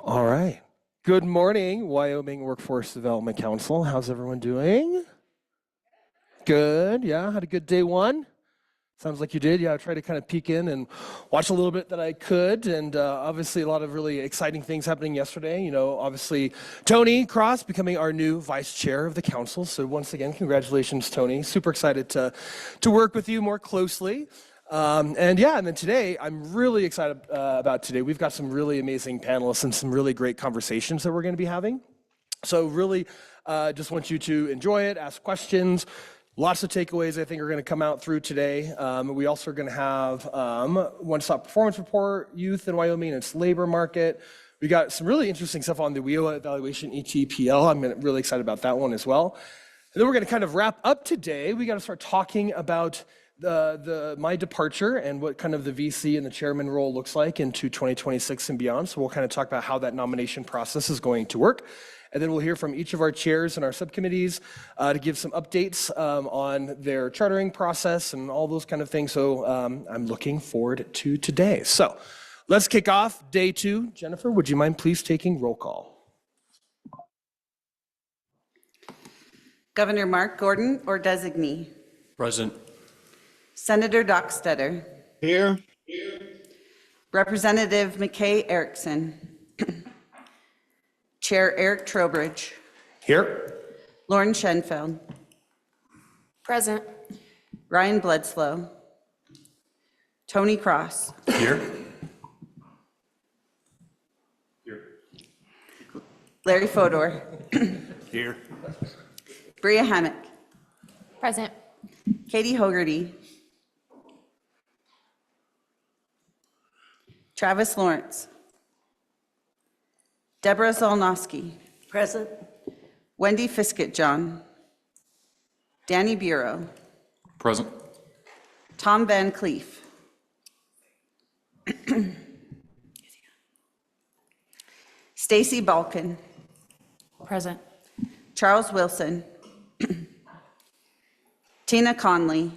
All right. Good morning, Wyoming Workforce Development Council. How's everyone doing? Good. Yeah, had a good day one. Sounds like you did. Yeah, I tried to kind of peek in and watch a little bit that I could. And obviously, a lot of really exciting things happening yesterday. You know, obviously, Tony Cross becoming our new vice chair of the council. So, once again, congratulations, Tony. Super excited to work with you more closely. And then today, I'm really excited about today. We've got some really amazing panelists and some really great conversations that we're going to be having. So, really, just want you to enjoy it, ask questions. Lots of takeaways I think are going to come out through today. We also are going to have one-stop performance report, youth in Wyoming and its labor market. We got some really interesting stuff on the WIOA evaluation ETPL. I'm really excited about that one as well. And then we're going to kind of wrap up today. We got to start talking about my departure and what kind of the VC and the chairman role looks like into 2026 and beyond. So we'll kind of talk about how that nomination process is going to work. And then we'll hear from each of our chairs and our subcommittees to give some updates on their chartering process and all those kind of things. So I'm looking forward to today. So let's kick off day two. Jennifer, would you mind please taking roll call? Governor Mark Gordon or designee. Present. Senator Dockstader. Here. Representative McKay Erickson. Chair Eric Trowbridge. Here. Lauren Schenfeld. Present. Ryan Bledsoe. Tony Cross. Here. Larry Fodor. Here. Bria Hammock. Present. Katie Hogarty. Travis Lawrence. Deborah Zolnowski. Present. Wendy Fiskett-John. Danny Bureau. Present. Tom Van Cleef. Stacy Balkin. Present. Charles Wilson. Tina Conley.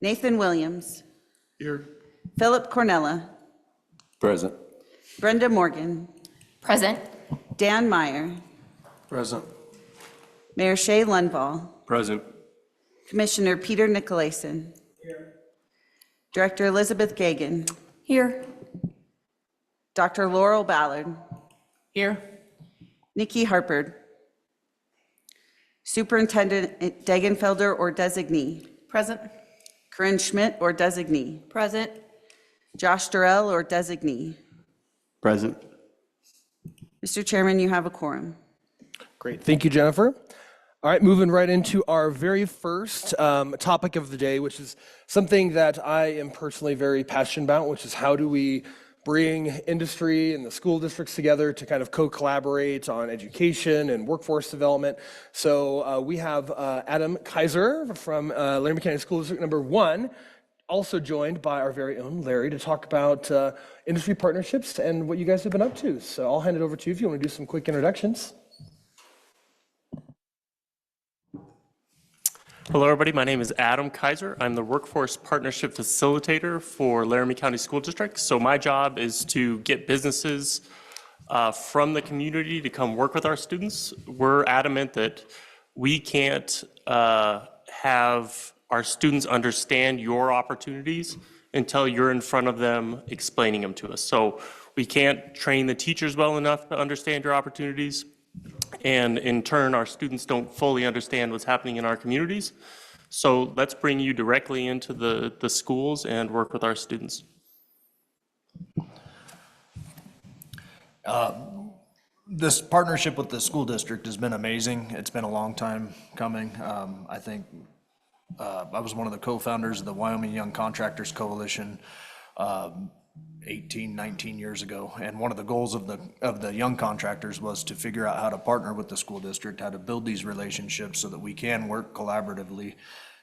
Nathan Williams. Here. Philip Cornella. Present. Brenda Morgan. Present. Dan Meyer. Present. Mayor Shay Lundvall. Present. Commissioner Peter Nicolason. Director Elizabeth Gagan. Here. Dr. Laurel Ballard. Here. Nikki Harperd. Superintendent Degenfelder or designee. Present. Corinne Schmidt or designee. Present. Josh Durrell or designee. Present. Mr. Chairman, you have a quorum. Great. Thank you, Jennifer. All right, moving right into our very first topic of the day, which is something that I am personally very passionate about, which is how do we bring industry and the school districts together to kind of co-collaborate on education and workforce development. So we have Adam Kaiser from Laramie County School District number 1, also joined by our very own Larry to talk about industry partnerships and what you guys have been up to. So I'll hand it over to you if you want to do some quick introductions. Hello, everybody. My name is Adam Kaiser. I'm the Workforce Partnership Facilitator for Laramie County School District. So my job is to get businesses from the community to come work with our students. We're adamant that we can't have our students understand your opportunities until you're in front of them explaining them to us. So we can't train the teachers well enough to understand your opportunities. And in turn, our students don't fully understand what's happening in our communities. So let's bring you directly into the schools and work with our students. This partnership with the school district has been amazing. It's been a long time coming. I think I was one of the co-founders of the Wyoming Young Contractors Coalition 18, 19 years ago. And one of the goals of the young contractors was to figure out how to partner with the school district, how to build these relationships so that we can work collaboratively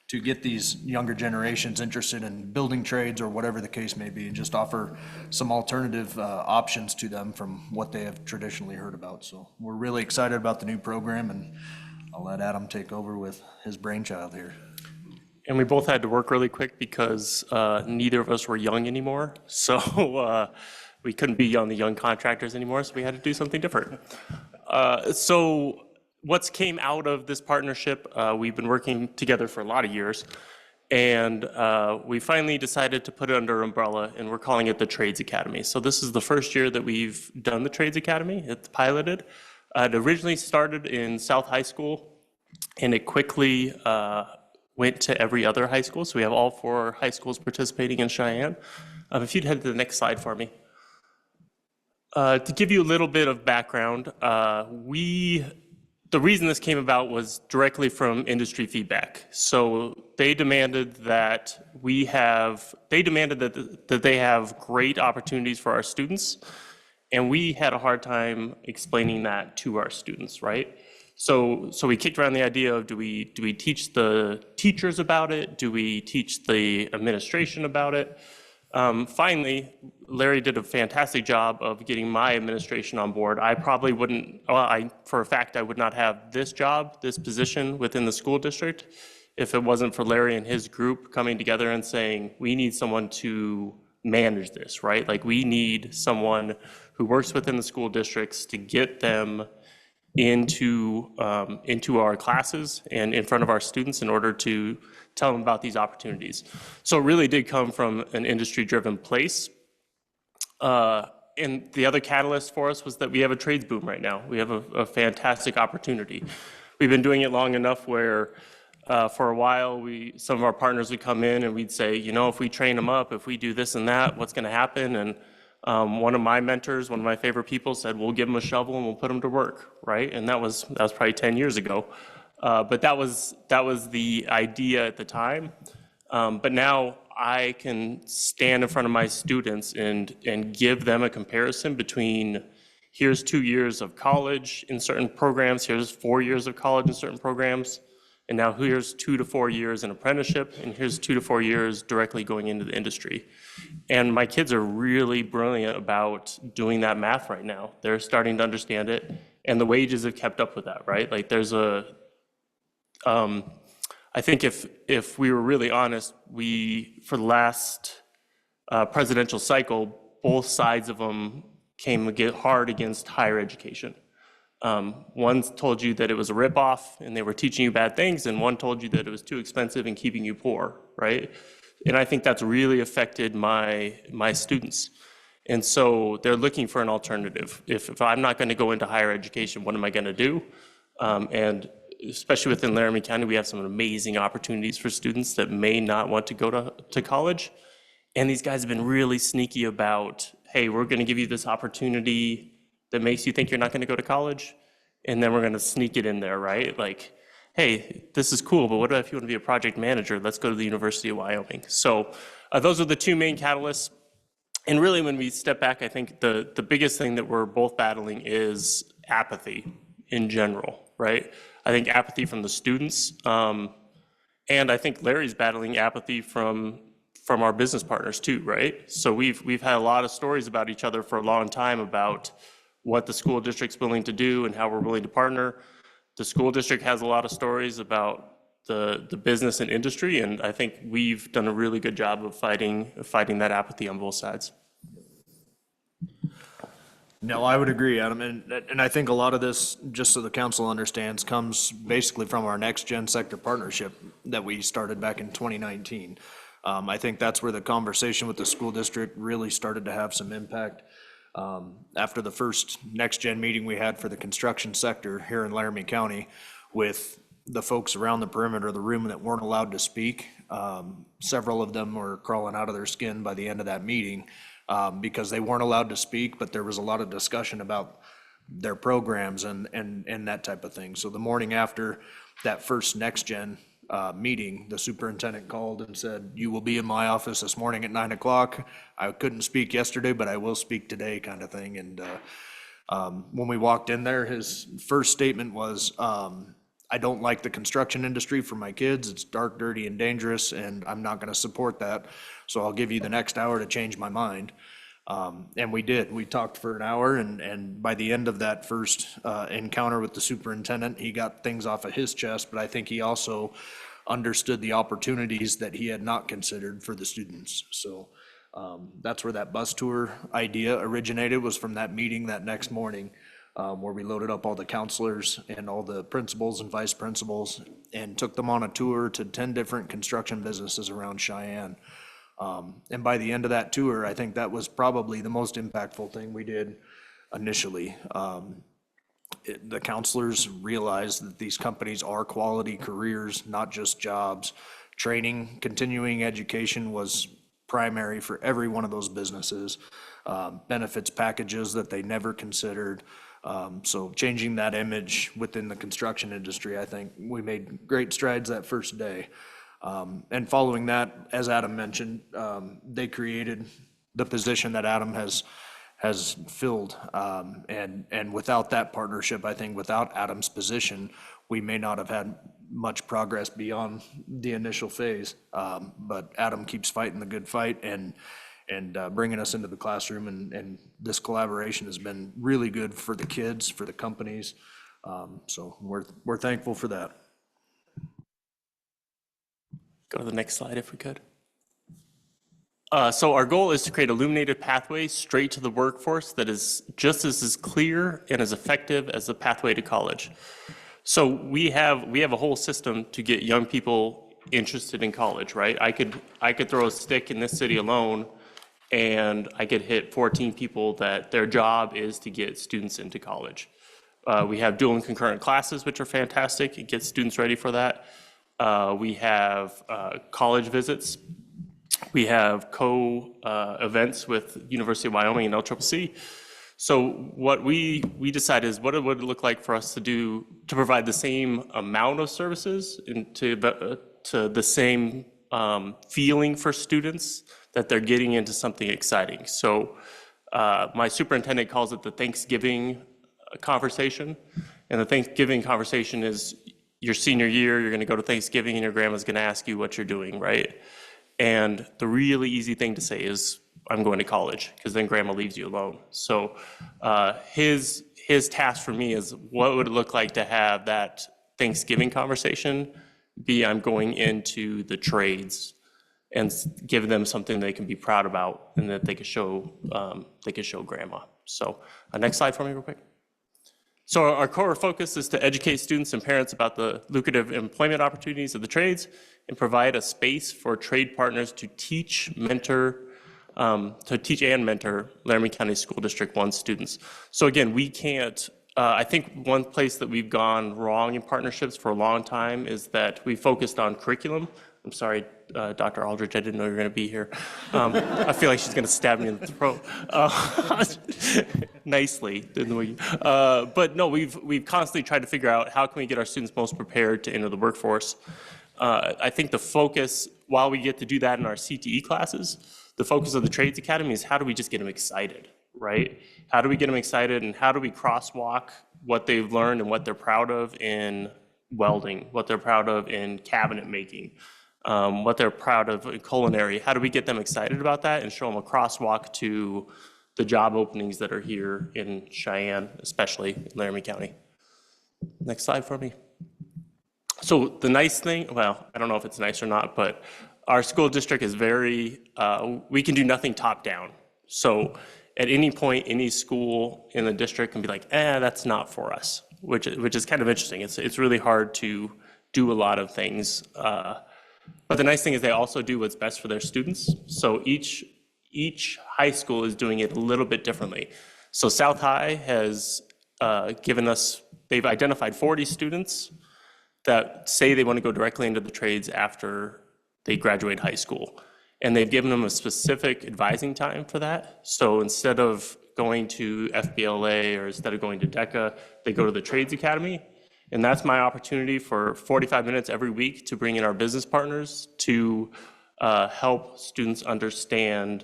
to get these younger generations interested in building trades or whatever the case may be, and just offer some alternative options to them from what they have traditionally heard about. So we're really excited about the new program, and I'll let Adam take over with his brainchild here. And we both had to work really quick because neither of us were young anymore. So we couldn't be on the young contractors anymore, so we had to do something different. So what's came out of this partnership, we've been working together for a lot of years, and we finally decided to put it under an umbrella, and we're calling it the Trades Academy. So this is the first year that we've done the Trades Academy. It's piloted. It originally started in South High School, and it quickly went to every other high school. So we have all 4 high schools participating in Cheyenne. If you'd head to the next slide for me. To give you a little bit of background, the reason this came about was directly from industry feedback. So they demanded that that they have great opportunities for our students, and we had a hard time explaining that to our students, right? So we kicked around the idea of do we teach the teachers about it? Do we teach the administration about it? Finally, Larry did a fantastic job of getting my administration on board. I probably wouldn't, well, for a fact, I would not have this job, this position within the school district if it wasn't for Larry and his group coming together and saying, we need someone to manage this, right? Like we need someone who works within the school districts to get them into our classes and in front of our students in order to tell them about these opportunities. So it really did come from an industry-driven place. And the other catalyst for us was that we have a trades boom right now. We have a fantastic opportunity. We've been doing it long enough where for a while, some of our partners would come in and we'd say, you know, if we train them up, if we do this and that, what's going to happen? And one of my mentors, one of my favorite people said, we'll give them a shovel and we'll put them to work, right? And that was probably 10 years ago. But that was the idea at the time. But now I can stand in front of my students and give them a comparison between here's 2 years of college in certain programs, here's 4 years of college in certain programs, and now here's 2 to 4 years in apprenticeship, and here's 2 to 4 years directly going into the industry. And my kids are really brilliant about doing that math right now. They're starting to understand it, and the wages have kept up with that, right? Like there's I think if we were really honest, for the last presidential cycle, both sides of them came hard against higher education. One told you that it was a ripoff and they were teaching you bad things, and one told you that it was too expensive and keeping you poor, right? And I think that's really affected my students. And so they're looking for an alternative. If I'm not going to go into higher education, what am I going to do? And especially within Laramie County, we have some amazing opportunities for students that may not want to go to college. And these guys have been really sneaky about, hey, we're going to give you this opportunity that makes you think you're not going to go to college, and then we're going to sneak it in there, right? Like, hey, this is cool, but what if you want to be a project manager? Let's go to the University of Wyoming. So those are the 2 main catalysts. And really, when we step back, I think the biggest thing that we're both battling is apathy in general, right? I think apathy from the students, and I think Larry's battling apathy from our business partners too, right? So we've had a lot of stories about each other for a long time about what the school district's willing to do and how we're willing to partner. The school district has a lot of stories about the business and industry, and I think we've done a really good job of fighting that apathy on both sides. No, I would agree, Adam, and I think a lot of this, just so the council understands, comes basically from our Next Gen Sector Partnership that we started back in 2019. I think that's where the conversation with the school district really started to have some impact. After the first Next Gen meeting we had for the construction sector here in Laramie County with the folks around the perimeter of the room that weren't allowed to speak, several of them were crawling out of their skin by the end of that meeting because they weren't allowed to speak, but there was a lot of discussion about their programs and that type of thing. So the morning after that first Next Gen meeting, the superintendent called and said, you will be in my office this morning at 9 o'clock. I couldn't speak yesterday, but I will speak today, kind of thing. And when we walked in there, his first statement was, I don't like the construction industry for my kids. It's dark, dirty, and dangerous, and I'm not going to support that. So I'll give you the next hour to change my mind. And we did. We talked for an hour, and by the end of that first encounter with the superintendent, he got things off of his chest, but I think he also understood the opportunities that he had not considered for the students. So that's where that bus tour idea originated, was from that meeting that next morning, where we loaded up all the counselors and all the principals and vice principals and took them on a tour to 10 different construction businesses around Cheyenne. And by the end of that tour, I think that was probably the most impactful thing we did initially. The counselors realized that these companies are quality careers, not just jobs. Training, continuing education was primary for every one of those businesses. Benefits packages that they never considered. So changing that image within the construction industry, I think we made great strides that first day. And following that, as Adam mentioned, they created the position that Adam has filled. And without that partnership, I think without Adam's position, we may not have had much progress beyond the initial phase. But Adam keeps fighting the good fight and bringing us into the classroom. And this collaboration has been really good for the kids, for the companies. So we're thankful for that. Go to the next slide if we could. So our goal is to create illuminated pathways straight to the workforce that is just as clear and as effective as the pathway to college. So we have a whole system to get young people interested in college, right? I could throw a stick in this city alone, and I could hit 14 people that their job is to get students into college. We have dual and concurrent classes, which are fantastic. It gets students ready for that. We have college visits. We have events with University of Wyoming and LCCC. So what we decided is what it would look like for us to provide the same amount of services and to the same feeling for students that they're getting into something exciting. So my superintendent calls it the Thanksgiving conversation. And the Thanksgiving conversation is your senior year, you're gonna go to Thanksgiving and your grandma's gonna ask you what you're doing, right? And the really easy thing to say is, I'm going to college, because then grandma leaves you alone. So his task for me is, what would it look like to have that Thanksgiving conversation be, I'm going into the trades and give them something they can be proud about and that they can show grandma. So next slide for me real quick. So our core focus is to educate students and parents about the lucrative employment opportunities of the trades and provide a space for trade partners to teach and mentor Laramie County School District 1 students. So again, we can't, I think one place that we've gone wrong in partnerships for a long time is that we focused on curriculum. I'm sorry, Dr. Aldridge, I didn't know you were going to be here. I feel like she's going to stab me in the throat. Nicely, didn't we? But no, we've constantly tried to figure out how can we get our students most prepared to enter the workforce. I think the focus, while we get to do that in our CTE classes, the focus of the Trades Academy is how do we just get them excited, right? How do we get them excited, and how do we crosswalk what they've learned and what they're proud of in welding, what they're proud of in cabinet making, what they're proud of in culinary. How do we get them excited about that and show them a crosswalk to the job openings that are here in Cheyenne, especially in Laramie County? Next slide for me. So the nice thing, well, I don't know if it's nice or not, but our school district is very, we can do nothing top down. So at any point, any school in the district can be like, that's not for us, which is kind of interesting. It's really hard to do a lot of things. But the nice thing is they also do what's best for their students. So each high school is doing it a little bit differently. So South High has they've identified 40 students that say they want to go directly into the trades after they graduate high school. And they've given them a specific advising time for that. So instead of going to FBLA or instead of going to DECA, they go to the Trades Academy. And that's my opportunity for 45 minutes every week to bring in our business partners to help students understand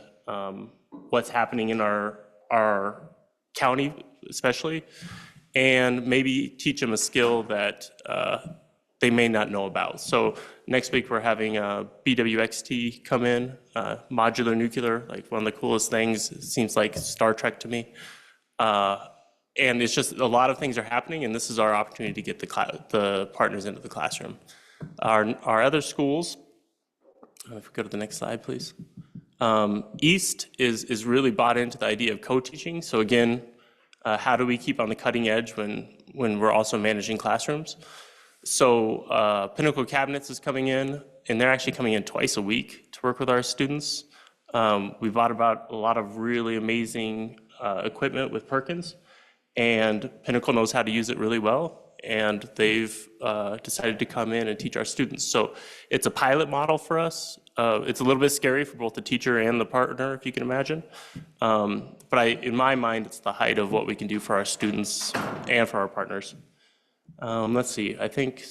what's happening in our county especially, and maybe teach them a skill that they may not know about. So next week we're having BWXT come in, modular nuclear, like one of the coolest things. It seems like Star Trek to me. And it's just a lot of things are happening, and this is our opportunity to get the partners into the classroom. Our other schools, if we go to the next slide, please. East is really bought into the idea of co-teaching. So again, how do we keep on the cutting edge when we're also managing classrooms? So Pinnacle Cabinets is coming in, and they're actually coming in twice a week to work with our students. We bought about a lot of really amazing equipment with Perkins, and Pinnacle knows how to use it really well, and they've decided to come in and teach our students. So it's a pilot model for us. It's a little bit scary for both the teacher and the partner, if you can imagine. But in my mind, it's the height of what we can do for our students and for our partners. Let's see, I think,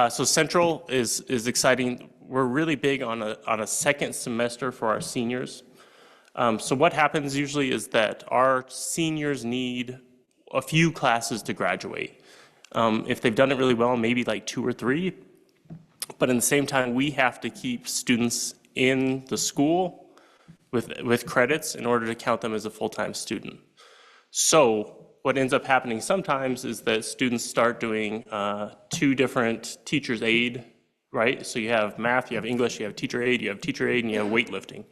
so Central is exciting. We're really big on a second semester for our seniors. So what happens usually is that our seniors need a few classes to graduate. If they've done it really well, maybe like 2 or 3. But in the same time, we have to keep students in the school with credits in order to count them as a full-time student. So what ends up happening sometimes is that students start doing 2 different teacher's aid, right? So you have math, you have English, you have teacher aid, and you have weightlifting.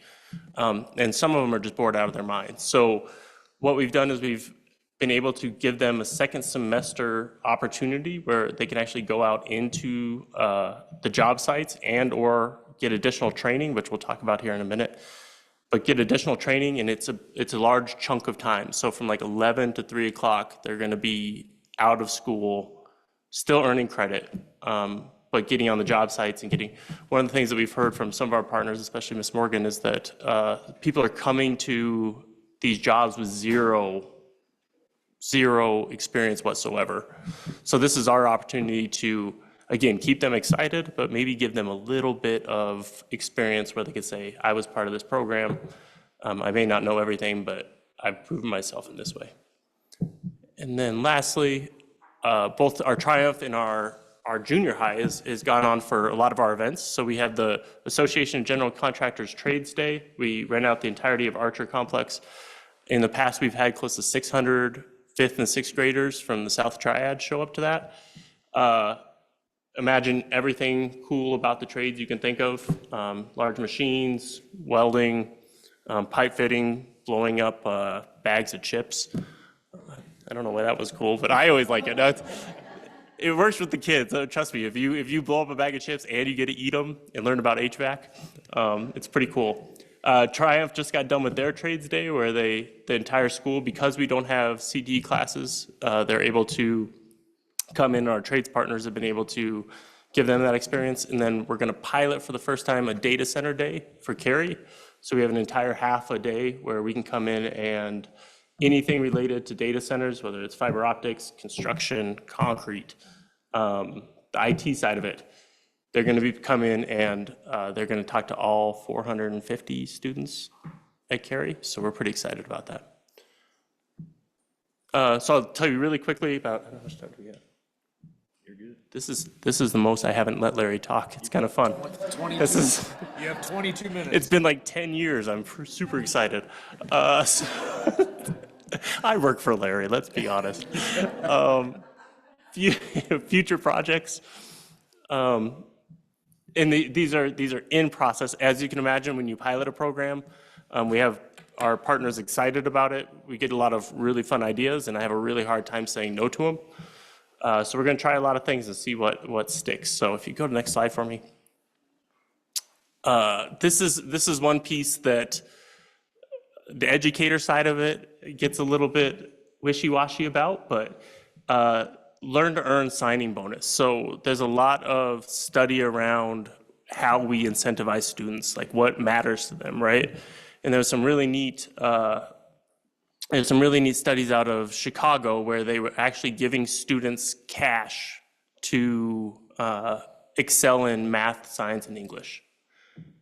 And some of them are just bored out of their minds. So what we've done is we've been able to give them a second semester opportunity where they can actually go out into the job sites and or get additional training, which we'll talk about here in a minute, but get additional training, and it's a large chunk of time. So from like 11 to 3 o'clock, they're gonna be out of school, still earning credit, but getting on the job sites and getting, one of the things that we've heard from some of our partners, especially Ms. Morgan, is that people are coming to these jobs with zero experience whatsoever. So this is our opportunity to, again, keep them excited, but maybe give them a little bit of experience where they could say, I was part of this program. I may not know everything, but I've proven myself in this way. And then lastly, both our Triumph and our junior high has gone on for a lot of our events. So we have the Association of General Contractors Trades Day. We rent out the entirety of Archer Complex. In the past, we've had close to 600 5th and 6th graders from the South Triad show up to that. Imagine everything cool about the trades you can think of. Large machines, welding, pipe fitting, blowing up bags of chips. I don't know why that was cool, but I always like it. It works with the kids. Trust me, if you blow up a bag of chips and you get to eat them and learn about HVAC, it's pretty cool. Triumph just got done with their trades day where the entire school, because we don't have CDE classes, they're able to come in. Our trades partners have been able to give them that experience. And then we're gonna pilot for the first time a data center day for Cary. So we have an entire half a day where we can come in and anything related to data centers, whether it's fiber optics, construction, concrete, the IT side of it, they're going to come in and they're going to talk to all 450 students at Cary. So we're pretty excited about that. So I'll tell you really quickly about, how much time do we have? You're good. This is the most I haven't let Larry talk. It's kind of fun. You have 22 minutes. It's been like 10 years. I'm super excited. I work for Larry, let's be honest. Future projects. And these are in process. As you can imagine, when you pilot a program, we have our partners excited about it. We get a lot of really fun ideas, and I have a really hard time saying no to them. So we're going to try a lot of things and see what sticks. So if you go to the next slide for me. This is one piece that the educator side of it gets a little bit wishy-washy about, but learn to earn signing bonus. So there's a lot of study around how we incentivize students, like what matters to them, right? And there's some really neat studies out of Chicago where they were actually giving students cash to excel in math, science, and English.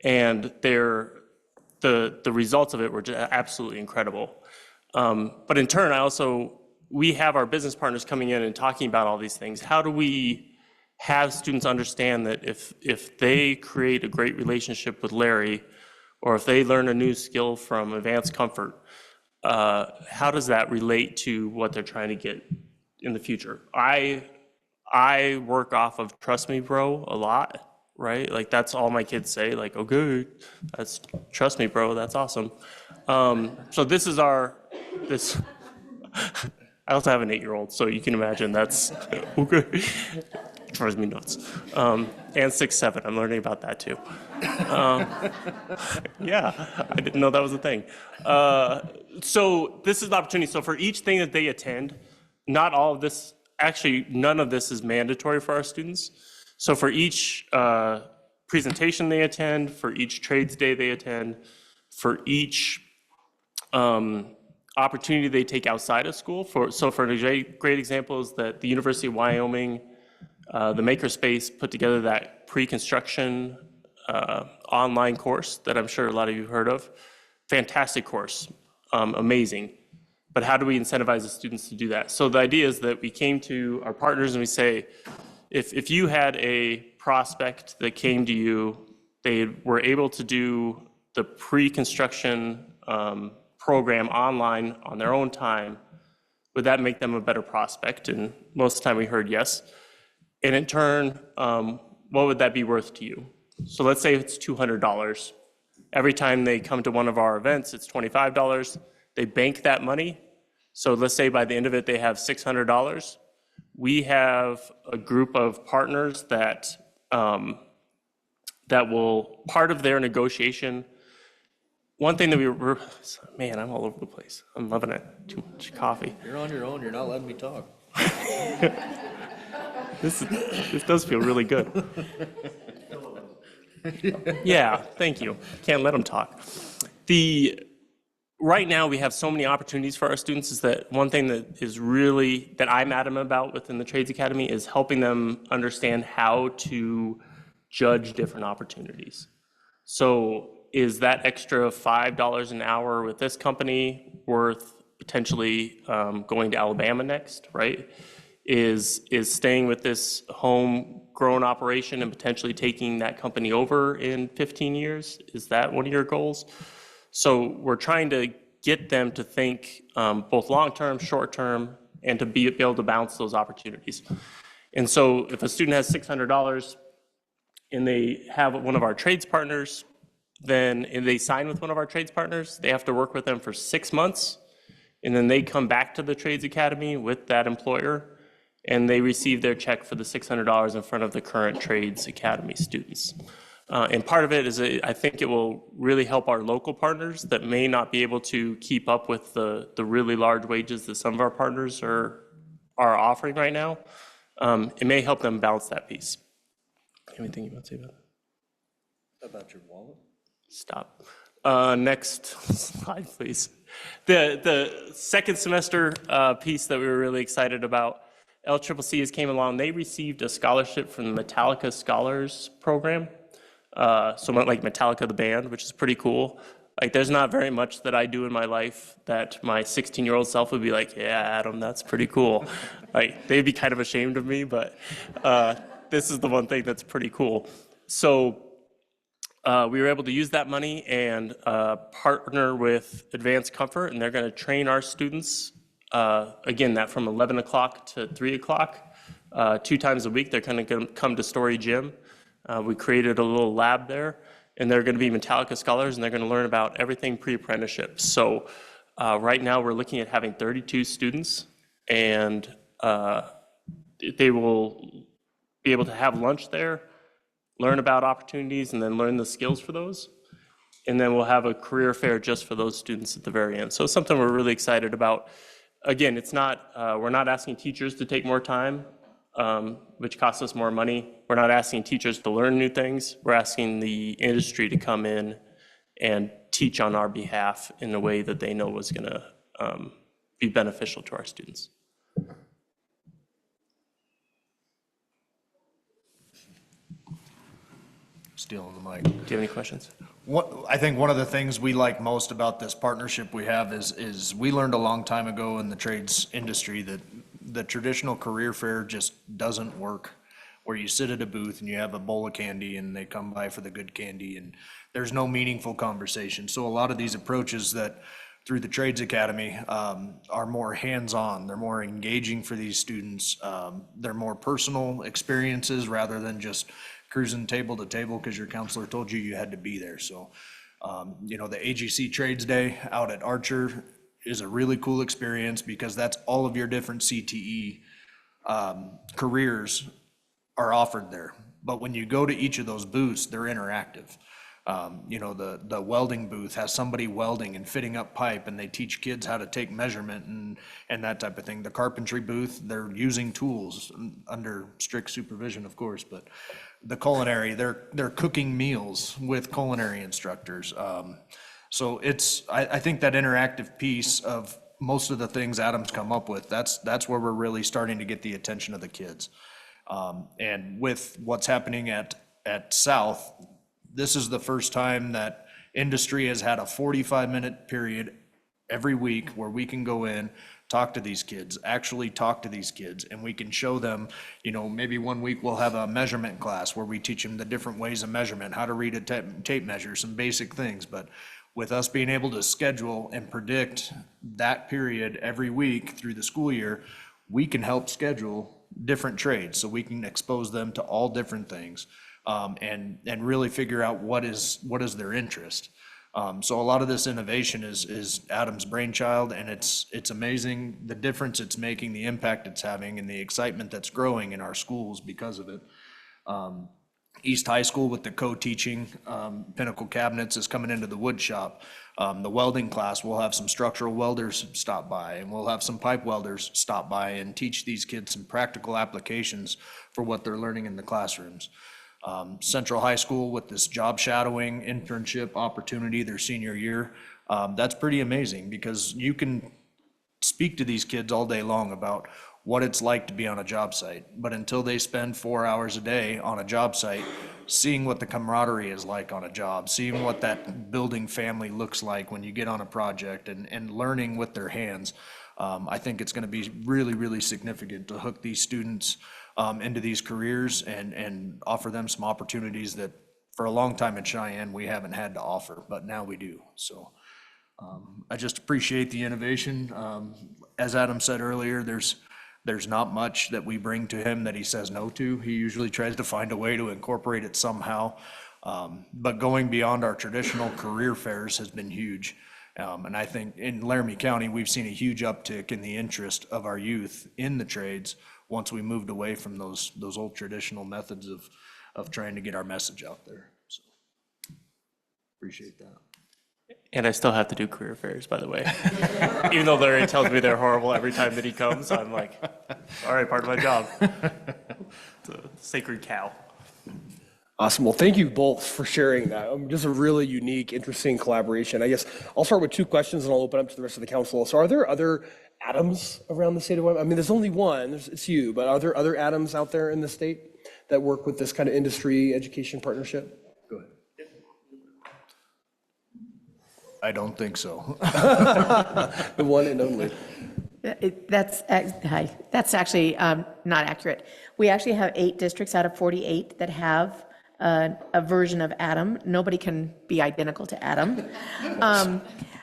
And the results of it were just absolutely incredible. But in turn, we have our business partners coming in and talking about all these things. How do we have students understand that if they create a great relationship with Larry, or if they learn a new skill from Advanced Comfort, how does that relate to what they're trying to get in the future. I work off of Trust Me Bro a lot, right? Like that's all my kids say, like, okay, that's Trust Me Bro, that's awesome. So this is this, I also have an 8-year-old, so you can imagine that's, okay, drives me nuts. And 6'7", I'm learning about that too. Yeah, I didn't know that was a thing. So this is an opportunity. So for each thing that they attend, not all of this, actually none of this is mandatory for our students. So for each presentation they attend, for each trades day they attend, for each opportunity they take outside of school. So for a great example is that the University of Wyoming, the Makerspace put together that pre-construction online course that I'm sure a lot of you have heard of. Fantastic course, amazing. But how do we incentivize the students to do that? So the idea is that we came to our partners and we say, if you had a prospect that came to you, they were able to do the pre-construction program online on their own time, would that make them a better prospect? And most of the time we heard yes. And in turn, what would that be worth to you? So let's say it's $200. Every time they come to one of our events, it's $25. They bank that money. So let's say by the end of it, they have $600. We have a group of partners that will, part of their negotiation, one thing that man, I'm all over the place. I'm loving it. Too much coffee. You're on your own, you're not letting me talk. This does feel really good. Yeah, thank you. Can't let them talk. Right now, we have so many opportunities for our students is that one thing that I'm adamant about within the Trades Academy is helping them understand how to judge different opportunities. So is that extra $5 an hour with this company worth potentially going to Alabama next, right? Is staying with this homegrown operation and potentially taking that company over in 15 years? Is that one of your goals? So we're trying to get them to think both long-term, short-term, and to be able to balance those opportunities. And so if a student has $600 and they have one of our trades partners, then if they sign with one of our trades partners, they have to work with them for 6 months, and then they come back to the Trades Academy with that employer, and they receive their check for the $600 in front of the current Trades Academy students. And part of it is I think it will really help our local partners that may not be able to keep up with the really large wages that some of our partners are offering right now. It may help them balance that piece. Anything you want to say about that? About your wallet? Stop. Next slide, please. The second semester piece that we were really excited about, LCCC has came along. They received a scholarship from the Metallica Scholars Program. So like Metallica the band, which is pretty cool. Like there's not very much that I do in my life that my 16-year-old self would be like, yeah, Adam, that's pretty cool. Like they'd be kind of ashamed of me, but this is the one thing that's pretty cool. So we were able to use that money and partner with Advanced Comfort, and they're going to train our students, again, that from 11 o'clock to 3 o'clock, 2 times a week. They're going to come to Story Gym. We created a little lab there, and they're going to be Metallica scholars, and they're going to learn about everything pre-apprenticeship. So right now we're looking at having 32 students, and they will be able to have lunch there, learn about opportunities, and then learn the skills for those. And then we'll have a career fair just for those students at the very end. So it's something we're really excited about. Again, it's not, we're not asking teachers to take more time, which costs us more money. We're not asking teachers to learn new things. We're asking the industry to come in and teach on our behalf in a way that they know was going to be beneficial to our students. Stealing the mic. Do you have any questions? I think one of the things we like most about this partnership we have is we learned a long time ago in the trades industry that the traditional career fair just doesn't work, where you sit at a booth and you have a bowl of candy and they come by for the good candy and there's no meaningful conversation. So a lot of these approaches that through the Trades Academy are more hands-on. They're more engaging for these students. They're more personal experiences rather than just cruising table to table because your counselor told you had to be there. So, you know, the AGC Trades Day out at Archer is a really cool experience because that's all of your different CTE careers are offered there. But when you go to each of those booths, they're interactive. You know, the welding booth has somebody welding and fitting up pipe, and they teach kids how to take measurement and that type of thing. The carpentry booth, they're using tools under strict supervision, of course, but the culinary, they're cooking meals with culinary instructors. So it's, I think that interactive piece of most of the things Adam's come up with, that's where we're really starting to get the attention of the kids. And with what's happening at South, this is the first time that industry has had a 45-minute period every week where we can go in, talk to these kids, actually talk to these kids, and we can show them, you know, maybe one week we'll have a measurement class where we teach them the different ways of measurement, how to read a tape measure, some basic things. But with us being able to schedule and predict that period every week through the school year, we can help schedule different trades so we can expose them to all different things. And really figure out what is their interest. So a lot of this innovation is Adam's brainchild, and it's amazing the difference it's making, the impact it's having, and the excitement that's growing in our schools because of it. East High School with the co-teaching, Pinnacle Cabinets is coming into the wood shop. The welding class, we'll have some structural welders stop by, and we'll have some pipe welders stop by and teach these kids some practical applications for what they're learning in the classrooms. Central High School with this job shadowing internship opportunity their senior year. That's pretty amazing because you can speak to these kids all day long about what it's like to be on a job site. But until they spend 4 hours a day on a job site, seeing what the camaraderie is like on a job, seeing what that building family looks like when you get on a project and learning with their hands, I think it's going to be really, really significant to hook these students into these careers and offer them some opportunities that for a long time in Cheyenne, we haven't had to offer, but now we do. So I just appreciate the innovation. As Adam said earlier, there's not much that we bring to him that he says no to. He usually tries to find a way to incorporate it somehow. But going beyond our traditional career fairs has been huge. And I think in Laramie County, we've seen a huge uptick in the interest of our youth in the trades once we moved away from those old traditional methods of trying to get our message out there. So appreciate that. And I still have to do career fairs, by the way. Even though Larry tells me they're horrible every time that he comes, I'm like, all right, part of my job. It's a sacred cow. Awesome. Well, thank you both for sharing that. Just a really unique, interesting collaboration. I guess I'll start with two questions and I'll open up to the rest of the council. So are there other Adams around the state of Wyoming? I mean, there's only one, it's you, but are there other Adams out there in the state that work with this kind of industry education partnership? Go ahead. I don't think so. The one and only. That's actually not accurate. We actually have 8 districts out of 48 that have a version of Adam. Nobody can be identical to Adam.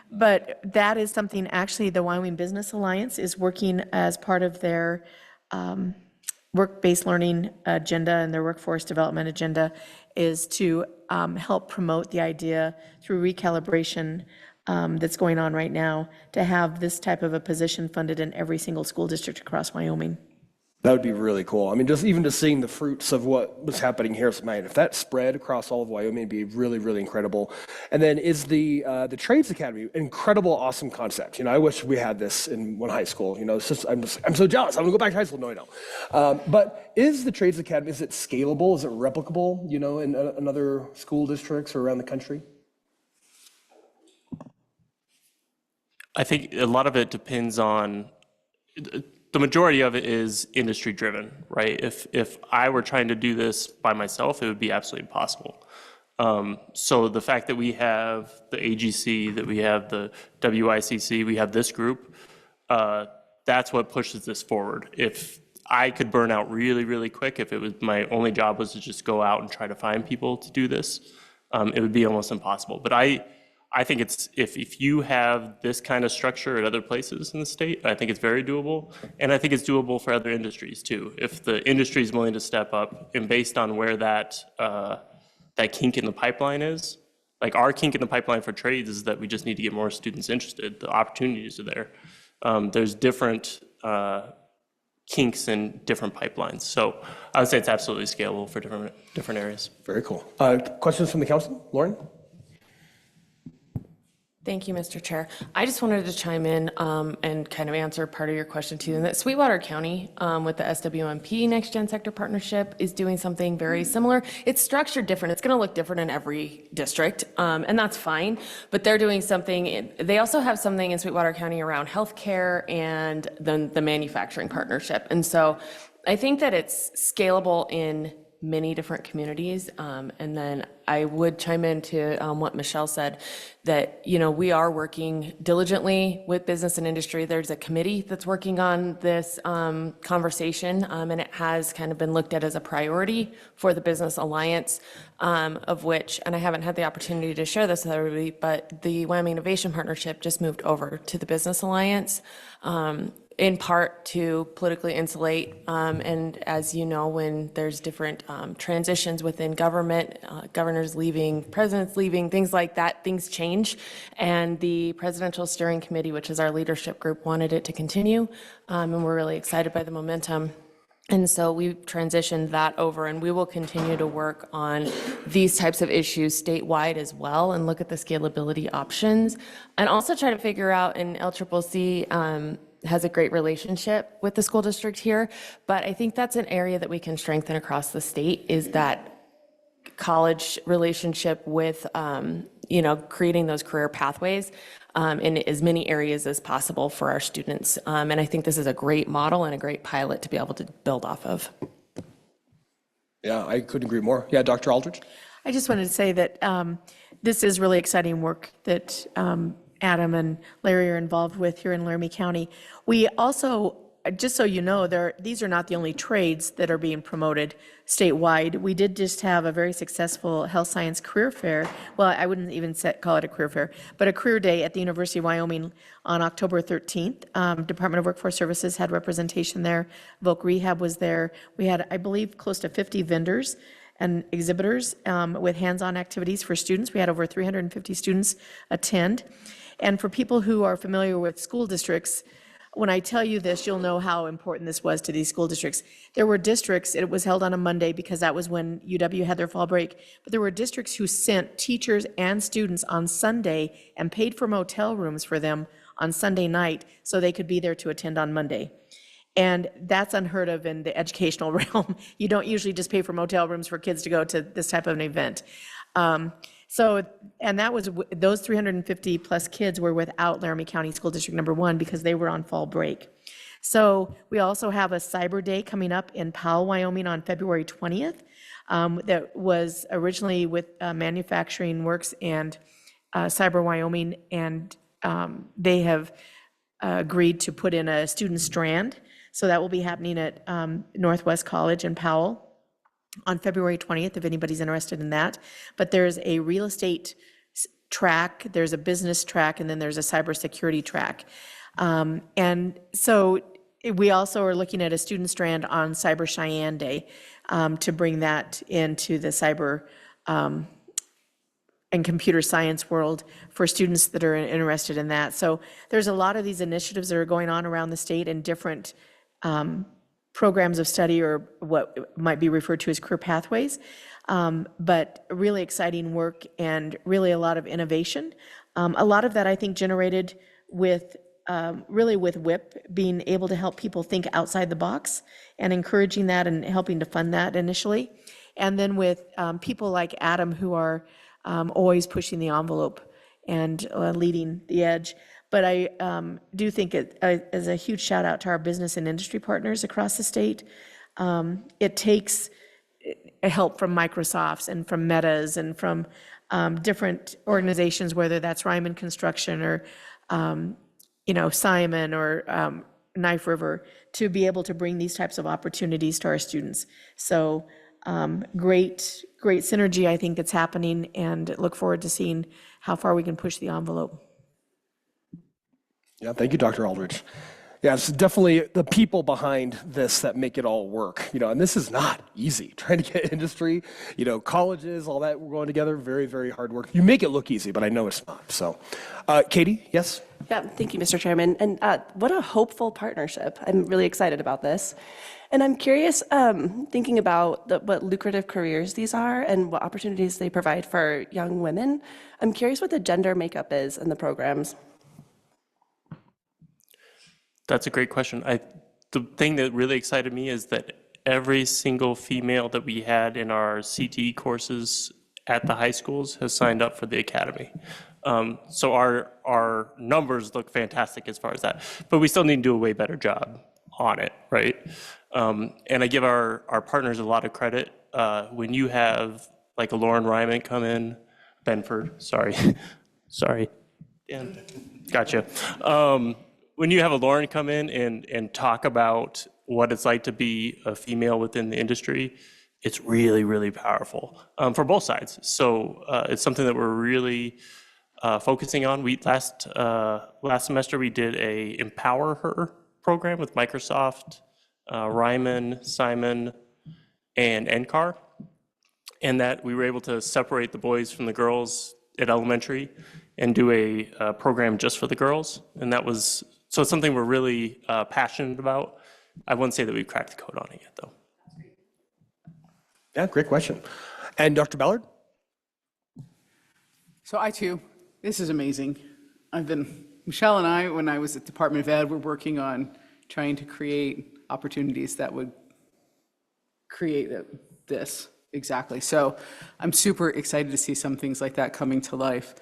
But that is something actually the Wyoming Business Alliance is working as part of their work-based learning agenda and their workforce development agenda is to help promote the idea through recalibration that's going on right now to have this type of a position funded in every single school district across Wyoming. That would be really cool. I mean, just seeing the fruits of what was happening here tonight, if that spread across all of Wyoming, it'd be really, really incredible. And then is the Trades Academy an incredible, awesome concept? You know, I wish we had this in one high school. You know, it's just, I'm so jealous. I'm gonna go back to high school. No, I don't. But is the Trades Academy, is it scalable? Is it replicable, you know, in other school districts or around the country? I think a lot of it depends on, the majority of it is industry driven, right? If I were trying to do this by myself, it would be absolutely impossible. So the fact that we have the AGC, that we have the WICC, we have this group, that's what pushes this forward. If I could burn out really, really quick, if it was my only job was to just go out and try to find people to do this, it would be almost impossible. But I I think it's, if you have this kind of structure at other places in the state, I think it's very doable. And I think it's doable for other industries too. If the industry is willing to step up and based on where that kink in the pipeline is, like our kink in the pipeline for trades is that we just need to get more students interested. The opportunities are there. There's different kinks in different pipelines. So I would say it's absolutely scalable for different areas. Very cool. Questions from the council? Lauren? Thank you, Mr. Chair. I just wanted to chime in and kind of answer part of your question too. And that Sweetwater County with the SWMP Next Gen Sector Partnership is doing something very similar. It's structured different. It's going to look different in every district, and that's fine. But they're doing something. They also have something in Sweetwater County around healthcare and then the manufacturing partnership. And so I think that it's scalable in many different communities. And then I would chime into what Michelle said, that, you know, we are working diligently with business and industry. There's a committee that's working on this conversation, and it has kind of been looked at as a priority for the Business Alliance, of which, and I haven't had the opportunity to share this with everybody, but the Wyoming Innovation Partnership just moved over to the Business Alliance. In part to politically insulate, and as you know, when there's different transitions within government, governors leaving, presidents leaving, things like that, things change. And the Presidential Steering Committee, which is our leadership group, wanted it to continue, and we're really excited by the momentum. And so we transitioned that over, and we will continue to work on these types of issues statewide as well, and look at the scalability options, and also try to figure out, and LCCC has a great relationship with the school district here, but I think that's an area that we can strengthen across the state, is that college relationship with, you know, creating those career pathways in as many areas as possible for our students. And I think this is a great model and a great pilot to be able to build off of. Yeah, I couldn't agree more. Yeah, Dr. Aldridge? I just wanted to say that this is really exciting work that Adam and Larry are involved with here in Laramie County. We also, just so you know, these are not the only trades that are being promoted statewide. We did just have a very successful health science career fair. Well, I wouldn't even call it a career fair, but a career day at the University of Wyoming on October 13th. Department of Workforce Services had representation there. Voc Rehab was there. We had, I believe, close to 50 vendors and exhibitors with hands-on activities for students. We had over 350 students attend. And for people who are familiar with school districts, when I tell you this, you'll know how important this was to these school districts. There were districts, it was held on a Monday because that was when UW had their fall break, but there were districts who sent teachers and students on Sunday and paid for motel rooms for them on Sunday night so they could be there to attend on Monday. And that's unheard of in the educational realm. You don't usually just pay for motel rooms for kids to go to this type of an event. And that was, those 350 plus kids were without Laramie County School District number 1 because they were on fall break. So we also have a Cyber Day coming up in Powell, Wyoming on February 20th. That was originally with Manufacturing Works and Cyber Wyoming, and they have agreed to put in a student strand. So that will be happening at Northwest College in Powell on February 20th, if anybody's interested in that. But there's a real estate track, there's a business track, and then there's a cybersecurity track. And so we also are looking at a student strand on Cyber Cheyenne Day to bring that into the cyber and computer science world for students that are interested in that. So there's a lot of these initiatives that are going on around the state in different programs of study, or what might be referred to as career pathways, but really exciting work and really a lot of innovation. A lot of that I think generated with really with WIP being able to help people think outside the box and encouraging that and helping to fund that initially. And then with people like Adam who are always pushing the envelope and leading the edge. But I do think it is a huge shout out to our business and industry partners across the state. It takes help from Microsofts and from Metas and from different organizations, whether that's Ryman Construction or Simon or Knife River, to be able to bring these types of opportunities to our students. So Great synergy, I think, that's happening, and look forward to seeing how far we can push the envelope. Yeah, thank you, Dr. Aldrich. Yeah, it's definitely the people behind this that make it all work, and this is not easy. Trying to get industry, colleges, all that, we're going together, very, very hard work. You make it look easy, but I know it's not. So, Katie, yes? Yeah, thank you, Mr. Chairman. And what a hopeful partnership. I'm really excited about this. And I'm curious, thinking about what lucrative careers these are and what opportunities they provide for young women. I'm curious what the gender makeup is in the programs. That's a great question. The thing that really excited me is that every single female that we had in our CTE courses at the high schools has signed up for the academy. So our numbers look fantastic as far as that, but we still need to do a way better job on it, right? And I give our partners a lot of credit. When you have like a Lauren Ryman come in, Benford, sorry, Dan, gotcha. When you have a Lauren come in and talk about what it's like to be a female within the industry, it's really, really powerful for both sides. So it's something that we're really focusing on. Last semester we did a Empower Her program with Microsoft, Ryman, Simon, and NCAR, and that we were able to separate the boys from the girls at elementary and do a program just for the girls, and that was. So it's something we're really passionate about. I wouldn't say that we've cracked the code on it yet, though. Yeah, great question. And Dr. Ballard? So this is amazing. Michelle and I, when I was at Department of Ed, were working on trying to create opportunities that would create this, exactly. So I'm super excited to see some things like that coming to life.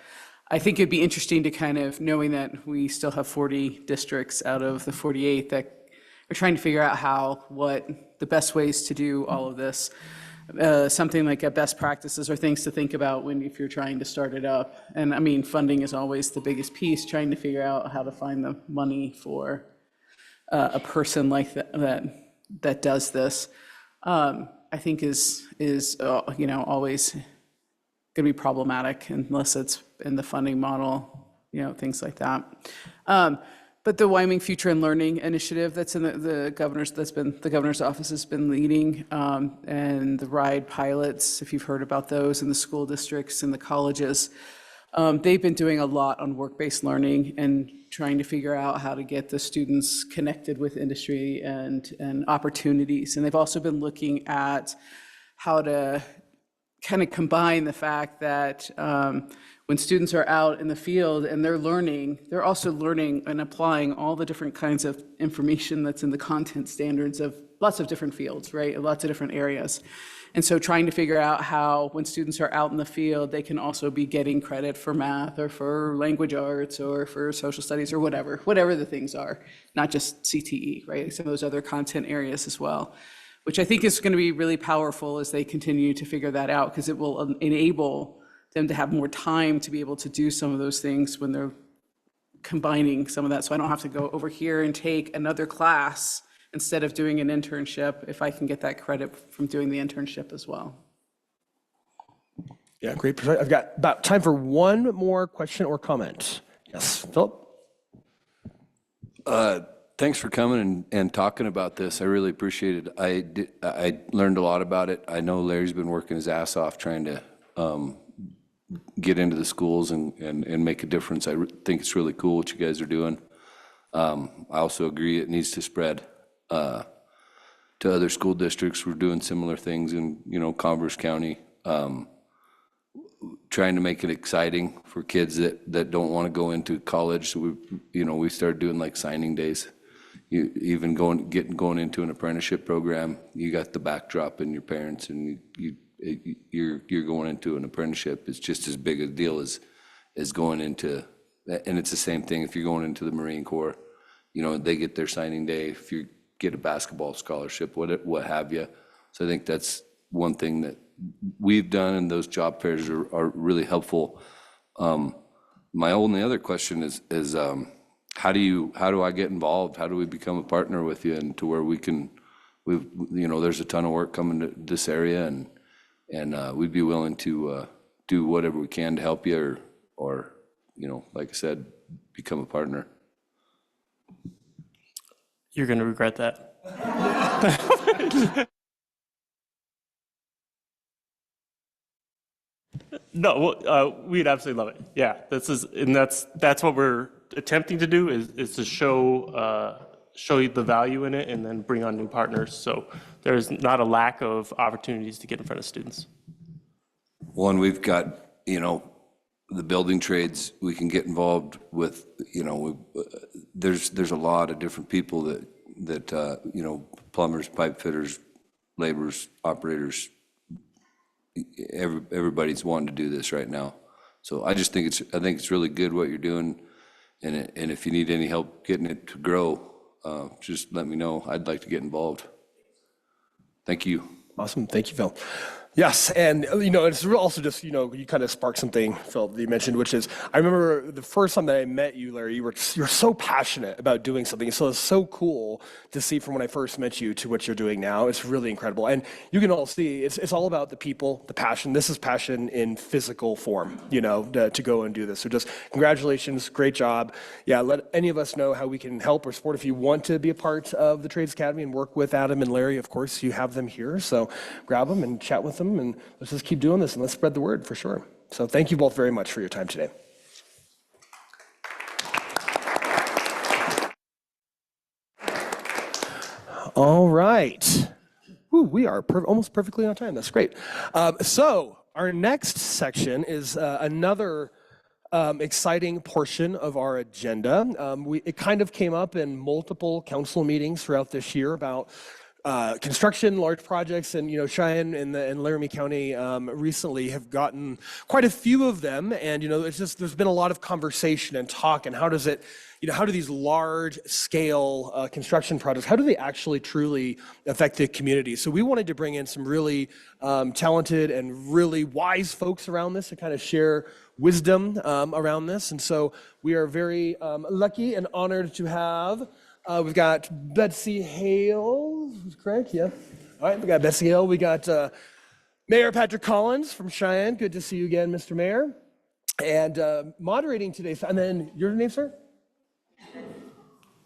I think it'd be interesting to kind of, knowing that we still have 40 districts out of the 48 that are trying to figure out what the best ways to do all of this. Something like a best practices or things to think about if you're trying to start it up. And I mean, funding is always the biggest piece, trying to figure out how to find the money for a person like that does this. I think is always going to be problematic unless it's in the funding model, things like that. But the Wyoming Future and Learning Initiative that's in the governor's office has been leading, and the RIDE pilots, if you've heard about those in the school districts and the colleges, they've been doing a lot on work-based learning and trying to figure out how to get the students connected with industry and opportunities. And they've also been looking at how to kind of combine the fact that when students are out in the field and they're learning, they're also learning and applying all the different kinds of information that's in the content standards of lots of different fields, right? Lots of different areas. And so trying to figure out how, when students are out in the field, they can also be getting credit for math or for language arts or for social studies or whatever the things are, not just CTE, right? Some of those other content areas as well, which I think is going to be really powerful as they continue to figure that out, because it will enable them to have more time to be able to do some of those things when they're combining some of that. So I don't have to go over here and take another class instead of doing an internship, if I can get that credit from doing the internship as well. Yeah, great. I've got about time for one more question or comment. Yes, Philip? Thanks for coming and talking about this. I really appreciate it. I learned a lot about it. I know Larry's been working his ass off trying to get into the schools and make a difference. I think it's really cool what you guys are doing. I also agree it needs to spread to other school districts. We're doing similar things in Converse County, trying to make it exciting for kids that don't want to go into college. So we started doing like signing days. You even going into an apprenticeship program, you got the backdrop and your parents, and you're going into an apprenticeship. It's just as big a deal as going into, and it's the same thing if you're going into the Marine Corps. They get their signing day if you get a basketball scholarship, what have you. So I think that's one thing that we've done, and those job fairs are really helpful. My only other question is how do I get involved? How do we become a partner with you, and to where we can there's a ton of work coming to this area, and we'd be willing to do whatever we can to help you, or like I said, become a partner. You're going to regret that. No, well, we'd absolutely love it. Yeah, that's what we're attempting to do is to show you the value in it and then bring on new partners. So there's not a lack of opportunities to get in front of students. One, we've got, the building trades we can get involved with, there's a lot of different people that plumbers, pipe fitters, laborers, operators, everybody's wanting to do this right now. So I think it's really good what you're doing. And if you need any help getting it to grow, just let me know. I'd like to get involved. Thank you. Awesome. Thank you, Phil. Yes, and it's also just, you kind of sparked something, Phil, that you mentioned, which is, I remember the first time that I met you, Larry, you're so passionate about doing something. So it's so cool to see from when I first met you to what you're doing now. It's really incredible. And you can all see, it's all about the people, the passion. This is passion in physical form, to go and do this. So just congratulations, great job. Yeah, let any of us know how we can help or support. If you want to be a part of the Trades Academy and work with Adam and Larry, of course, you have them here. So grab them and chat with them. And let's just keep doing this and let's spread the word for sure. So thank you both very much for your time today. All right. Ooh, we are almost perfectly on time. That's great. So our next section is another exciting portion of our agenda. It kind of came up in multiple council meetings throughout this year about construction, large projects, and Cheyenne and Laramie County recently have gotten quite a few of them, and there's been a lot of conversation and talk, and how do these large scale construction projects, how do they actually truly affect the community? So we wanted to bring in some really talented and really wise folks around this to kind of share wisdom around this, and so we are very lucky and honored to have. We've got Betsy Hale, correct? Yeah. All right, we got Betsy Hale. We got Mayor Patrick Collins from Cheyenne. Good to see you again, Mr. Mayor. And moderating today, and then your name, sir?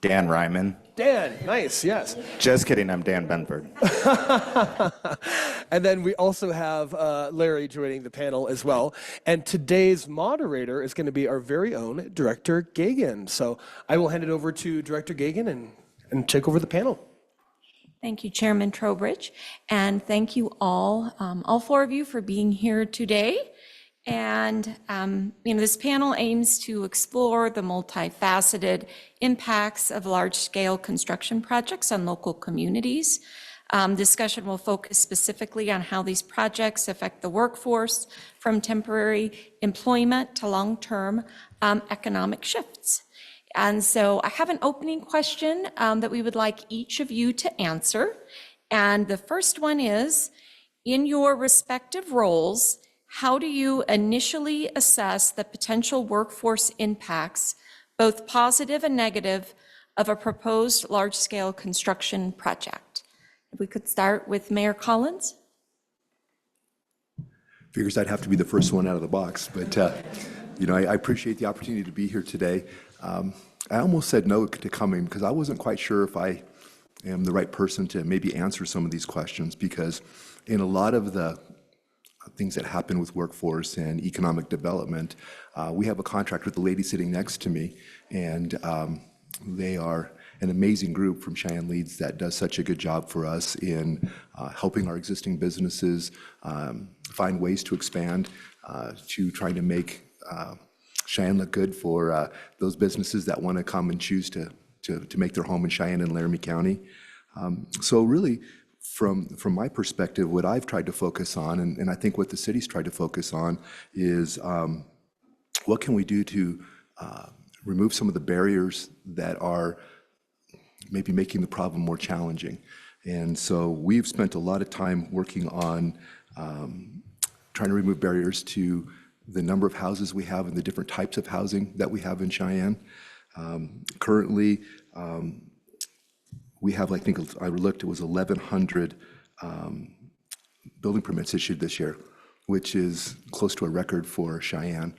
Dan Ryman. Dan, nice, yes. Just kidding, I'm Dan Benford. And then we also have Larry joining the panel as well. And today's moderator is going to be our very own Director Gagan. So I will hand it over to Director Gagan and take over the panel. Thank you, Chairman Trowbridge. And thank you all four of you for being here today. And this panel aims to explore the multifaceted impacts of large-scale construction projects on local communities. Discussion will focus specifically on how these projects affect the workforce, from temporary employment to long-term economic shifts. And so I have an opening question that we would like each of you to answer. And the first one is, in your respective roles, how do you initially assess the potential workforce impacts, both positive and negative, of a proposed large-scale construction project? If we could start with Mayor Collins. Figures I'd have to be the first one out of the box, but I appreciate the opportunity to be here today. I almost said no to coming because I wasn't quite sure if I am the right person to maybe answer some of these questions, because in a lot of the things that happen with workforce and economic development, we have a contract with the lady sitting next to me, and they are an amazing group from Cheyenne Leads that does such a good job for us in helping our existing businesses find ways to expand, to trying to make Cheyenne look good for those businesses that want to come and choose to make their home in Cheyenne and Laramie County. So really, from my perspective, what I've tried to focus on, and I think what the city's tried to focus on, is what can we do to remove some of the barriers that are maybe making the problem more challenging. And so we've spent a lot of time working on trying to remove barriers to the number of houses we have and the different types of housing that we have in Cheyenne. Currently, we have, I think, I looked, it was 1,100 building permits issued this year, which is close to a record for Cheyenne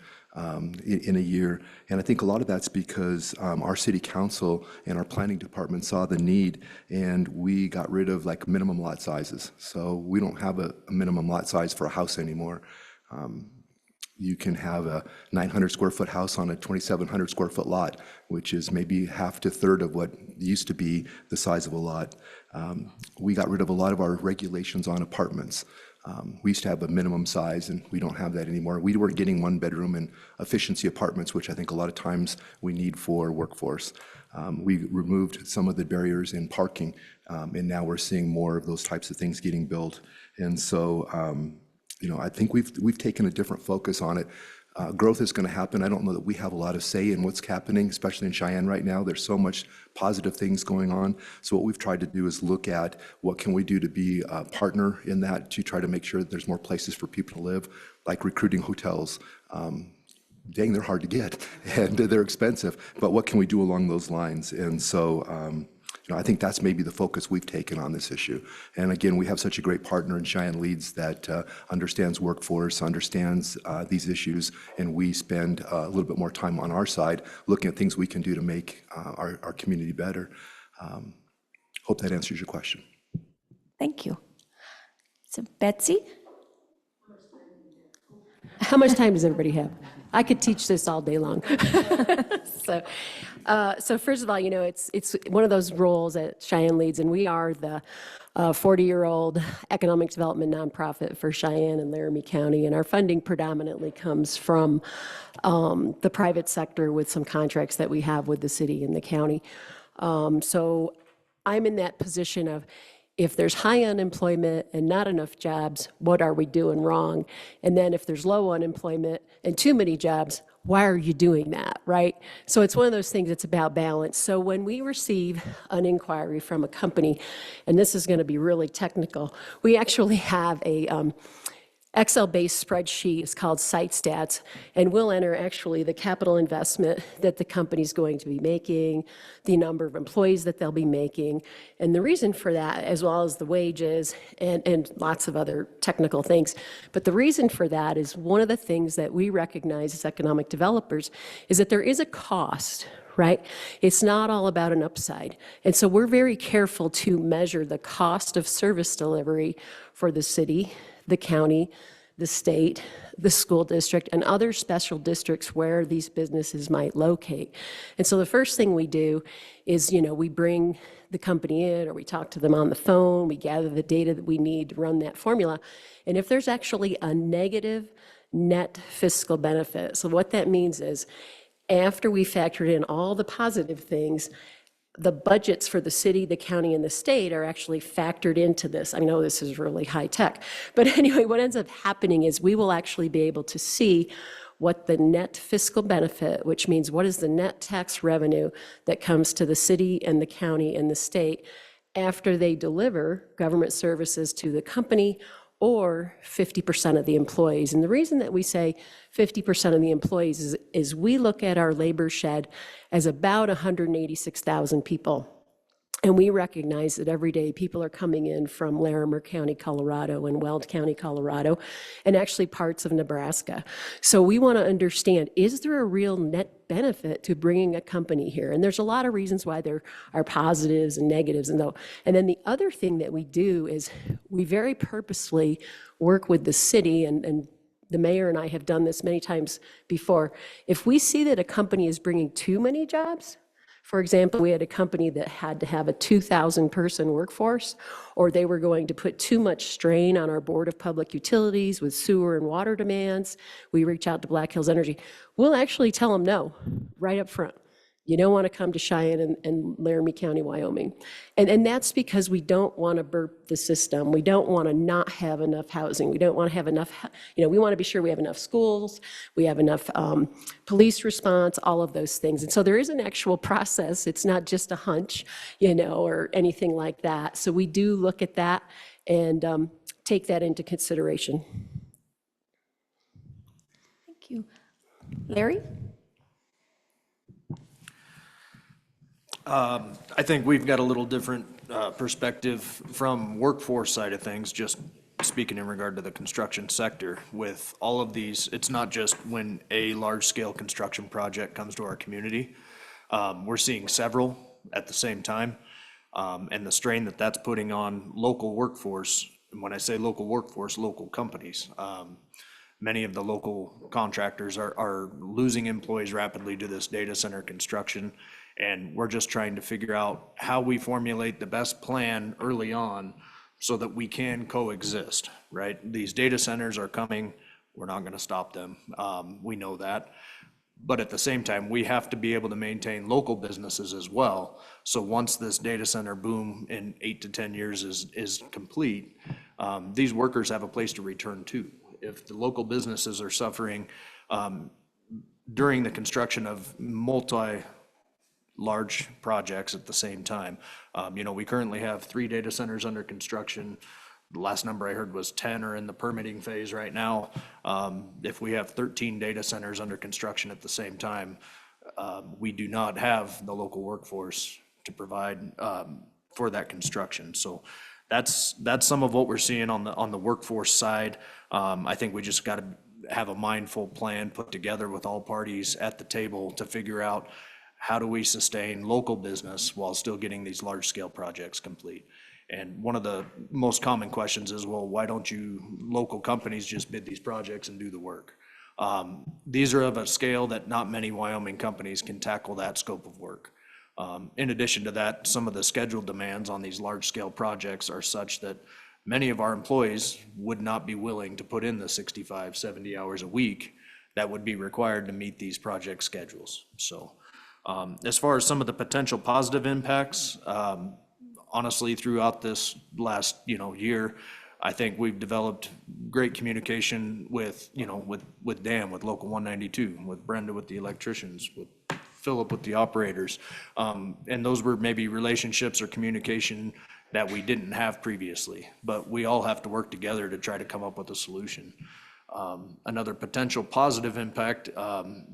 in a year. And I think a lot of that's because our city council and our planning department saw the need, and we got rid of like minimum lot sizes. So we don't have a minimum lot size for a house anymore. You can have a 900 square foot house on a 2,700 square foot lot, which is maybe half to third of what used to be the size of a lot. We got rid of a lot of our regulations on apartments. We used to have a minimum size, and we don't have that anymore. We weren't getting one bedroom and efficiency apartments, which I think a lot of times we need for workforce. We removed some of the barriers in parking, and now we're seeing more of those types of things getting built. And so, I think we've taken a different focus on it. Growth is going to happen. I don't know that we have a lot of say in what's happening, especially in Cheyenne right now. There's so much positive things going on. So what we've tried to do is look at what can we do to be a partner in that, to try to make sure that there's more places for people to live, like recruiting hotels. Dang, they're hard to get and they're expensive, but what can we do along those lines? And so, I think that's maybe the focus we've taken on this issue. And again, we have such a great partner in Cheyenne Leads that understands workforce, understands these issues, and we spend a little bit more time on our side looking at things we can do to make our community better. Hope that answers your question. Thank you. So Betsy? How much time does everybody have? I could teach this all day long. So first of all, it's one of those roles at Cheyenne Leads, and we are the 40-year-old economic development nonprofit for Cheyenne and Laramie County, and our funding predominantly comes from the private sector with some contracts that we have with the city and the county. So I'm in that position of, if there's high unemployment and not enough jobs, what are we doing wrong? And then if there's low unemployment and too many jobs, why are you doing that, right? So it's one of those things that's about balance. So when we receive an inquiry from a company, and this is going to be really technical, we actually have a Excel-based spreadsheet. It's called Site Stats, and we'll enter actually the capital investment that the company's going to be making, the number of employees that they'll be making, and the reason for that, as well as the wages and lots of other technical things. But the reason for that is one of the things that we recognize as economic developers is that there is a cost, right? It's not all about an upside. And so we're very careful to measure the cost of service delivery for the city, the county, the state, the school district, and other special districts where these businesses might locate. And so the first thing we do is, we bring the company in, or we talk to them on the phone, we gather the data that we need to run that formula. And if there's actually a negative net fiscal benefit, so what that means is, after we factored in all the positive things, the budgets for the city, the county, and the state are actually factored into this. I know this is really high tech, but anyway, what ends up happening is we will actually be able to see what the net fiscal benefit, which means what is the net tax revenue that comes to the city and the county and the state after they deliver government services to the company, or 50% of the employees. And the reason that we say 50% of the employees is we look at our labor shed as about 186,000 people. And we recognize that every day people are coming in from Larimer County, Colorado, and Weld County, Colorado, and actually parts of Nebraska. So we want to understand, is there a real net benefit to bringing a company here? And there's a lot of reasons why there are positives and negatives. And then the other thing that we do is we very purposefully work with the city, and the mayor and I have done this many times before. If we see that a company is bringing too many jobs, for example, we had a company that had to have a 2,000-person workforce, or they were going to put too much strain on our Board of Public Utilities with sewer and water demands. We reach out to Black Hills Energy. We'll actually tell them no, right up front. You don't want to come to Cheyenne and Laramie County, Wyoming. And that's because we don't want to burp the system. We don't want to not have enough housing. We don't want to have enough, we want to be sure we have enough schools, we have enough police response, all of those things. And so there is an actual process. It's not just a hunch, or anything like that. So we do look at that and take that into consideration. Thank you. Larry? I think we've got a little different perspective from workforce side of things, just speaking in regard to the construction sector. With all of these, it's not just when a large-scale construction project comes to our community. We're seeing several at the same time, and the strain that that's putting on local workforce. And when I say local workforce, local companies. Many of the local contractors are losing employees rapidly to this data center construction. And we're just trying to figure out how we formulate the best plan early on so that we can coexist, right? These data centers are coming. We're not going to stop them. We know that. But at the same time, we have to be able to maintain local businesses as well. So once this data center boom in 8 to 10 years is complete, these workers have a place to return to. If the local businesses are suffering during the construction of large projects at the same time. We currently have 3 data centers under construction. The last number I heard was 10 are in the permitting phase right now. If we have 13 data centers under construction at the same time, we do not have the local workforce to provide for that construction. So that's some of what we're seeing on the workforce side. I think we just got to have a mindful plan put together with all parties at the table to figure out how do we sustain local business while still getting these large-scale projects complete? And one of the most common questions is, well, why don't you local companies just bid these projects and do the work? These are of a scale that not many Wyoming companies can tackle that scope of work. In addition to that, some of the schedule demands on these large-scale projects are such that many of our employees would not be willing to put in the 65, 70 hours a week that would be required to meet these project schedules. So as far as some of the potential positive impacts, honestly, throughout this last year, I think we've developed great communication with Dan, with Local 192, with Brenda with the electricians, with Philip with the operators, and those were maybe relationships or communication that we didn't have previously. But we all have to work together to try to come up with a solution. Another potential positive impact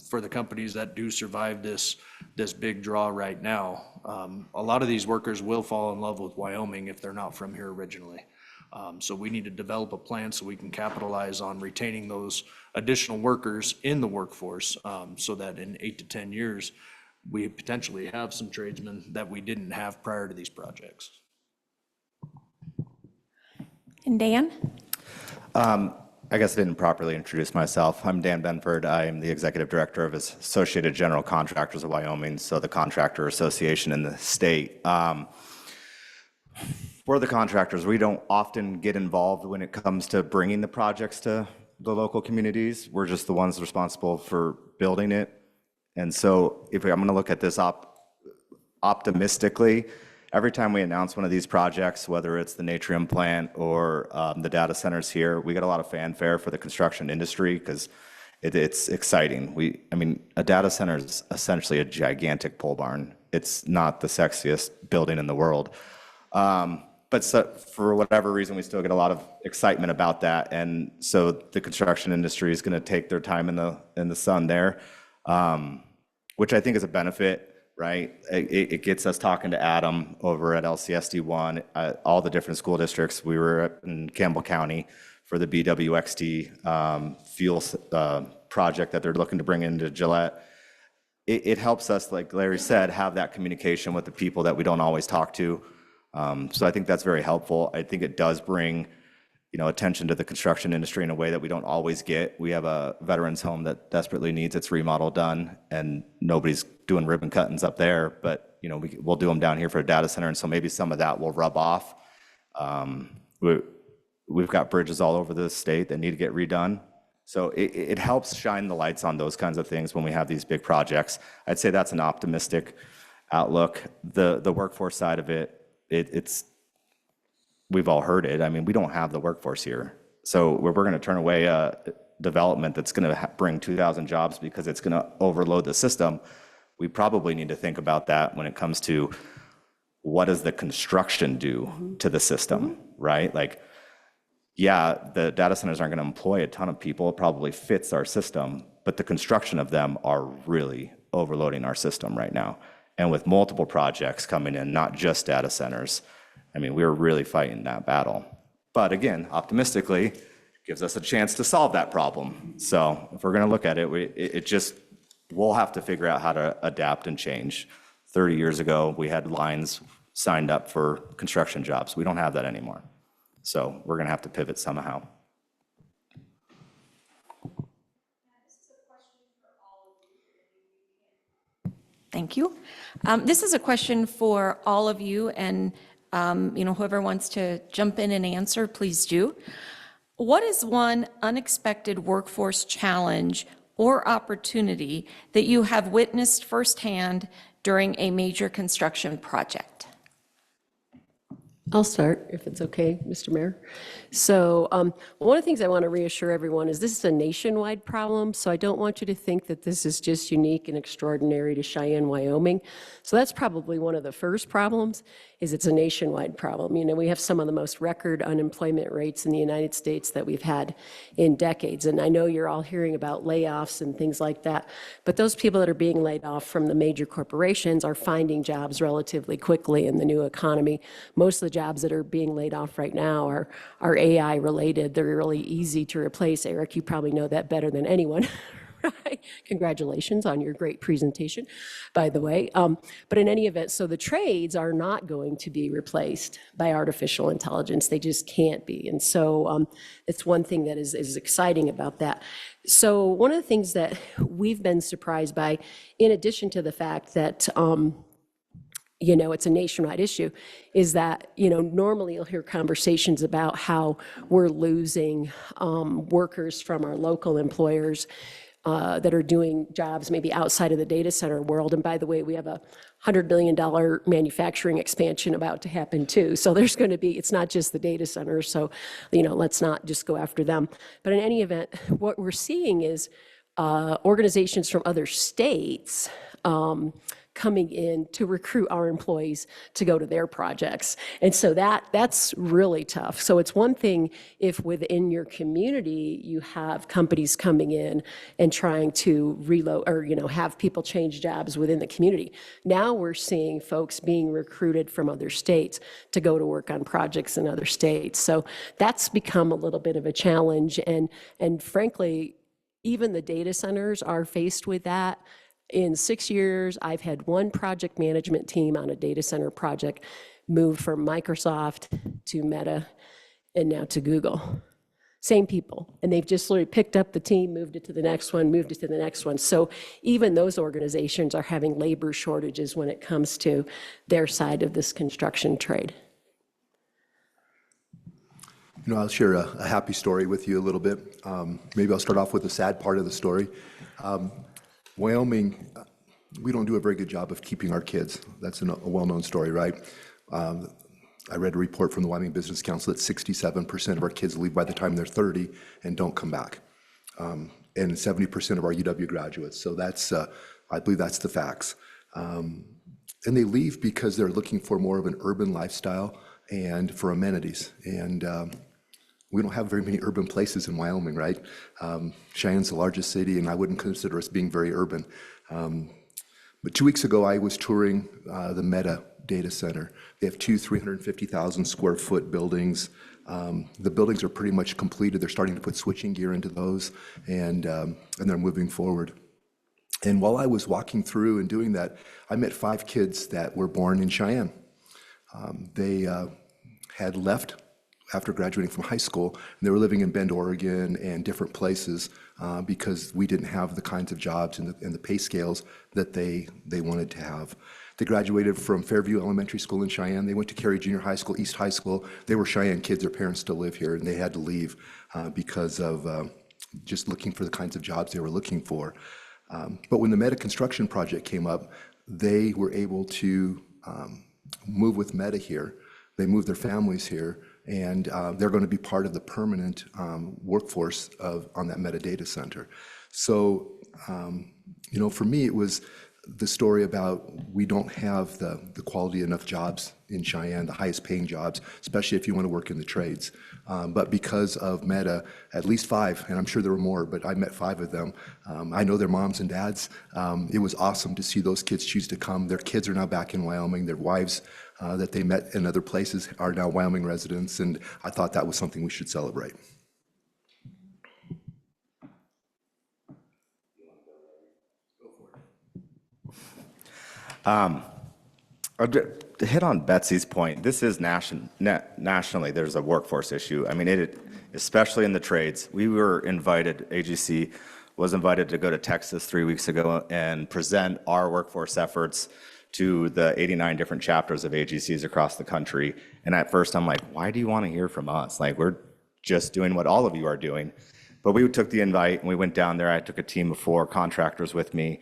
for the companies that do survive this big draw right now. A lot of these workers will fall in love with Wyoming if they're not from here originally. So we need to develop a plan so we can capitalize on retaining those additional workers in the workforce, so that in 8 to 10 years, we potentially have some tradesmen that we didn't have prior to these projects. And Dan? I guess I didn't properly introduce myself. I'm Dan Benford. I am the Executive Director of Associated General Contractors of Wyoming, so the contractor association in the state. For the contractors, we don't often get involved when it comes to bringing the projects to the local communities. We're just the ones responsible for building it. And so if I'm going to look at this optimistically, every time we announce one of these projects, whether it's the Natrium plant or the data centers here, we get a lot of fanfare for the construction industry because it's exciting. A data center is essentially a gigantic pole barn. It's not the sexiest building in the world. But for whatever reason, we still get a lot of excitement about that. And so the construction industry is going to take their time in the sun there, which I think is a benefit. Right? It gets us talking to Adam over at LCSD1, all the different school districts. We were in Campbell County for the BWXT fuel project that they're looking to bring into Gillette. It helps us, like Larry said, have that communication with the people that we don't always talk to. So I think that's very helpful. I think it does bring attention to the construction industry in a way that we don't always get. We have a veterans home that desperately needs its remodel done, and nobody's doing ribbon cuttings up there, but we'll do them down here for a data center, and so maybe some of that will rub off. We've got bridges all over the state that need to get redone. So it helps shine the lights on those kinds of things when we have these big projects. I'd say that's an optimistic outlook. The workforce side of it's we've all heard it. We don't have the workforce here. So we're going to turn away a development that's going to bring 2,000 jobs because it's going to overload the system. We probably need to think about that when it comes to what does the construction do to the system, right? Like, yeah, the data centers aren't going to employ a ton of people. It probably fits our system, but the construction of them are really overloading our system right now. And with multiple projects coming in, not just data centers, I mean, we're really fighting that battle. But again, optimistically, gives us a chance to solve that problem. So if we're going to look at it, we'll have to figure out how to adapt and change. 30 years ago, we had lines signed up for construction jobs. We don't have that anymore. So we're going to have to pivot somehow. Thank you. This is a question for all of you, and whoever wants to jump in and answer, please do. What is one unexpected workforce challenge or opportunity that you have witnessed firsthand during a major construction project? I'll start, if it's okay, Mr. Mayor. So one of the things I want to reassure everyone is this is a nationwide problem, so I don't want you to think that this is just unique and extraordinary to Cheyenne, Wyoming. So that's probably one of the first problems, is it's a nationwide problem. You know, we have some of the most record unemployment rates in the United States that we've had in decades. And I know you're all hearing about layoffs and things like that, but those people that are being laid off from the major corporations are finding jobs relatively quickly in the new economy. Most of the jobs that are being laid off right now are AI related. They're really easy to replace. Eric, you probably know that better than anyone. Right? Congratulations on your great presentation, by the way. But in any event, so the trades are not going to be replaced by artificial intelligence. They just can't be. And so it's one thing that is exciting about that. So one of the things that we've been surprised by, in addition to the fact that it's a nationwide issue, is that, normally you'll hear conversations about how we're losing workers from our local employers that are doing jobs maybe outside of the data center world. And by the way, we have a $100 billion manufacturing expansion about to happen too. So there's going to be, it's not just the data centers. So, let's not just go after them. But in any event, what we're seeing is organizations from other states coming in to recruit our employees to go to their projects. And so that's really tough. So it's one thing if within your community you have companies coming in and trying to reload or have people change jobs within the community. Now we're seeing folks being recruited from other states to go to work on projects in other states. So that's become a little bit of a challenge. And frankly, even the data centers are faced with that. In 6 years, I've had one project management team on a data center project move from Microsoft to Meta and now to Google. Same people. And they've just literally picked up the team, moved it to the next one, moved it to the next one. So even those organizations are having labor shortages when it comes to their side of this construction trade. I'll share a happy story with you a little bit. Maybe I'll start off with the sad part of the story. Wyoming, we don't do a very good job of keeping our kids. That's a well-known story, right? I read a report from the Wyoming Business Council that 67% of our kids leave by the time they're 30 and don't come back. And 70% of our UW graduates. So that's, I believe that's the facts. And they leave because they're looking for more of an urban lifestyle and for amenities. And we don't have very many urban places in Wyoming, right? Cheyenne's the largest city, and I wouldn't consider us being very urban. But 2 weeks ago, I was touring the Meta data center. They have two 350,000 square foot buildings. The buildings are pretty much completed. They're starting to put switching gear into those, and they're moving forward. And while I was walking through and doing that, I met 5 kids that were born in Cheyenne. They had left after graduating from high school, and they were living in Bend, Oregon, and different places because we didn't have the kinds of jobs and the pay scales that they wanted to have. They graduated from Fairview Elementary School in Cheyenne. They went to Cary Junior High School, East High School. They were Cheyenne kids. Their parents still live here, and they had to leave because of just looking for the kinds of jobs they were looking for. But when the Meta construction project came up, they were able to move with Meta here. They moved their families here, and they're going to be part of the permanent workforce on that Meta data center. So, for me, it was the story about we don't have the quality enough jobs in Cheyenne, the highest paying jobs, especially if you want to work in the trades. But because of Meta, at least 5, and I'm sure there were more, but I met 5 of them. I know their moms and dads. It was awesome to see those kids choose to come. Their kids are now back in Wyoming. Their wives that they met in other places are now Wyoming residents, and I thought that was something we should celebrate. To hit on Betsy's point, this is nationally, there's a workforce issue. I mean, especially in the trades. We were invited, AGC was invited to go to Texas 3 weeks ago and present our workforce efforts to the 89 different chapters of AGCs across the country. And at first I'm like, why do you want to hear from us? Like, we're just doing what all of you are doing. But we took the invite and we went down there. I took a team of 4 contractors with me.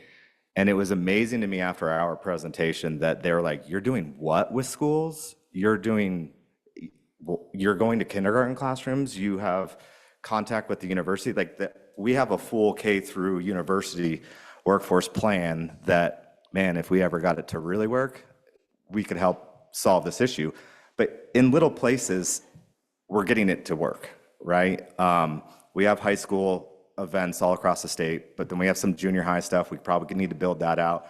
And it was amazing to me after our presentation that they were like, you're doing what with schools? You're going to kindergarten classrooms? You have contact with the university? We have a full K through university workforce plan that, man, if we ever got it to really work, we could help solve this issue. But in little places, we're getting it to work, right? We have high school events all across the state, but then we have some junior high stuff. We probably need to build that out.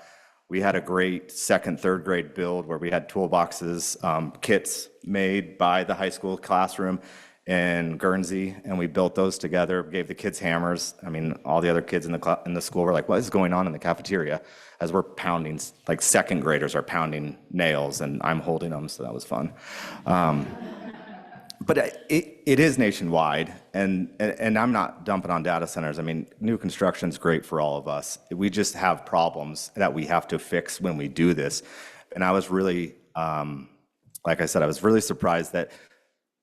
We had a great 2nd, 3rd grade build where we had toolboxes, kits made by the high school classroom in Guernsey, and we built those together, gave the kids hammers. I mean, all the other kids in the school were like, what is going on in the cafeteria? As we're pounding, like 2nd graders are pounding nails, and I'm holding them, so that was fun. But it is nationwide, and I'm not dumping on data centers. I mean, new construction is great for all of us. We just have problems that we have to fix when we do this. And I was really, like I said, I was really surprised that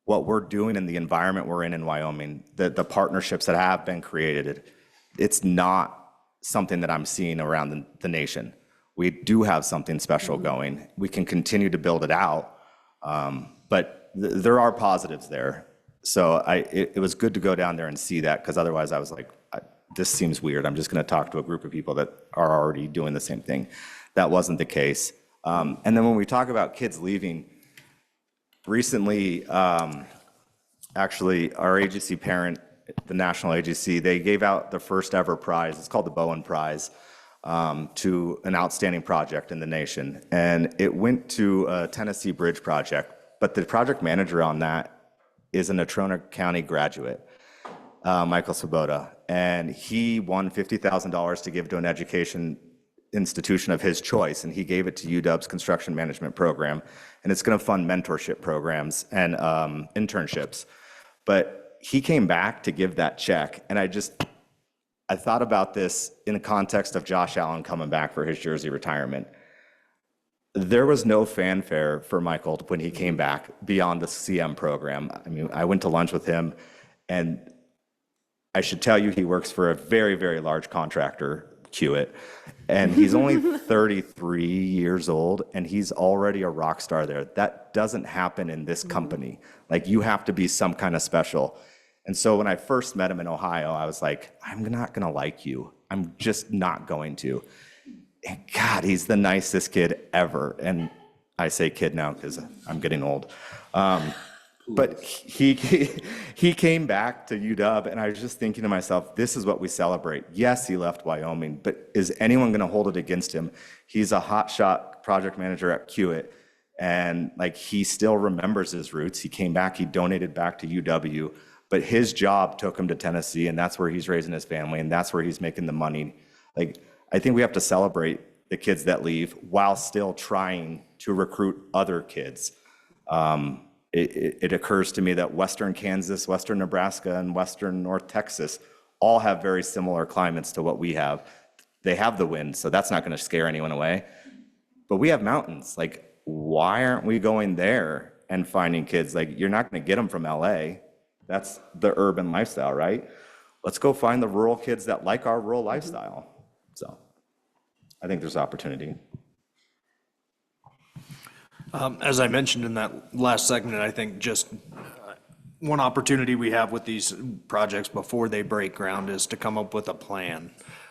what we're doing in the environment we're in Wyoming, the partnerships that have been created, it's not something that I'm seeing around the nation. We do have something special going. We can continue to build it out, but there are positives there. So it was good to go down there and see that, because otherwise I was like, this seems weird. I'm just going to talk to a group of people that are already doing the same thing. That wasn't the case. And then when we talk about kids leaving, recently, actually, our AGC parent, the National AGC, they gave out the first ever prize. It's called the Bowen Prize, to an outstanding project in the nation. And it went to a Tennessee Bridge project. But the project manager on that is a Natrona County graduate, Michael Svoboda, and he won $50,000 to give to an education institution of his choice, and he gave it to UW's construction management program, and it's going to fund mentorship programs and internships. But he came back to give that check, and I thought about this in the context of Josh Allen coming back for his Jersey retirement. There was no fanfare for Michael when he came back beyond the CM program. I mean, I went to lunch with him, and I should tell you he works for a very, very large contractor, Hewitt, and he's only 33 years old, and he's already a rock star there. That doesn't happen in this company. Like, you have to be some kind of special. And so when I first met him in Ohio, I was like, I'm not going to like you. I'm just not going to. And God, he's the nicest kid ever. And I say kid now because I'm getting old. But he came back to UW, and I was just thinking to myself, this is what we celebrate. Yes, he left Wyoming, but is anyone going to hold it against him? He's a hotshot project manager at Hewitt, and like, he still remembers his roots. He came back, he donated back to UW, but his job took him to Tennessee, and that's where he's raising his family, and that's where he's making the money. Like, I think we have to celebrate the kids that leave while still trying to recruit other kids. It occurs to me that Western Kansas, Western Nebraska, and Western North Texas all have very similar climates to what we have. They have the wind, so that's not going to scare anyone away. But we have mountains. Like, why aren't we going there and finding kids? Like, you're not going to get them from LA. That's the urban lifestyle, right? Let's go find the rural kids that like our rural lifestyle. So I think there's opportunity. As I mentioned in that last segment, I think just one opportunity we have with these projects before they break ground is to come up with a plan.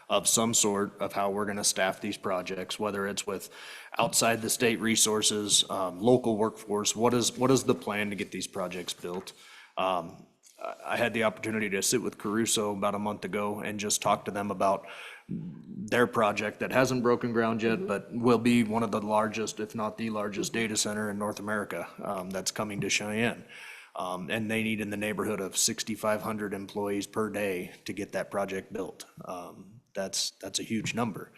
of some sort of how we're going to staff these projects, whether it's with outside the state resources, local workforce. What is the plan to get these projects built? I had the opportunity to sit with Caruso about a month ago and just talk to them about their project that hasn't broken ground yet, but will be one of the largest, if not the largest data center in North America, that's coming to Cheyenne. And they need in the neighborhood of 6,500 employees per day to get that project built. That's a huge number.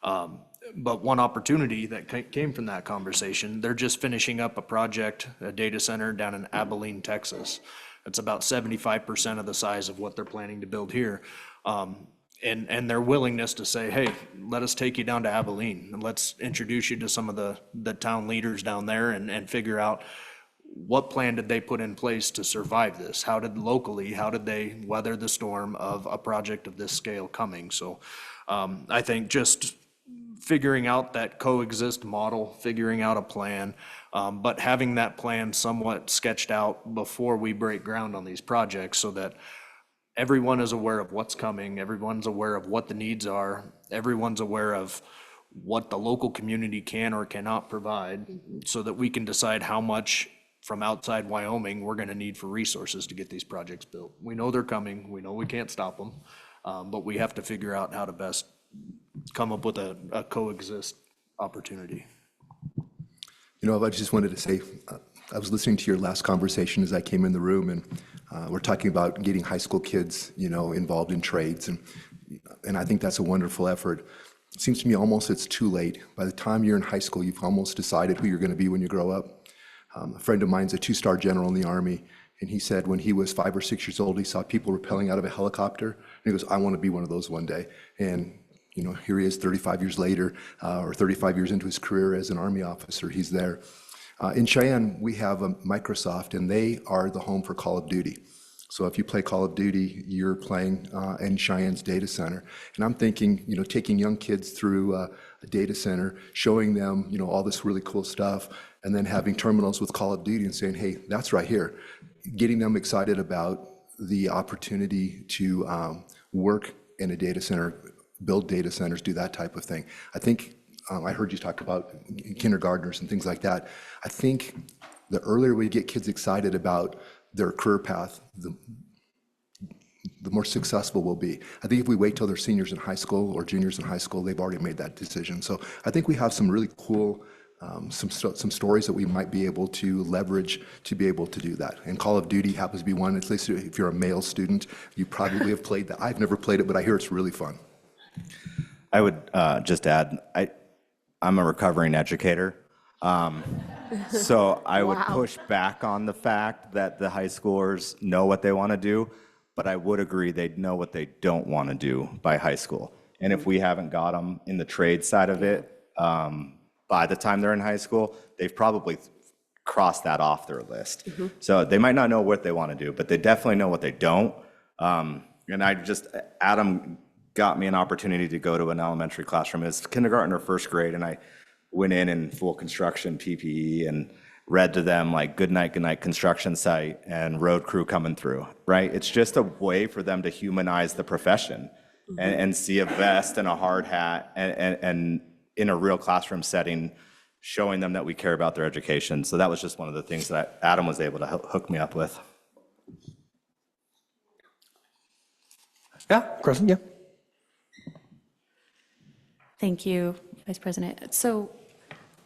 But one opportunity that came from that conversation, they're just finishing up a project, a data center down in Abilene, Texas. It's about 75% of the size of what they're planning to build here. And their willingness to say, hey, let us take you down to Abilene and let's introduce you to some of the town leaders down there and figure out what plan did they put in place to survive this? How did they weather the storm of a project of this scale coming? So I think just figuring out that coexist model, figuring out a plan, but having that plan somewhat sketched out before we break ground on these projects so that everyone is aware of what's coming, everyone's aware of what the needs are, everyone's aware of what the local community can or cannot provide, so that we can decide how much from outside Wyoming we're going to need for resources to get these projects built. We know they're coming, we know we can't stop them, but we have to figure out how to best come up with a coexist opportunity. You know, I just wanted to say, I was listening to your last conversation as I came in the room, and we're talking about getting high school kids, you know, involved in trades, and I think that's a wonderful effort. It seems to me almost it's too late. By the time you're in high school, you've almost decided who you're going to be when you grow up. A friend of mine's a 2-star general in the Army, and he said when he was 5 or 6 years old, he saw people rappelling out of a helicopter, and he goes, I want to be one of those one day. And you know, here he is 35 years later, or 35 years into his career as an Army officer, he's there. In Cheyenne, we have Microsoft, and they are the home for Call of Duty. So if you play Call of Duty, you're playing in Cheyenne's data center. And I'm thinking, you know, taking young kids through a data center, showing them, you know, all this really cool stuff, and then having terminals with Call of Duty and saying, hey, that's right here. Getting them excited about the opportunity to work in a data center, build data centers, do that type of thing. I think I heard you talk about kindergartners and things like that. I think the earlier we get kids excited about their career path, the more successful we'll be. I think if we wait till they're seniors in high school or juniors in high school, they've already made that decision. So I think we have some really cool, some stories that we might be able to leverage to be able to do that. And Call of Duty happens to be one, at least if you're a male student, you probably have played that. I've never played it, but I hear it's really fun. I would just add, I'm a recovering educator. So I would push back on the fact that the high schoolers know what they want to do, but I would agree they know what they don't want to do by high school. And if we haven't got them in the trade side of it, by the time they're in high school, they've probably crossed that off their list. So they might not know what they want to do, but they definitely know what they don't. And Adam got me an opportunity to go to an elementary classroom. It's kindergarten or first grade, and I went in full construction PPE and read to them like good night construction site and road crew coming through, right? It's just a way for them to humanize the profession and see a vest and a hard hat and in a real classroom setting, showing them that we care about their education. So that was just one of the things that Adam was able to hook me up with. Yeah, Crescent, yeah. Thank you, Vice President. So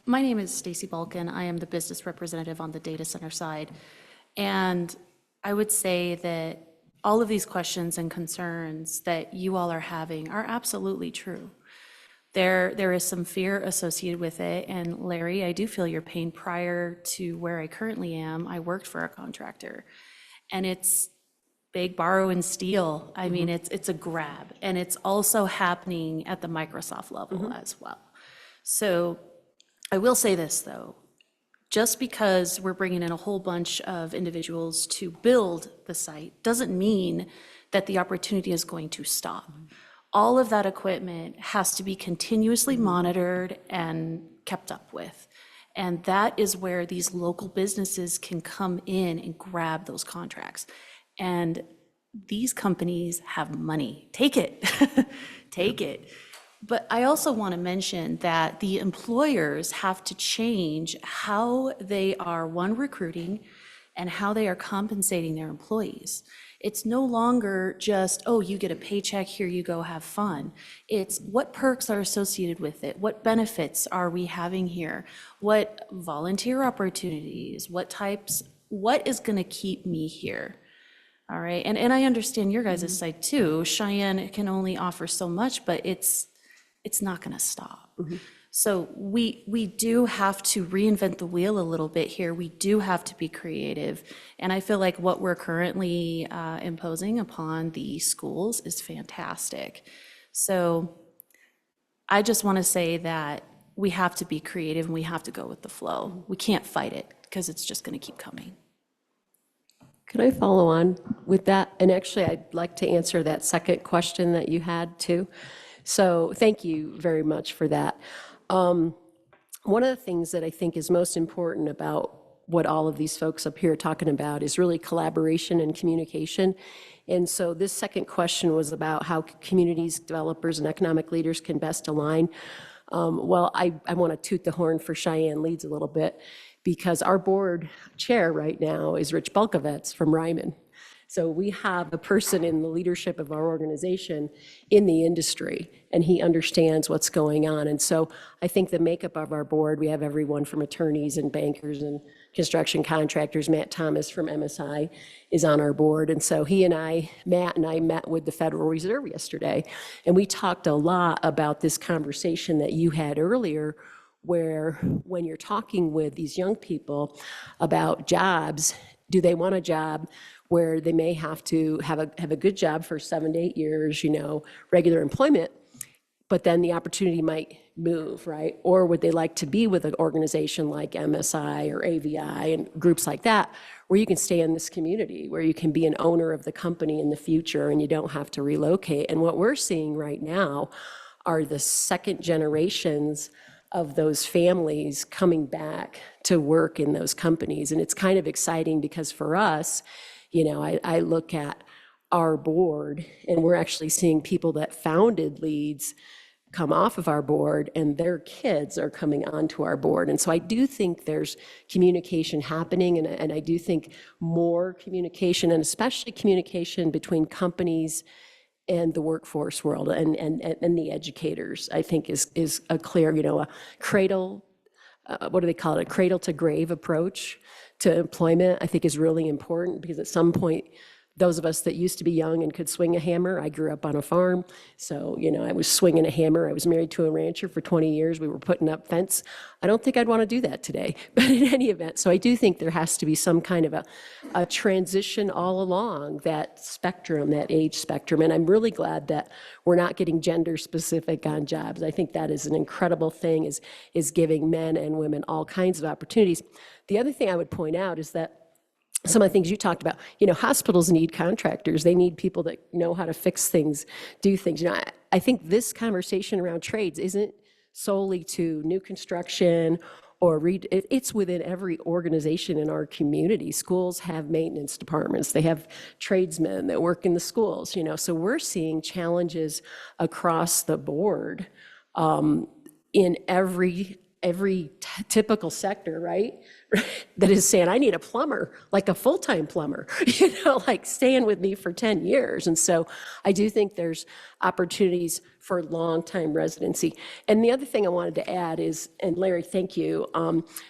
my name is Stacy Balkin. I am the business representative on the data center side. And I would say that all of these questions and concerns that you all are having are absolutely true. There is some fear associated with it. And Larry, I do feel your pain. Prior to where I currently am, I worked for a contractor. And it's big, borrow and steal. I mean, it's a grab. And it's also happening at the Microsoft level as well. So I will say this, though. Just because we're bringing in a whole bunch of individuals to build the site doesn't mean that the opportunity is going to stop. All of that equipment has to be continuously monitored and kept up with. And that is where these local businesses can come in and grab those contracts. And these companies have money. Take it. take it. But I also want to mention that the employers have to change how they are, one, recruiting, and how they are compensating their employees. It's no longer just, oh, you get a paycheck, here you go, have fun. It's what perks are associated with it? What benefits are we having here? What volunteer opportunities? What is going to keep me here? All right, and I understand your guys' side too. Cheyenne can only offer so much, but it's not going to stop. So we do have to reinvent the wheel a little bit here. We do have to be creative. And I feel like what we're currently imposing upon the schools is fantastic. So I just want to say that we have to be creative and we have to go with the flow. We can't fight it because it's just going to keep coming. Could I follow on with that? And actually, I'd like to answer that second question that you had too. So thank you very much for that. One of the things that I think is most important about what all of these folks up here are talking about is really collaboration and communication. And so this second question was about how communities, developers, and economic leaders can best align. Well, I want to toot the horn for Cheyenne Leads a little bit, because our board chair right now is Rich Bulkovets from Ryman. So we have a person in the leadership of our organization in the industry, and he understands what's going on. And so I think the makeup of our board, we have everyone from attorneys and bankers and construction contractors. Matt Thomas from MSI is on our board. And so Matt and I met with the Federal Reserve yesterday, and we talked a lot about this conversation that you had earlier, where when you're talking with these young people about jobs, do they want a job where they may have to have a good job for 7 to 8 years, regular employment, but then the opportunity might move, right? Or would they like to be with an organization like MSI or AVI and groups like that, where you can stay in this community, where you can be an owner of the company in the future and you don't have to relocate? And what we're seeing right now are the second generations of those families coming back to work in those companies. And it's kind of exciting because for us, I look at our board and we're actually seeing people that founded Leads come off of our board and their kids are coming onto our board. And so I do think there's communication happening, and I do think more communication, and especially communication between companies and the workforce world and the educators, I think is a clear, a cradle, what do they call it? A cradle to grave approach to employment, I think is really important, because at some point, those of us that used to be young and could swing a hammer, I grew up on a farm, so, I was swinging a hammer. I was married to a rancher for 20 years. We were putting up fence. I don't think I'd want to do that today, but in any event, so I do think there has to be some kind of a transition all along that spectrum, that age spectrum, and I'm really glad that we're not getting gender specific on jobs. I think that is an incredible thing, is giving men and women all kinds of opportunities. The other thing I would point out is that some of the things you talked about, hospitals need contractors. They need people that know how to fix things, do things. I think this conversation around trades isn't solely to new construction or it's within every organization in our community. Schools have maintenance departments. They have tradesmen that work in the schools, so we're seeing challenges across the board in every typical sector, right? That is saying, I need a plumber, like a full-time plumber, like staying with me for 10 years. And so I do think there's opportunities for long-time residency. And the other thing I wanted to add is, and Larry, thank you.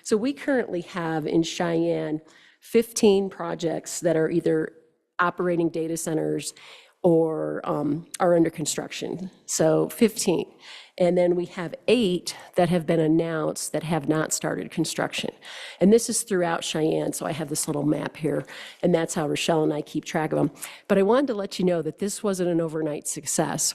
So we currently have in Cheyenne 15 projects that are either operating data centers or are under construction. So 15. And then we have 8 that have been announced that have not started construction. And this is throughout Cheyenne, so I have this little map here, and that's how Rochelle and I keep track of them. But I wanted to let you know that this wasn't an overnight success.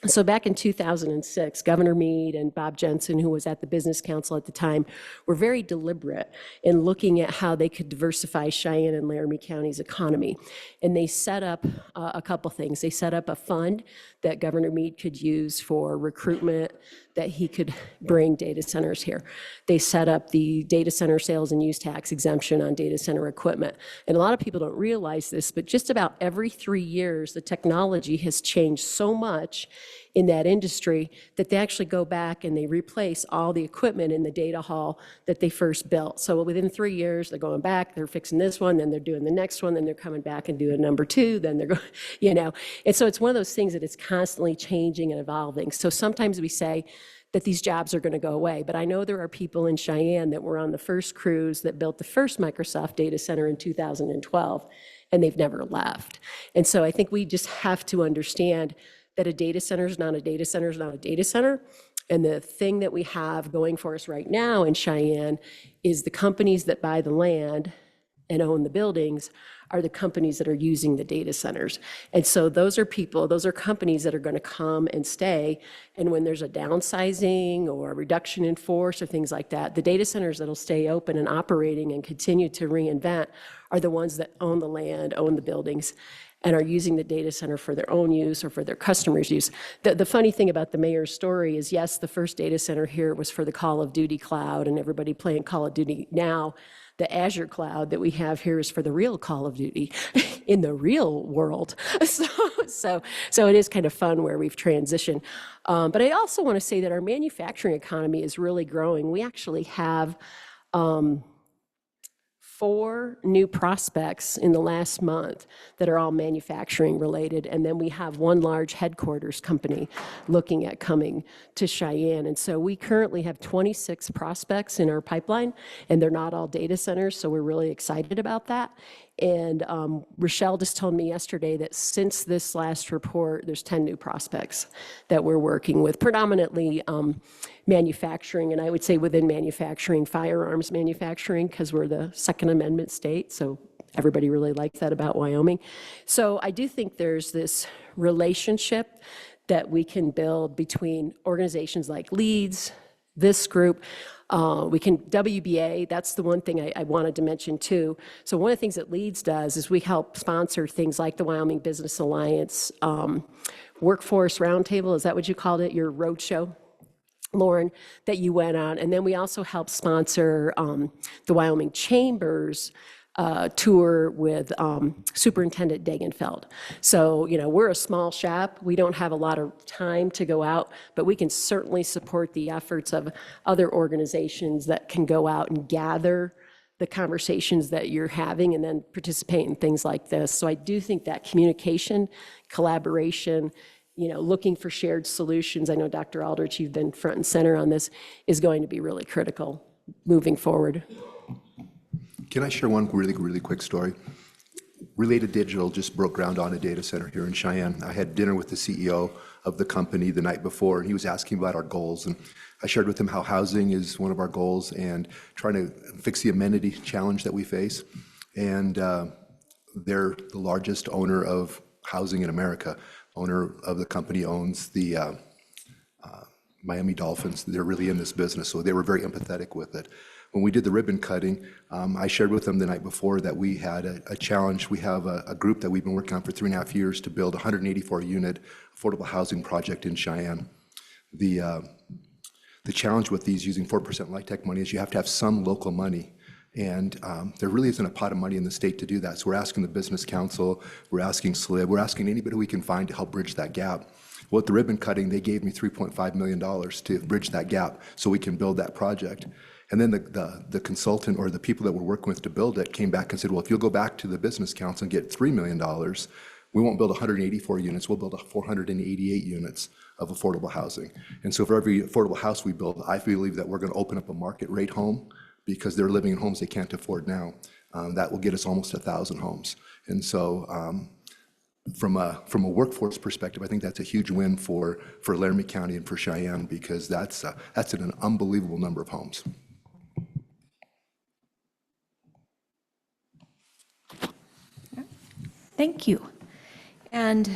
So back in 2006, Governor Meade and Bob Jensen, who was at the Business Council at the time, were very deliberate in looking at how they could diversify Cheyenne and Laramie County's economy. And they set up a couple things. They set up a fund that Governor Meade could use for recruitment, that he could bring data centers here. They set up the data center sales and use tax exemption on data center equipment. And a lot of people don't realize this, but just about every 3 years, the technology has changed so much in that industry, that they actually go back and they replace all the equipment in the data hall that they first built. So within 3 years, they're going back, they're fixing this one, then they're doing the next one, then they're coming back and doing number 2, then they're going, you know. And so it's one of those things that it's constantly changing and evolving. So sometimes we say that these jobs are going to go away, but I know there are people in Cheyenne that were on the first crews that built the first Microsoft data center in 2012, and they've never left. And so I think we just have to understand that a data center is not a data center is not a data center. And the thing that we have going for us right now in Cheyenne is the companies that buy the land and own the buildings are the companies that are using the data centers. And so those are people, those are companies that are going to come and stay. And when there's a downsizing or a reduction in force or things like that, the data centers that'll stay open and operating and continue to reinvent are the ones that own the land, own the buildings, and are using the data center for their own use or for their customers' use. The funny thing about the mayor's story is, yes, the first data center here was for the Call of Duty cloud and everybody playing Call of Duty. Now, the Azure cloud that we have here is for the real Call of Duty in the real world. So it is kind of fun where we've transitioned. But I also want to say that our manufacturing economy is really growing. We actually have 4 new prospects in the last month that are all manufacturing related. And then we have 1 large headquarters company looking at coming to Cheyenne. And so we currently have 26 prospects in our pipeline, and they're not all data centers. So we're really excited about that. And Rochelle just told me yesterday that since this last report, there's 10 new prospects that we're working with, predominantly manufacturing, and I would say within manufacturing, firearms manufacturing, because we're the Second Amendment state, so everybody really likes that about Wyoming. So I do think there's this relationship that we can build between organizations like LEADS, this group, WBA, that's the one thing I wanted to mention too. So one of the things that LEADS does is we help sponsor things like the Wyoming Business Alliance, Workforce Roundtable, is that what you called it, your roadshow, Lauren, that you went on? And then we also help sponsor the Wyoming Chambers tour with Superintendent Degenfeld. So, you know, we're a small shop. We don't have a lot of time to go out, but we can certainly support the efforts of other organizations that can go out and gather the conversations that you're having and then participate in things like this. So I do think that communication, collaboration, you know, looking for shared solutions, I know Dr. Aldrich, you've been front and center on this, is going to be really critical moving forward. Can I share one really quick story? Related Digital just broke ground on a data center here in Cheyenne. I had dinner with the CEO of the company the night before, and he was asking about our goals. And I shared with him how housing is one of our goals and trying to fix the amenity challenge that we face. And they're the largest owner of housing in America. Owner of the company owns the Miami Dolphins. They're really in this business, so they were very empathetic with it. When we did the ribbon cutting, I shared with them the night before that we had a challenge. We have a group that we've been working on for 3.5 years to build a 184-unit affordable housing project in Cheyenne. The challenge with these using 4% LIHTC money is you have to have some local money. And there really isn't a pot of money in the state to do that. So we're asking the Business Council, we're asking SLIB, we're asking anybody we can find to help bridge that gap. Well, at the ribbon cutting, they gave me $3.5 million to bridge that gap so we can build that project. And then the consultant or the people that we're working with to build it came back and said, well, if you'll go back to the Business Council and get $3 million, we won't build 184 units, we'll build 488 units of affordable housing. And so for every affordable house we build, I believe that we're going to open up a market rate home because they're living in homes they can't afford now. That will get us almost 1,000 homes. And so from a workforce perspective, I think that's a huge win for Laramie County and for Cheyenne because that's an unbelievable number of homes. Thank you. And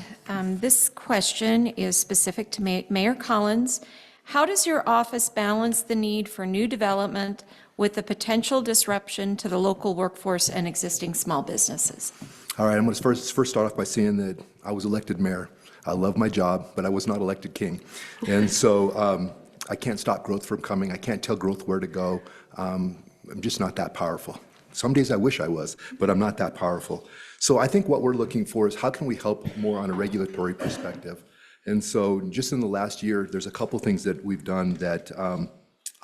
this question is specific to Mayor Collins. How does your office balance the need for new development with the potential disruption to the local workforce and existing small businesses? All right, I'm going to first start off by saying that I was elected mayor. I love my job, but I was not elected king. And so I can't stop growth from coming. I can't tell growth where to go. I'm just not that powerful. Some days I wish I was, but I'm not that powerful. So I think what we're looking for is how can we help more on a regulatory perspective? And so just in the last year, there's a couple things that we've done that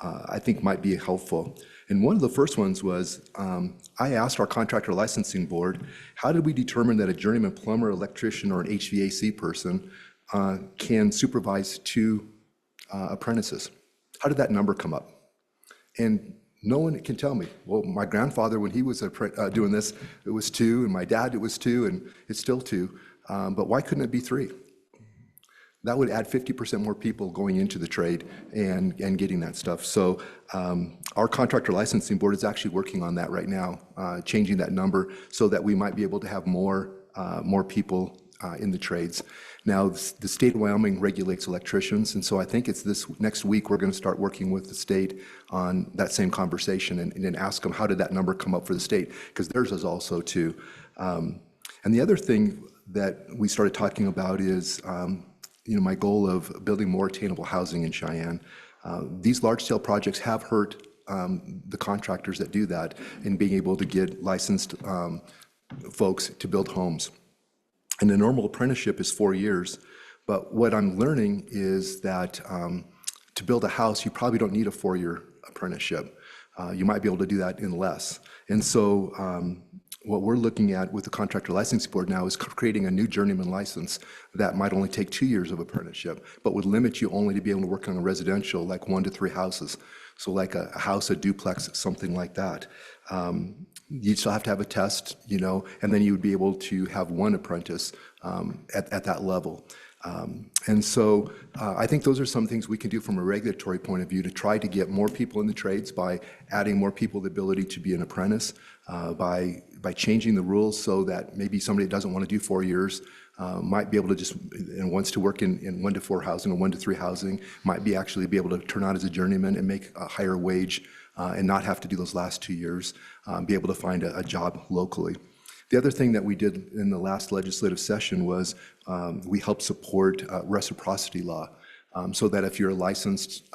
I think might be helpful. And one of the first ones was I asked our contractor licensing board, how did we determine that a journeyman plumber, electrician, or an HVAC person can supervise 2 apprentices? How did that number come up? And no one can tell me. Well, my grandfather, when he was doing this, it was 2, and my dad, it was 2, and it's still 2. But why couldn't it be 3? That would add 50% more people going into the trade and getting that stuff. So our contractor licensing board is actually working on that right now, changing that number so that we might be able to have more people in the trades. Now, the state of Wyoming regulates electricians, and so I think it's this next week we're going to start working with the state on that same conversation and then ask them how did that number come up for the state, because theirs is also 2. And the other thing that we started talking about is my goal of building more attainable housing in Cheyenne. These large-scale projects have hurt the contractors that do that in being able to get licensed folks to build homes. And the normal apprenticeship is 4 years, but what I'm learning is that to build a house, you probably don't need a 4-year apprenticeship. You might be able to do that in less. And so what we're looking at with the contractor licensing board now is creating a new journeyman license that might only take 2 years of apprenticeship, but would limit you only to be able to work on a residential, like 1 to 3 houses. So like a house, a duplex, something like that. You'd still have to have a test, and then you would be able to have 1 apprentice at that level. And so I think those are some things we can do from a regulatory point of view to try to get more people in the trades by adding more people the ability to be an apprentice, by changing the rules so that maybe somebody that doesn't want to do 4 years might be able to just, and wants to work in 1 to 4 housing or 1 to 3 housing, might be actually be able to turn out as a journeyman and make a higher wage and not have to do those last 2 years, be able to find a job locally. The other thing that we did in the last legislative session was we helped support reciprocity law, so that if you're a licensed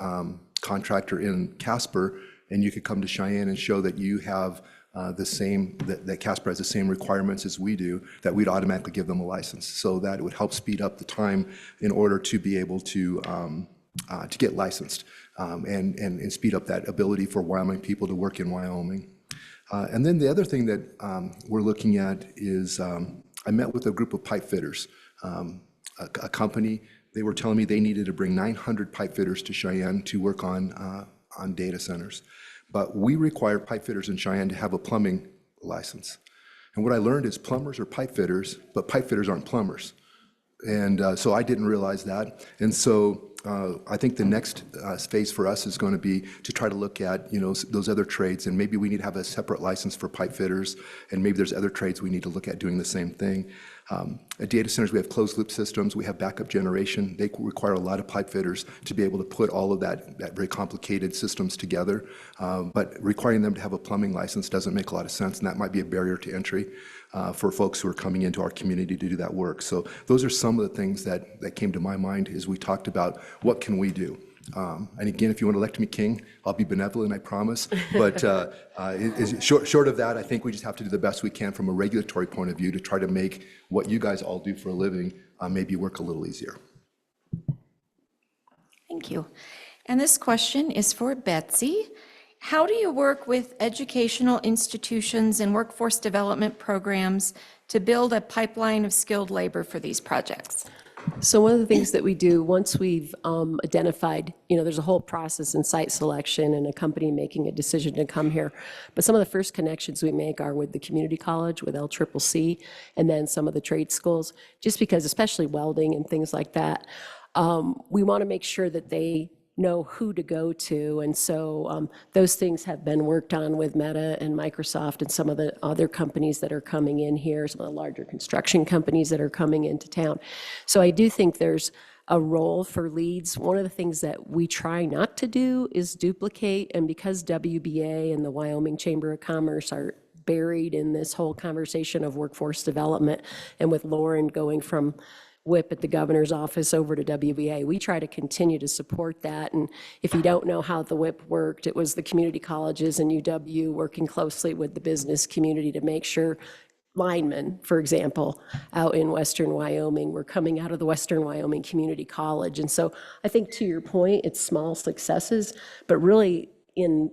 contractor in Casper and you could come to Cheyenne and show that you have that Casper has the same requirements as we do, that we'd automatically give them a license. So that it would help speed up the time in order to be able to get licensed and speed up that ability for Wyoming people to work in Wyoming. And then the other thing that we're looking at is I met with a group of pipe fitters, a company. They were telling me they needed to bring 900 pipe fitters to Cheyenne to work on data centers. But we require pipe fitters in Cheyenne to have a plumbing license. And what I learned is plumbers are pipe fitters, but pipe fitters aren't plumbers. And so I didn't realize that. And so I think the next phase for us is going to be to try to look at those other trades, and maybe we need to have a separate license for pipe fitters, and maybe there's other trades we need to look at doing the same thing. At data centers, we have closed loop systems, we have backup generation. They require a lot of pipe fitters to be able to put all of that very complicated systems together. But requiring them to have a plumbing license doesn't make a lot of sense, and that might be a barrier to entry for folks who are coming into our community to do that work. So those are some of the things that came to my mind as we talked about what can we do. And again, if you want to elect me king, I'll be benevolent, I promise. But short of that, I think we just have to do the best we can from a regulatory point of view to try to make what you guys all do for a living maybe work a little easier. Thank you. And this question is for Betsy. How do you work with educational institutions and workforce development programs to build a pipeline of skilled labor for these projects? So one of the things that we do once we've identified, there's a whole process in site selection and a company making a decision to come here. But some of the first connections we make are with the community college, with LCCC, and then some of the trade schools, just because especially welding and things like that, we want to make sure that they know who to go to. And so those things have been worked on with Meta and Microsoft and some of the other companies that are coming in here, some of the larger construction companies that are coming into town. So I do think there's a role for leads. One of the things that we try not to do is duplicate, and because WBA and the Wyoming Chamber of Commerce are buried in this whole conversation of workforce development, and with Lauren going from WIP at the governor's office over to WBA, we try to continue to support that. And if you don't know how the WIP worked, it was the community colleges and UW working closely with the business community to make sure linemen, for example, out in Western Wyoming, were coming out of the Western Wyoming Community College. And so I think, to your point, it's small successes, but really in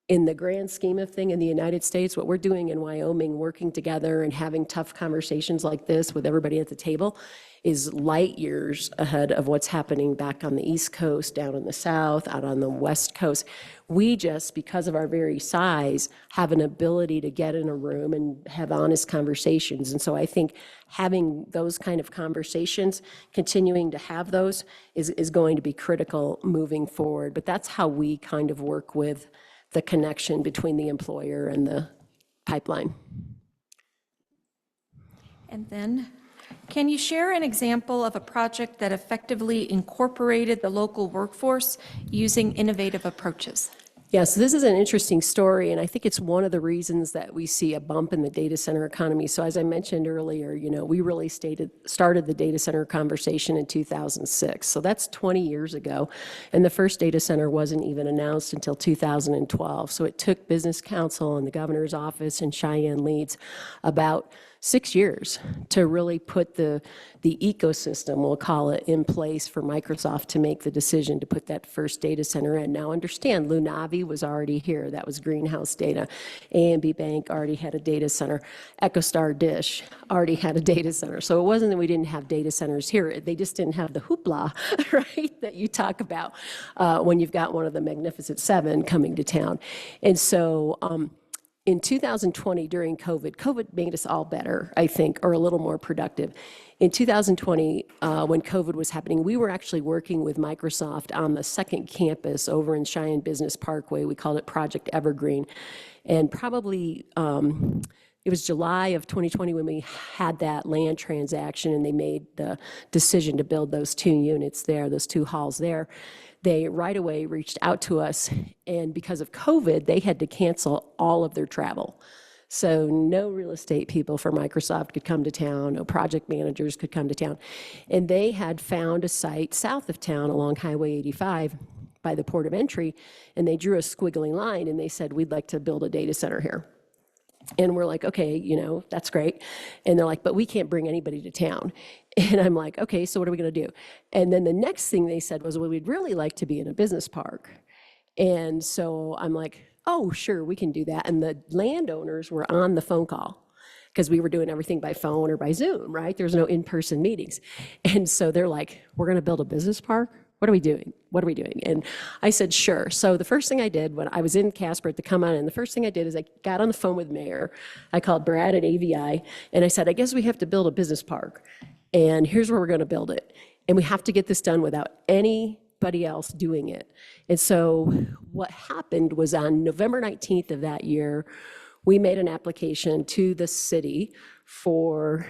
the grand scheme of thing in the United States, what we're doing in Wyoming, working together and having tough conversations like this with everybody at the table, is light years ahead of what's happening back on the East Coast, down in the South, out on the West Coast. We just, because of our very size, have an ability to get in a room and have honest conversations. And so I think having those kind of conversations, continuing to have those, is going to be critical moving forward. But that's how we kind of work with the connection between the employer and the pipeline. And then, can you share an example of a project that effectively incorporated the local workforce using innovative approaches? Yeah, so this is an interesting story, and I think it's one of the reasons that we see a bump in the data center economy. So as I mentioned earlier, we really started the data center conversation in 2006. So that's 20 years ago, and the first data center wasn't even announced until 2012. So it took Business Council and the governor's office and Cheyenne Leads about 6 years to really put the ecosystem, we'll call it, in place for Microsoft to make the decision to put that first data center in. Now understand, Lunavi was already here. That was Greenhouse Data. AMB Bank already had a data center. EchoStar Dish already had a data center. So it wasn't that we didn't have data centers here. They just didn't have the hoopla, right, that you talk about when you've got one of the Magnificent Seven coming to town. And so in 2020, during COVID made us all better, I think, or a little more productive. In 2020, when COVID was happening, we were actually working with Microsoft on the second campus over in Cheyenne Business Parkway. We called it Project Evergreen. And probably it was July of 2020 when we had that land transaction and they made the decision to build those 2 units there, those 2 halls there. They right away reached out to us, and because of COVID, they had to cancel all of their travel. So no real estate people for Microsoft could come to town, no project managers could come to town. And they had found a site south of town along Highway 85 by the port of entry, and they drew a squiggly line and they said, we'd like to build a data center here. And we're like, okay, that's great. And they're like, but we can't bring anybody to town. And I'm like, okay, so what are we going to do? And then the next thing they said was, well, we'd really like to be in a business park. And so I'm like, oh, sure, we can do that. And the landowners were on the phone call because we were doing everything by phone or by Zoom, right? There's no in-person meetings. And so they're like, we're going to build a business park? What are we doing? What are we doing? And I said, sure. So the first thing I did when I was in Casper at the Come On In, the first thing I did is I got on the phone with Mayor. I called Brad at AVI, and I said, I guess we have to build a business park. And here's where we're going to build it. And we have to get this done without anybody else doing it. And so what happened was on November 19th of that year, we made an application to the city for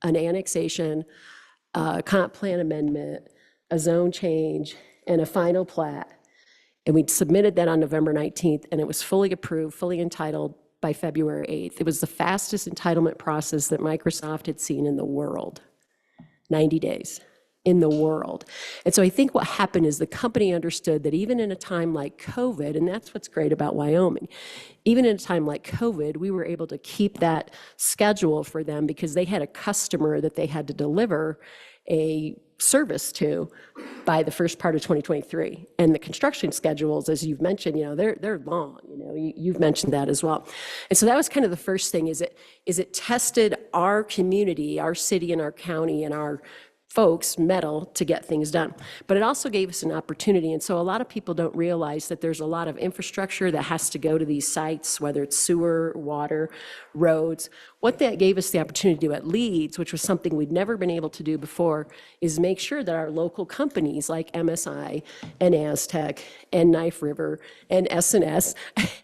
an annexation, comp plan amendment, a zone change, and a final plat. And we submitted that on November 19th, and it was fully approved, fully entitled by February 8th. It was the fastest entitlement process that Microsoft had seen in the world. 90 days in the world. And so I think what happened is the company understood that even in a time like COVID, and that's what's great about Wyoming, even in a time like COVID, we were able to keep that schedule for them because they had a customer that they had to deliver a service to by the first part of 2023. And the construction schedules, as you've mentioned, they're long, you've mentioned that as well. And so that was kind of the first thing, is it tested our community, our city and our county and our folks' mettle to get things done. But it also gave us an opportunity. And so a lot of people don't realize that there's a lot of infrastructure that has to go to these sites, whether it's sewer, water, roads. What that gave us the opportunity to do at Leeds, which was something we'd never been able to do before, is make sure that our local companies like MSI and Aztec and Knife River and S&S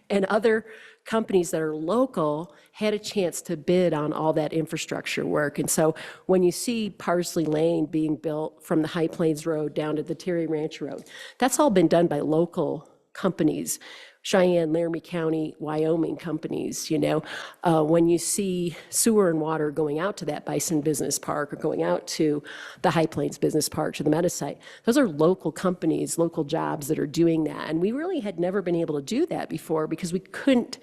and other companies that are local had a chance to bid on all that infrastructure work. And so when you see Parsley Lane being built from the High Plains Road down to the Terry Ranch Road, that's all been done by local companies, Cheyenne, Laramie County, Wyoming companies. When you see sewer and water going out to that Bison Business Park or going out to the High Plains Business Park, to the Meta site, those are local companies, local jobs that are doing that. And we really had never been able to do that before because we couldn't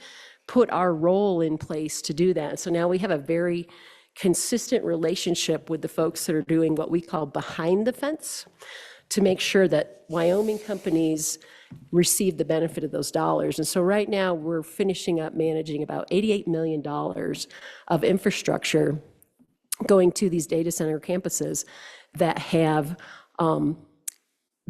put our role in place to do that. So now we have a very consistent relationship with the folks that are doing what we call behind the fence to make sure that Wyoming companies receive the benefit of those dollars. And so right now we're finishing up managing about $88 million of infrastructure going to these data center campuses that have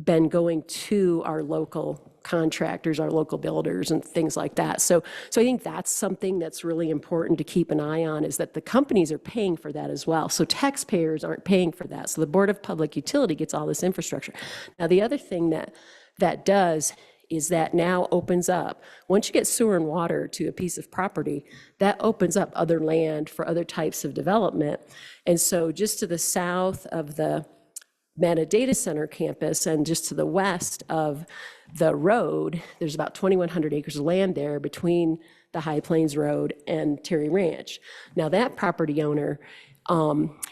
been going to our local contractors, our local builders, and things like that. So I think that's something that's really important to keep an eye on, is that the companies are paying for that as well. So taxpayers aren't paying for that. So the Board of Public Utility gets all this infrastructure. Now, the other thing that does is that now opens up, once you get sewer and water to a piece of property, that opens up other land for other types of development. And so just to the south of the Meta Data Center campus and just to the west of the road, there's about 2,100 acres of land there between the High Plains Road and Terry Ranch. Now that property owner,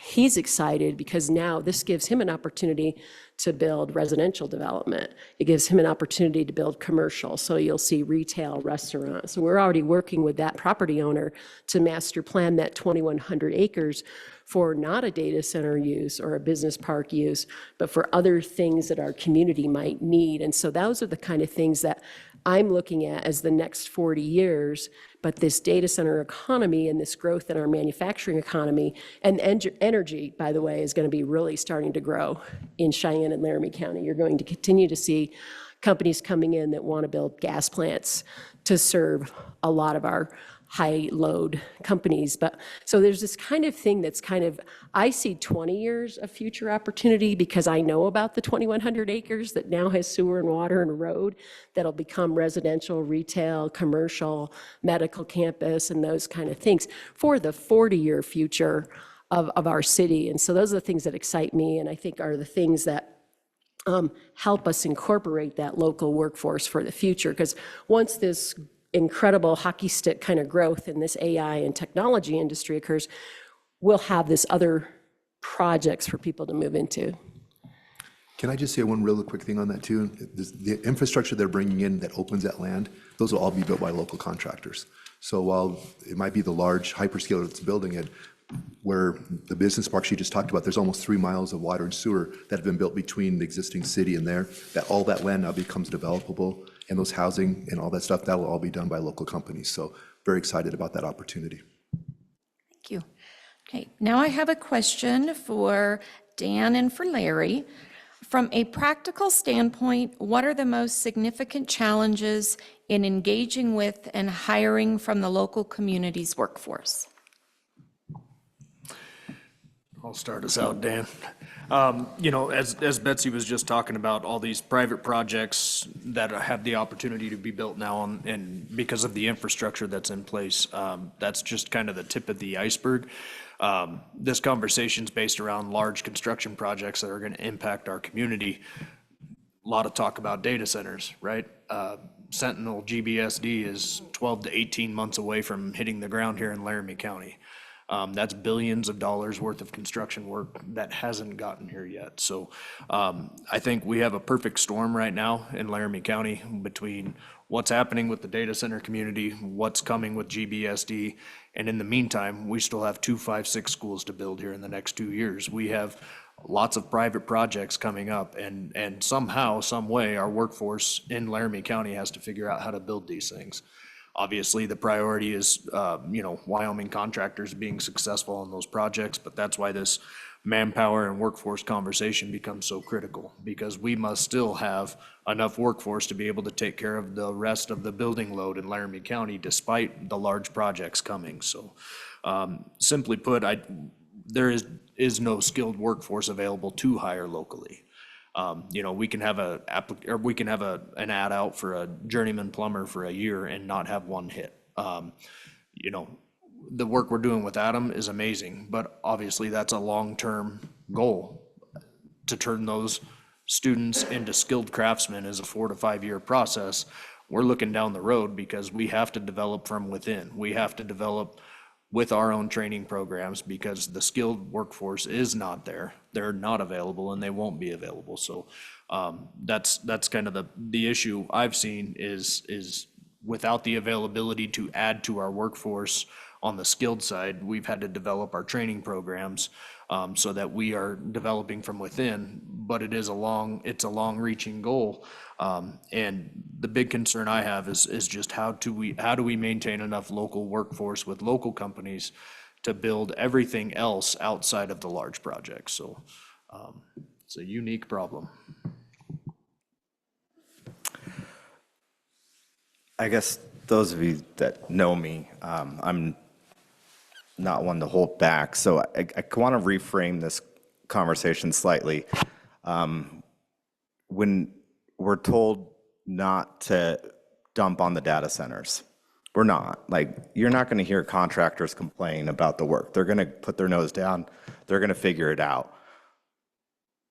he's excited because now this gives him an opportunity to build residential development. It gives him an opportunity to build commercial. So you'll see retail, restaurants. So we're already working with that property owner to master plan that 2,100 acres for not a data center use or a business park use, but for other things that our community might need. And so those are the kind of things that I'm looking at as the next 40 years, but this data center economy and this growth in our manufacturing economy and energy, by the way, is going to be really starting to grow in Cheyenne and Laramie County. You're going to continue to see companies coming in that want to build gas plants to serve a lot of our high load companies. But so there's this kind of thing that's kind of, I see 20 years of future opportunity because I know about the 2,100 acres that now has sewer and water and a road that'll become residential, retail, commercial, medical campus, and those kind of things for the 40-year future of our city. And so those are the things that excite me and I think are the things that help us incorporate that local workforce for the future. Because once this incredible hockey stick kind of growth in this AI and technology industry occurs, we'll have this other projects for people to move into. Can I just say one real quick thing on that too? The infrastructure they're bringing in that opens that land, those will all be built by local contractors. So while it might be the large hyperscaler that's building it, where the business park she just talked about, there's almost 3 miles of water and sewer that have been built between the existing city and there, that all that land now becomes developable, and those housing and all that stuff, that will all be done by local companies. So very excited about that opportunity. Thank you. Okay, now I have a question for Dan and for Larry. From a practical standpoint, what are the most significant challenges in engaging with and hiring from the local community's workforce? I'll start us out, Dan. You know, as Betsy was just talking about, all these private projects that have the opportunity to be built now, and because of the infrastructure that's in place, that's just kind of the tip of the iceberg. This conversation's based around large construction projects that are going to impact our community. A lot of talk about data centers, right? Sentinel GBSD is 12 to 18 months away from hitting the ground here in Laramie County. That's billions of dollars worth of construction work that hasn't gotten here yet. So I think we have a perfect storm right now in Laramie County between what's happening with the data center community, what's coming with GBSD, and in the meantime, we still have 2, 5, 6 schools to build here in the next 2 years. We have lots of private projects coming up, and somehow, some way, our workforce in Laramie County has to figure out how to build these things. Obviously, the priority is, Wyoming contractors being successful on those projects, but that's why this manpower and workforce conversation becomes so critical, because we must still have enough workforce to be able to take care of the rest of the building load in Laramie County, despite the large projects coming. So simply put, there is no skilled workforce available to hire locally. We can have an ad out for a journeyman plumber for a year and not have one hit. The work we're doing with Adam is amazing, but obviously that's a long-term goal. To turn those students into skilled craftsmen is a 4 to 5 year process. We're looking down the road because we have to develop from within. We have to develop with our own training programs because the skilled workforce is not there. They're not available and they won't be available. So that's kind of the issue I've seen is without the availability to add to our workforce on the skilled side, we've had to develop our training programs so that we are developing from within, but it's a long-reaching goal. And the big concern I have is just how do we maintain enough local workforce with local companies to build everything else outside of the large projects? So it's a unique problem. I guess those of you that know me, I'm not one to hold back. So I want to reframe this conversation slightly. When we're told not to dump on the data centers, we're not. Like, you're not going to hear contractors complain about the work. They're going to put their nose down. They're going to figure it out.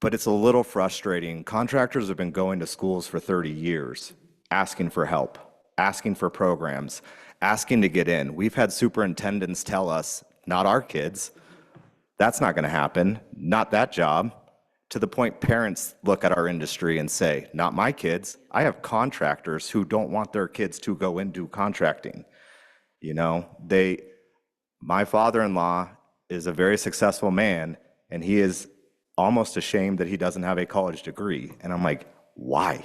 But it's a little frustrating. Contractors have been going to schools for 30 years, asking for help, asking for programs, asking to get in. We've had superintendents tell us, not our kids, that's not going to happen, not that job, to the point parents look at our industry and say, not my kids. I have contractors who don't want their kids to go into contracting. You know, my father-in-law is a very successful man, and he is almost ashamed that he doesn't have a college degree. And I'm like, why?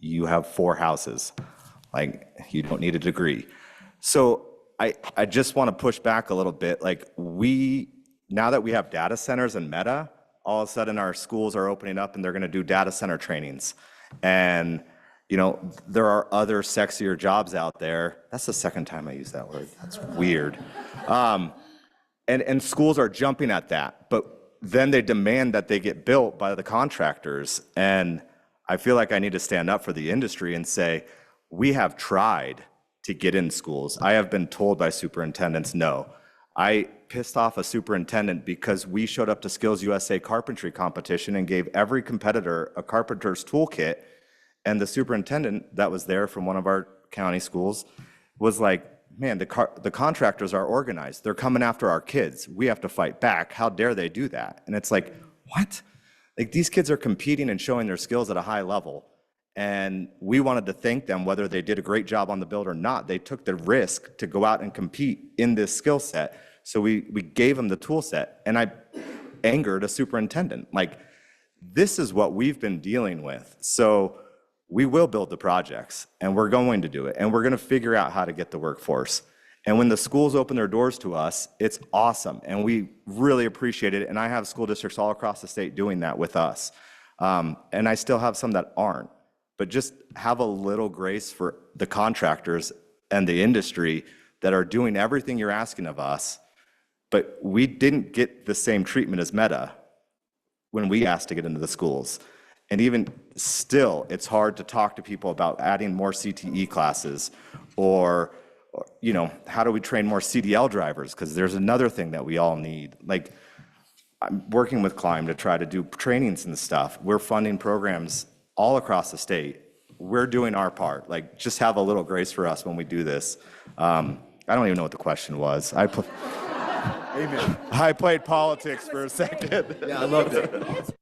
You have 4 houses. Like, you don't need a degree. So I just want to push back a little bit. Like, now that we have data centers and Meta, all of a sudden our schools are opening up and they're going to do data center trainings. And, you know, there are other sexier jobs out there. That's the second time I used that word. That's weird. And schools are jumping at that. But then they demand that they get built by the contractors. And I feel like I need to stand up for the industry and say, we have tried to get in schools. I have been told by superintendents, no. I pissed off a superintendent because we showed up to Skills USA carpentry competition and gave every competitor a carpenter's toolkit. And the superintendent that was there from one of our county schools was like, man, the contractors are organized. They're coming after our kids. We have to fight back. How dare they do that? And it's like, what? Like, these kids are competing and showing their skills at a high level. And we wanted to thank them, whether they did a great job on the build or not. They took the risk to go out and compete in this skill set. So we gave them the tool set. And I angered a superintendent. Like, this is what we've been dealing with. So we will build the projects, and we're going to do it. And we're going to figure out how to get the workforce. And when the schools open their doors to us, it's awesome. And we really appreciate it. And I have school districts all across the state doing that with us. And I still have some that aren't. But just have a little grace for the contractors and the industry that are doing everything you're asking of us. But we didn't get the same treatment as Meta when we asked to get into the schools. And even still, it's hard to talk to people about adding more CTE classes or you know, how do we train more CDL drivers? Because there's another thing that we all need. Like, I'm working with Climb to try to do trainings and stuff. We're funding programs all across the state. We're doing our part. Like, just have a little grace for us when we do this. I don't even know what the question was. Amen. I played politics for a second. Yeah, I loved it.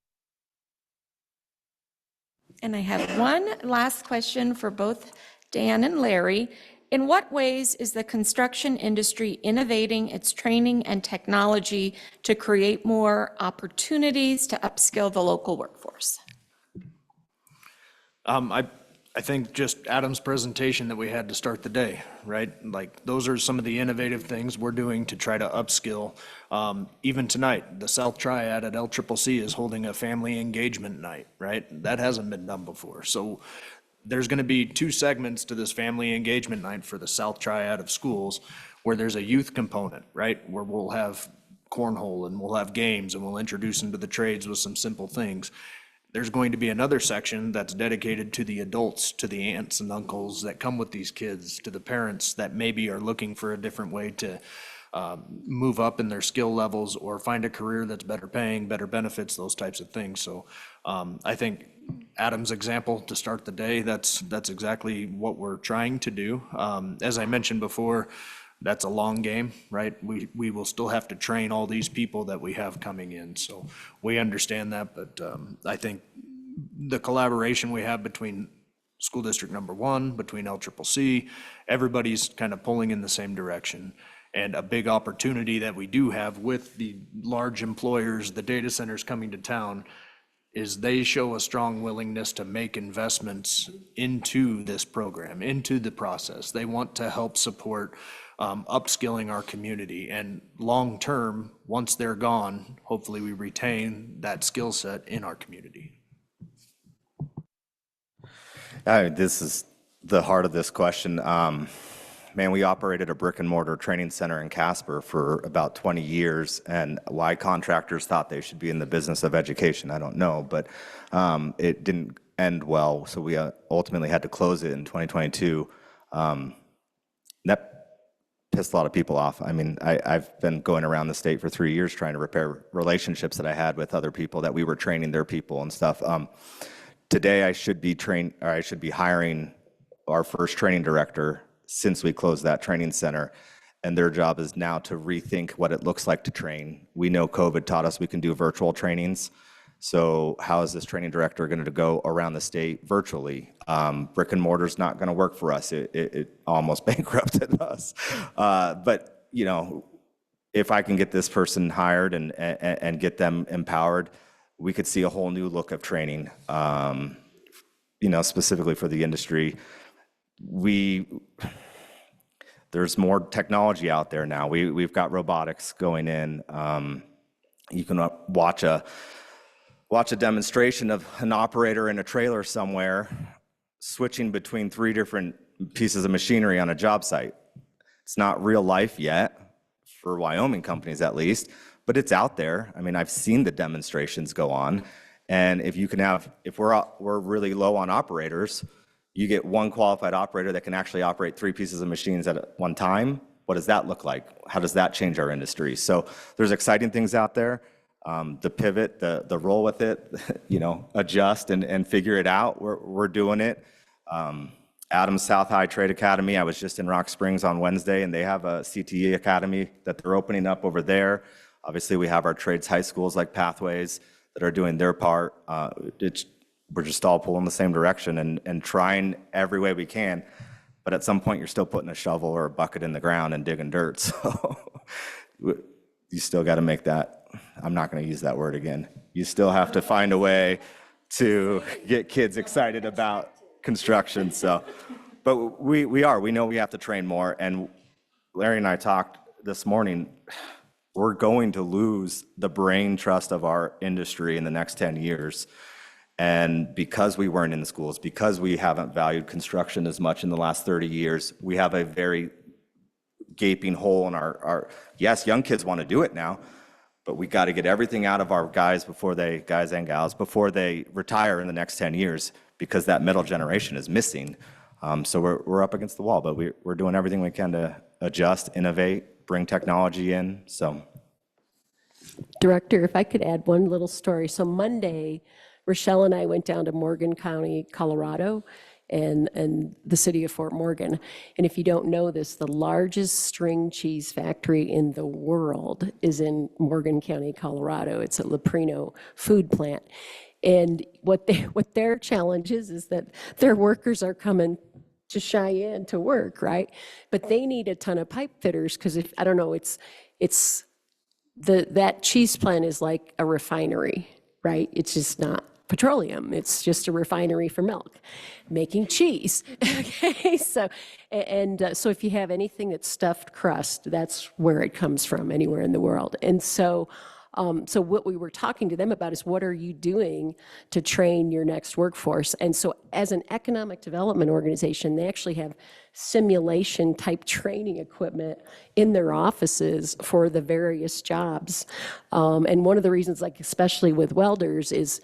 And I have one last question for both Dan and Larry. In what ways is the construction industry innovating its training and technology to create more opportunities to upskill the local workforce? I think just Adam's presentation that we had to start the day, right? Like, those are some of the innovative things we're doing to try to upskill. Even tonight, the South Triad at LCCC is holding a family engagement night, right? That hasn't been done before. So there's going to be 2 segments to this family engagement night for the South Triad of schools, where there's a youth component, right? Where we'll have cornhole and we'll have games and we'll introduce them to the trades with some simple things. There's going to be another section that's dedicated to the adults, to the aunts and uncles that come with these kids, to the parents that maybe are looking for a different way to move up in their skill levels or find a career that's better paying, better benefits, those types of things. So I think Adam's example to start the day, that's exactly what we're trying to do. As I mentioned before, that's a long game, right? We will still have to train all these people that we have coming in. So we understand that, but I think the collaboration we have between school district number 1, between LCCC. Everybody's kind of pulling in the same direction. And a big opportunity that we do have with the large employers, the data centers coming to town, is they show a strong willingness to make investments into this program, into the process. They want to help support upskilling our community. And long-term, once they're gone, hopefully we retain that skill set in our community. This is the heart of this question. Man, we operated a brick and mortar training center in Casper for about 20 years, and why contractors thought they should be in the business of education, I don't know, but it didn't end well, so we ultimately had to close it in 2022. That pissed a lot of people off. I mean, I've been going around the state for 3 years trying to repair relationships that I had with other people that we were training their people and stuff. Today, I should be hiring our first training director since we closed that training center, and their job is now to rethink what it looks like to train. We know COVID taught us we can do virtual trainings, so how is this training director going to go around the state virtually? Brick and mortar's not going to work for us. It almost bankrupted us. But you know, if I can get this person hired and get them empowered, we could see a whole new look of training, you know, specifically for the industry. There's more technology out there now. We've got robotics going in. You can watch a demonstration of an operator in a trailer somewhere switching between 3 different pieces of machinery on a job site. It's not real life yet, for Wyoming companies at least, but it's out there. I mean, I've seen the demonstrations go on, and if we're really low on operators, you get one qualified operator that can actually operate 3 pieces of machines at one time. What does that look like? How does that change our industry? So there's exciting things out there. The pivot, the roll with it, you know, adjust and figure it out. We're doing it. Adams South High Trade Academy, I was just in Rock Springs on Wednesday, and they have a CTE academy that they're opening up over there. Obviously, we have our trades high schools like Pathways that are doing their part. We're just all pulling the same direction and trying every way we can. But at some point, you're still putting a shovel or a bucket in the ground and digging dirt. So you still got to make that, I'm not going to use that word again. You still have to find a way to get kids excited about construction. So, but we know we have to train more. And Larry and I talked this morning, we're going to lose the brain trust of our industry in the next 10 years. And because we weren't in the schools, because we haven't valued construction as much in the last 30 years, we have a very gaping hole in our yes, young kids want to do it now, but we got to get everything out of our guys and gals, before they retire in the next 10 years, because that middle generation is missing. So we're up against the wall, but we're doing everything we can to adjust, innovate, bring technology in, so. Director, if I could add one little story. So Monday, Rochelle and I went down to Morgan County, Colorado, and the city of Fort Morgan. And if you don't know this, the largest string cheese factory in the world is in Morgan County, Colorado. It's a Leprino food plant. And what their challenge is that their workers are coming to Cheyenne to work, right? But they need a ton of pipe fitters, because if, I don't know, that cheese plant is like a refinery, right? It's just not petroleum. It's just a refinery for milk, making cheese. Okay, so if you have anything that's stuffed crust, that's where it comes from, anywhere in the world. And so what we were talking to them about is, what are you doing to train your next workforce? And so as an economic development organization, they actually have simulation type training equipment in their offices for the various jobs. And one of the reasons, like especially with welders, is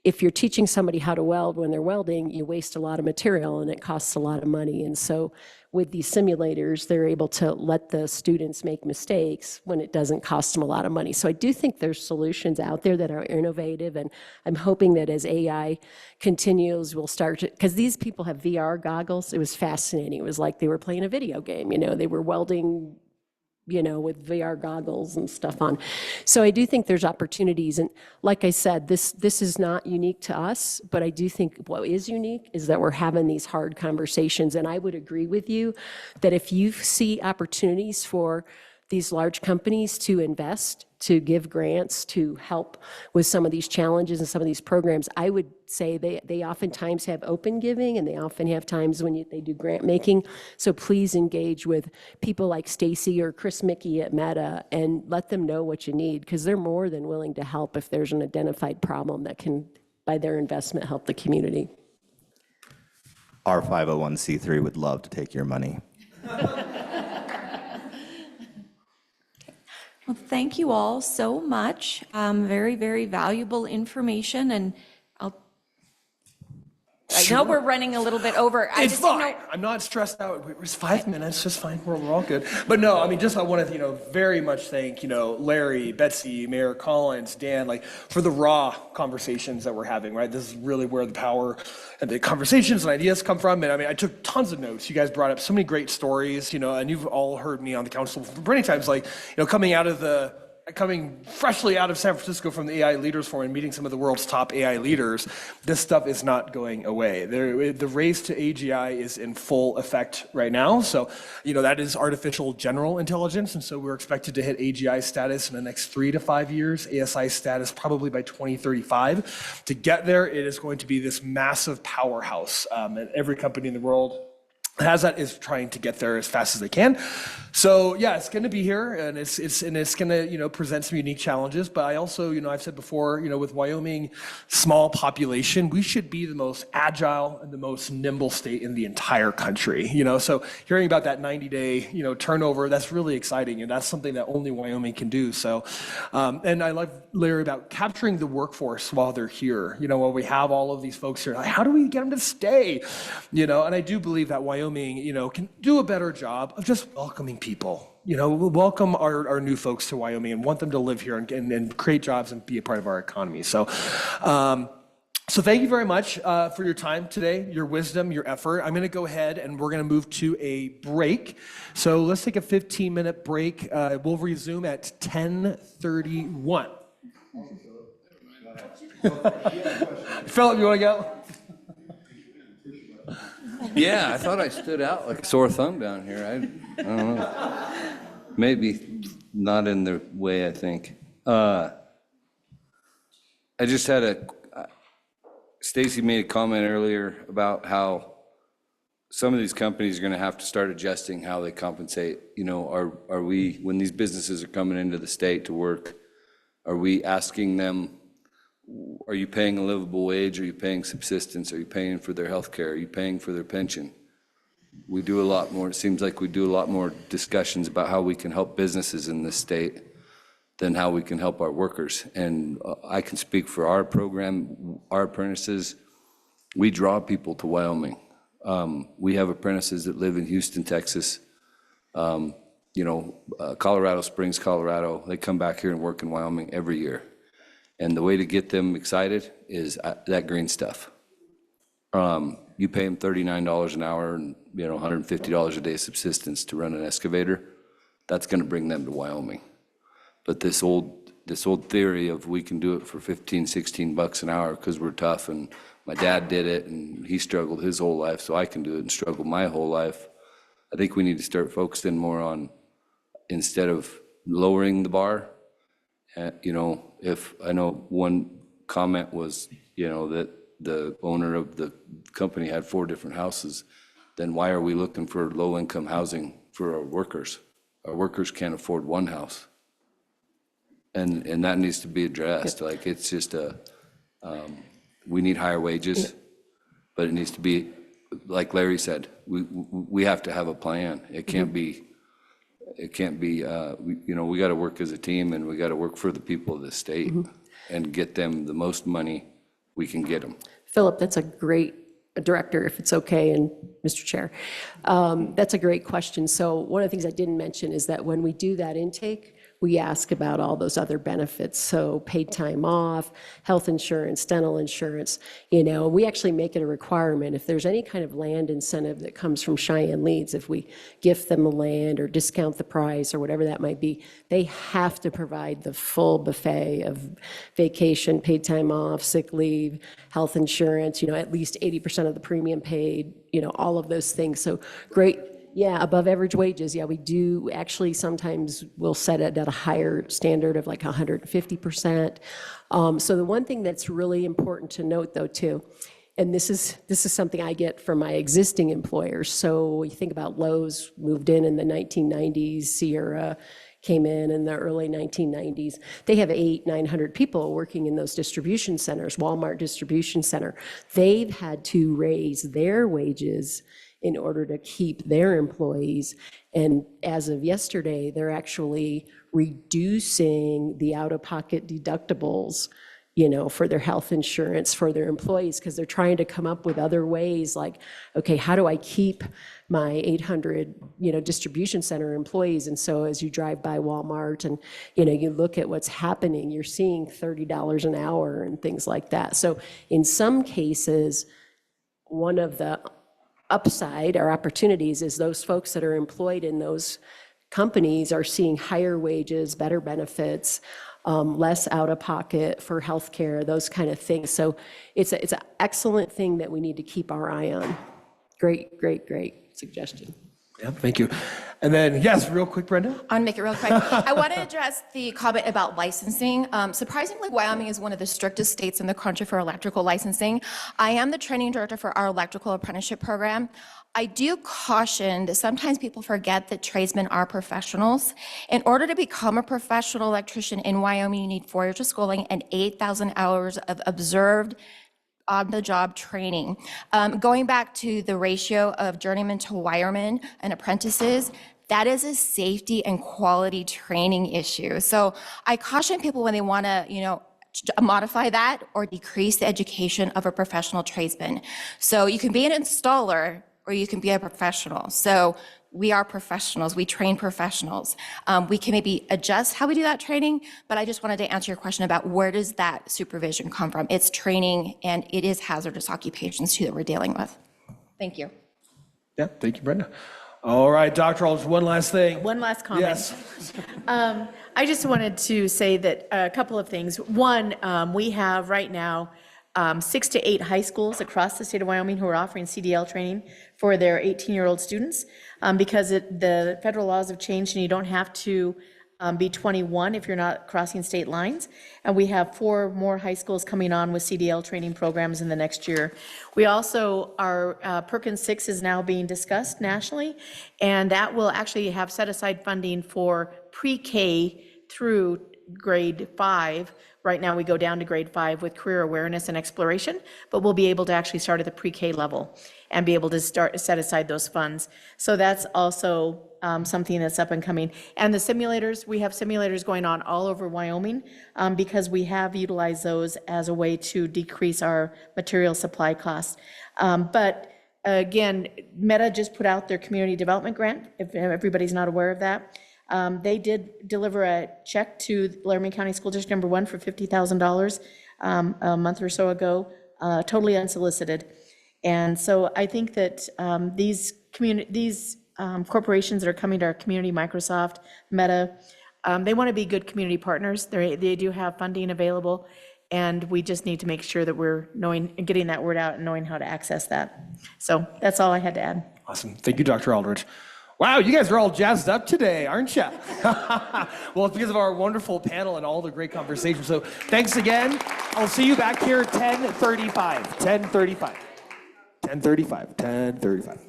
if you're teaching somebody how to weld when they're welding, you waste a lot of material and it costs a lot of money. And so with these simulators, they're able to let the students make mistakes when it doesn't cost them a lot of money. So I do think there's solutions out there that are innovative, and I'm hoping that as AI continues, we'll start to, because these people have VR goggles. It was fascinating. It was like they were playing a video game, you know, they were welding with VR goggles and stuff on. So I do think there's opportunities. And like I said, this is not unique to us, but I do think what is unique is that we're having these hard conversations. And I would agree with you that if you see opportunities for these large companies to invest, to give grants, to help with some of these challenges and some of these programs, I would say they oftentimes have open giving, and they often have times when they do grant making. So please engage with people like Stacy or Chris Mickey at Meta and let them know what you need, because they're more than willing to help if there's an identified problem that can, by their investment, help the community. Our 501c3 would love to take your money. Well, thank you all so much. Very, very valuable information, and I know we're running a little bit over. It's fine. I'm not stressed out. It's 5 minutes, just fine. We're all good. But no, I mean, just I want to, very much thank, Larry, Betsy, Mayor Collins, Dan, for the raw conversations that we're having, right? This is really where the power and the conversations and ideas come from. And I mean, I took tons of notes. You guys brought up so many great stories, and you've all heard me on the council many times, coming freshly out of San Francisco from the AI Leaders Forum and meeting some of the world's top AI leaders, this stuff is not going away. The race to AGI is in full effect right now. So, that is artificial general intelligence. And so we're expected to hit AGI status in the next 3 to 5 years, ASI status probably by 2035. To get there, it is going to be this massive powerhouse. And every company in the world has that is trying to get there as fast as they can. So yeah, it's going to be here, and it's going to present some unique challenges. But I also I've said before with Wyoming, small population, we should be the most agile and the most nimble state in the entire country. So hearing about that 90-day turnover, that's really exciting, and that's something that only Wyoming can do. So and I love Larry about capturing the workforce while they're here. While we have all of these folks here, how do we get them to stay? And I do believe that Wyoming can do a better job of just welcoming people. Welcome our new folks to Wyoming and want them to live here and create jobs and be a part of our economy. So, so thank you very much for your time today, your wisdom, your effort. I'm going to go ahead and we're going to move to a break. So let's take a 15-minute break. We'll resume at 10:31. Philip, you want to go? Yeah, I thought I stood out like a sore thumb down here. I don't know. Maybe not in the way I think. I just had Stacy made a comment earlier about how some of these companies are going to have to start adjusting how they compensate. Are we, when these businesses are coming into the state to work, are we asking them, are you paying a livable wage? Are you paying subsistence? Are you paying for their health care? Are you paying for their pension? We do a lot more. It seems like we do a lot more discussions about how we can help businesses in this state than how we can help our workers. And I can speak for our program, our apprentices. We draw people to Wyoming. We have apprentices that live in Houston, Texas, Colorado Springs, Colorado. They come back here and work in Wyoming every year. And the way to get them excited is that green stuff. You pay them $39 an hour and $150 a day subsistence to run an excavator. That's going to bring them to Wyoming. But this old theory of we can do it for 15, 16 bucks an hour because we're tough, and my dad did it and he struggled his whole life, so I can do it and struggle my whole life. I think we need to start focusing more on, instead of lowering the bar. If I know one comment was, that the owner of the company had 4 different houses, then why are we looking for low-income housing for our workers? Our workers can't afford one house. And that needs to be addressed. Like, it's just we need higher wages, but it needs to be, like Larry said, we have to have a plan. It can't be, we got to work as a team, and we got to work for the people of the state and get them the most money we can get them. Philip, that's a great, Director, if it's okay, and Mr. Chair. That's a great question. So one of the things I didn't mention is that when we do that intake, we ask about all those other benefits. So paid time off, health insurance, dental insurance, we actually make it a requirement. If there's any kind of land incentive that comes from Cheyenne Leads, if we gift them the land or discount the price or whatever that might be, they have to provide the full buffet of vacation, paid time off, sick leave, health insurance, at least 80% of the premium paid, all of those things. So great. Yeah, above average wages. Yeah, we do actually sometimes we'll set it at a higher standard of like 150%. So the one thing that's really important to note though too, and this is something I get from my existing employers. So you think about Lowe's moved in the 1990s, Sierra came in the early 1990s. They have 900 people working in those distribution centers, Walmart distribution center. They've had to raise their wages in order to keep their employees. And as of yesterday, they're actually reducing the out-of-pocket deductibles, for their health insurance for their employees, because they're trying to come up with other ways like, okay, how do I keep my 800, distribution center employees? And so as you drive by Walmart and, you look at what's happening, you're seeing $30 an hour and things like that. So in some cases, one of the upside or opportunities is those folks that are employed in those companies are seeing higher wages, better benefits, less out of pocket for healthcare, those kind of things. So it's an excellent thing that we need to keep our eye on. Great suggestion. Yeah, thank you. And then, yes, real quick, Brenda. I'm gonna make it real quick. I want to address the comment about licensing. Surprisingly, Wyoming is one of the strictest states in the country for electrical licensing. I am the training director for our electrical apprenticeship program. I do caution that sometimes people forget that tradesmen are professionals. In order to become a professional electrician in Wyoming, you need 4 years of schooling and 8,000 hours of observed on-the-job training. Going back to the ratio of journeymen to wiremen and apprentices, that is a safety and quality training issue. So I caution people when they want to, modify that or decrease the education of a professional tradesman. So you can be an installer or you can be a professional. So we are professionals, we train professionals. We can maybe adjust how we do that training, but I just wanted to answer your question about where does that supervision come from? It's training and it is hazardous occupations too that we're dealing with. Thank you. Yeah, thank you, Brenda. All right, Dr. Aldridge, one last thing. One last comment. Yes. I just wanted to say that a couple of things. One, we have right now 6 to 8 high schools across the state of Wyoming who are offering CDL training for their 18-year-old students because the federal laws have changed and you don't have to be 21 if you're not crossing state lines. And we have 4 more high schools coming on with CDL training programs in the next year. We also, our Perkins 6 is now being discussed nationally, and that will actually have set aside funding for pre-K through grade 5. Right now, we go down to grade 5 with career awareness and exploration, but we'll be able to actually start at the pre-K level and be able to set aside those funds. So that's also something that's up and coming. And the simulators, we have simulators going on all over Wyoming because we have utilized those as a way to decrease our material supply costs. But again, Meta just put out their community development grant, if everybody's not aware of that. They did deliver a check to Laramie County School District Number 1 for $50,000 a month or so ago, totally unsolicited. And so I think that these corporations that are coming to our community, Microsoft, Meta, they want to be good community partners. They do have funding available, and we just need to make sure that we're getting that word out and knowing how to access that. So that's all I had to add. Awesome. Thank you, Dr. Aldridge. Wow, you guys are all jazzed up today, aren't you? Well, it's because of our wonderful panel and all the great conversations. So thanks again. I'll see you back here at 10:35. 10:35. 10:35. 10:35.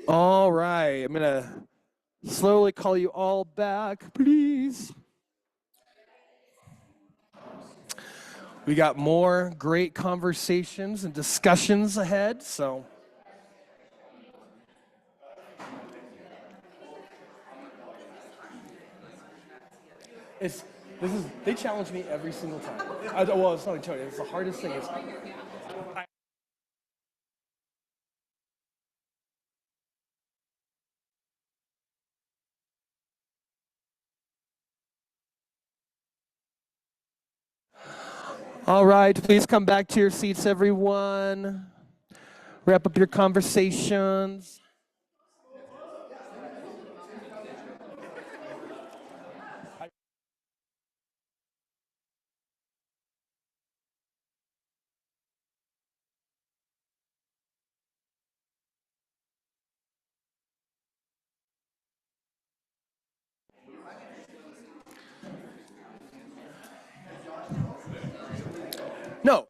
All right, I'm gonna slowly call you all back, please. We got more great conversations and discussions ahead, so. They challenge me every single time. Well, it's not a challenge, it's the hardest thing. All right, please come back to your seats, everyone. Wrap up your conversations. No.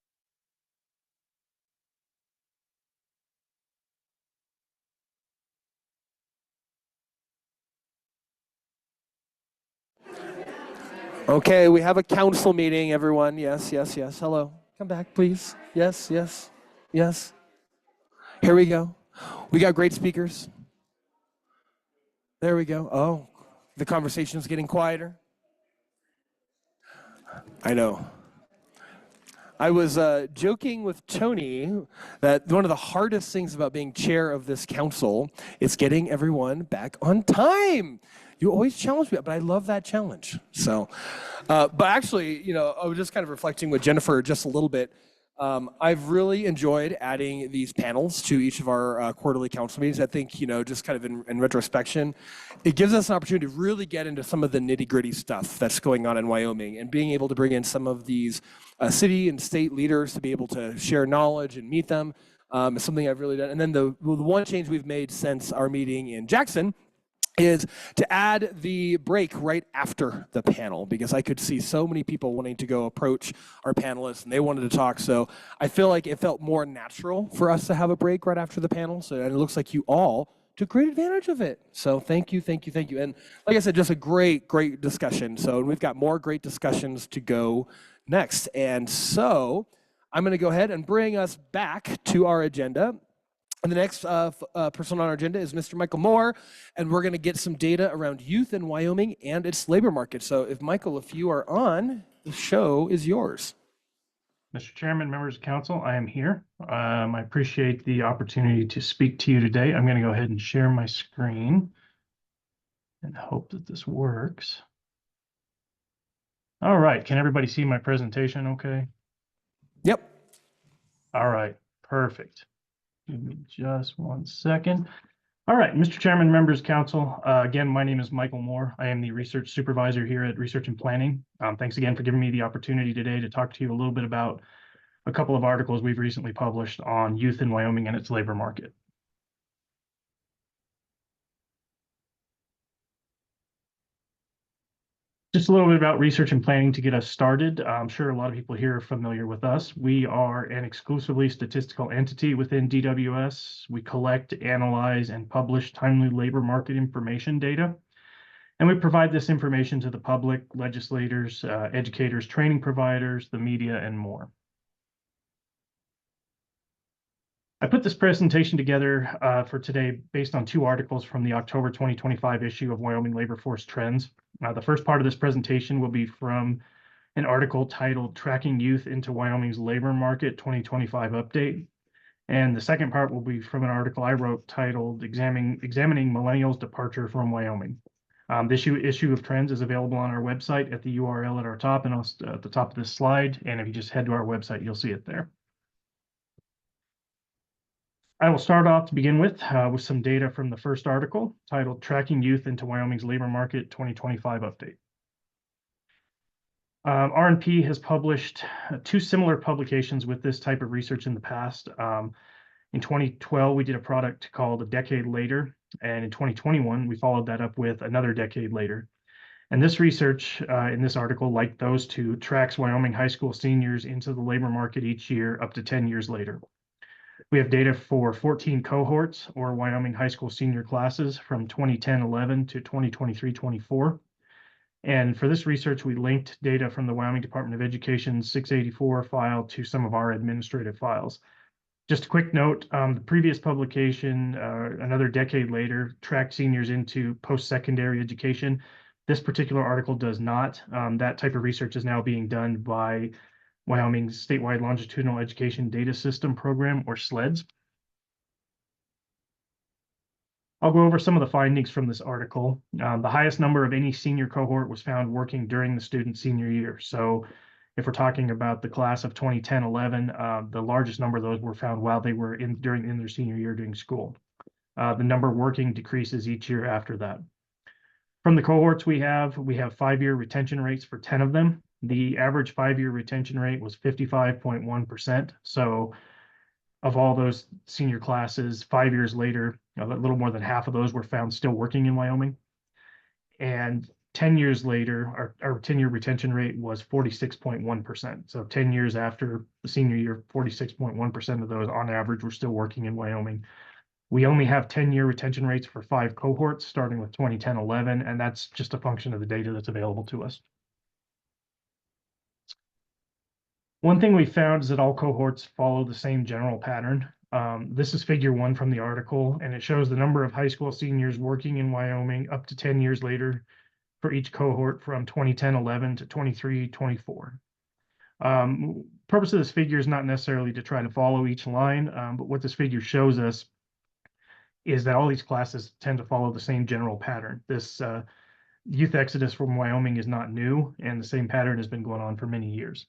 Okay, we have a council meeting, everyone. Yes, yes, yes. Hello. Come back, please. Yes, yes, yes. Here we go. We got great speakers. There we go. Oh, the conversation's getting quieter. I know. I was joking with Tony that one of the hardest things about being chair of this council is getting everyone back on time. You always challenge me, but I love that challenge. So, but actually, you know, I was just kind of reflecting with Jennifer just a little bit. I've really enjoyed adding these panels to each of our quarterly council meetings. I think, you know, just kind of in retrospection, it gives us an opportunity to really get into some of the nitty-gritty stuff that's going on in Wyoming, and being able to bring in some of these city and state leaders to be able to share knowledge and meet them is something I've really done. And then the one change we've made since our meeting in Jackson is to add the break right after the panel, because I could see so many people wanting to go approach our panelists and they wanted to talk. So I feel like it felt more natural for us to have a break right after the panel. So and it looks like you all took great advantage of it. So thank you, thank you, thank you. And like I said, just a great, great discussion. So we've got more great discussions to go next. And so I'm going to go ahead and bring us back to our agenda. And the next person on our agenda is Mr. Michael Moore, and we're going to get some data around youth in Wyoming and its labor market. So if Michael, if you are on, the show is yours. Mr. Chairman, members of council, I am here. I appreciate the opportunity to speak to you today. I'm going to go ahead and share my screen and hope that this works. All right, can everybody see my presentation okay? Yep. All right, perfect. Give me just 1 second. All right, Mr. Chairman, members of council, again, my name is Michael Moore. I am the research supervisor here at Research and Planning. Thanks again for giving me the opportunity today to talk to you a little bit about a couple of articles we've recently published on youth in Wyoming and its labor market. Just a little bit about Research and Planning to get us started. I'm sure a lot of people here are familiar with us. We are an exclusively statistical entity within DWS. We collect, analyze, and publish timely labor market information data. And we provide this information to the public, legislators, educators, training providers, the media, and more. I put this presentation together for today based on 2 articles from the October 2025 issue of Wyoming Labor Force Trends. The first part of this presentation will be from an article titled Tracking Youth into Wyoming's Labor Market 2025 Update. And the second part will be from an article I wrote titled Examining Millennials' Departure from Wyoming. This issue of Trends is available on our website at the URL at our top and at the top of this slide. And if you just head to our website, you'll see it there. I will start off to begin with some data from the first article titled Tracking Youth into Wyoming's Labor Market 2025 Update. RNP has published 2 similar publications with this type of research in the past. In 2012, we did a product called A Decade Later, and in 2021, we followed that up with Another Decade Later. And this research in this article, like those 2, tracks Wyoming high school seniors into the labor market each year up to 10 years later. We have data for 14 cohorts or Wyoming high school senior classes from 2010-11 to 2023-24. And for this research, we linked data from the Wyoming Department of Education 684 file to some of our administrative files. Just a quick note, the previous publication, another decade later, tracked seniors into post-secondary education. This particular article does not. That type of research is now being done by Wyoming's Statewide Longitudinal Education Data System Program, or SLEDS. I'll go over some of the findings from this article. The highest number of any senior cohort was found working during the student's senior year. So if we're talking about the class of 2010-11, the largest number of those were found while they were in their senior year during school. The number working decreases each year after that. From the cohorts we have 5-year retention rates for 10 of them. The average 5-year retention rate was 55.1%. So of all those senior classes, 5 years later, a little more than half of those were found still working in Wyoming. And 10 years later, our 10-year retention rate was 46.1%. So 10 years after the senior year, 46.1% of those on average were still working in Wyoming. We only have 10-year retention rates for 5 cohorts, starting with 2010-11, and that's just a function of the data that's available to us. One thing we found is that all cohorts follow the same general pattern. This is figure 1 from the article, and it shows the number of high school seniors working in Wyoming up to 10 years later for each cohort from 2010-11 to 23-24. Purpose of this figure is not necessarily to try to follow each line, but what this figure shows us is that all these classes tend to follow the same general pattern. This youth exodus from Wyoming is not new, and the same pattern has been going on for many years.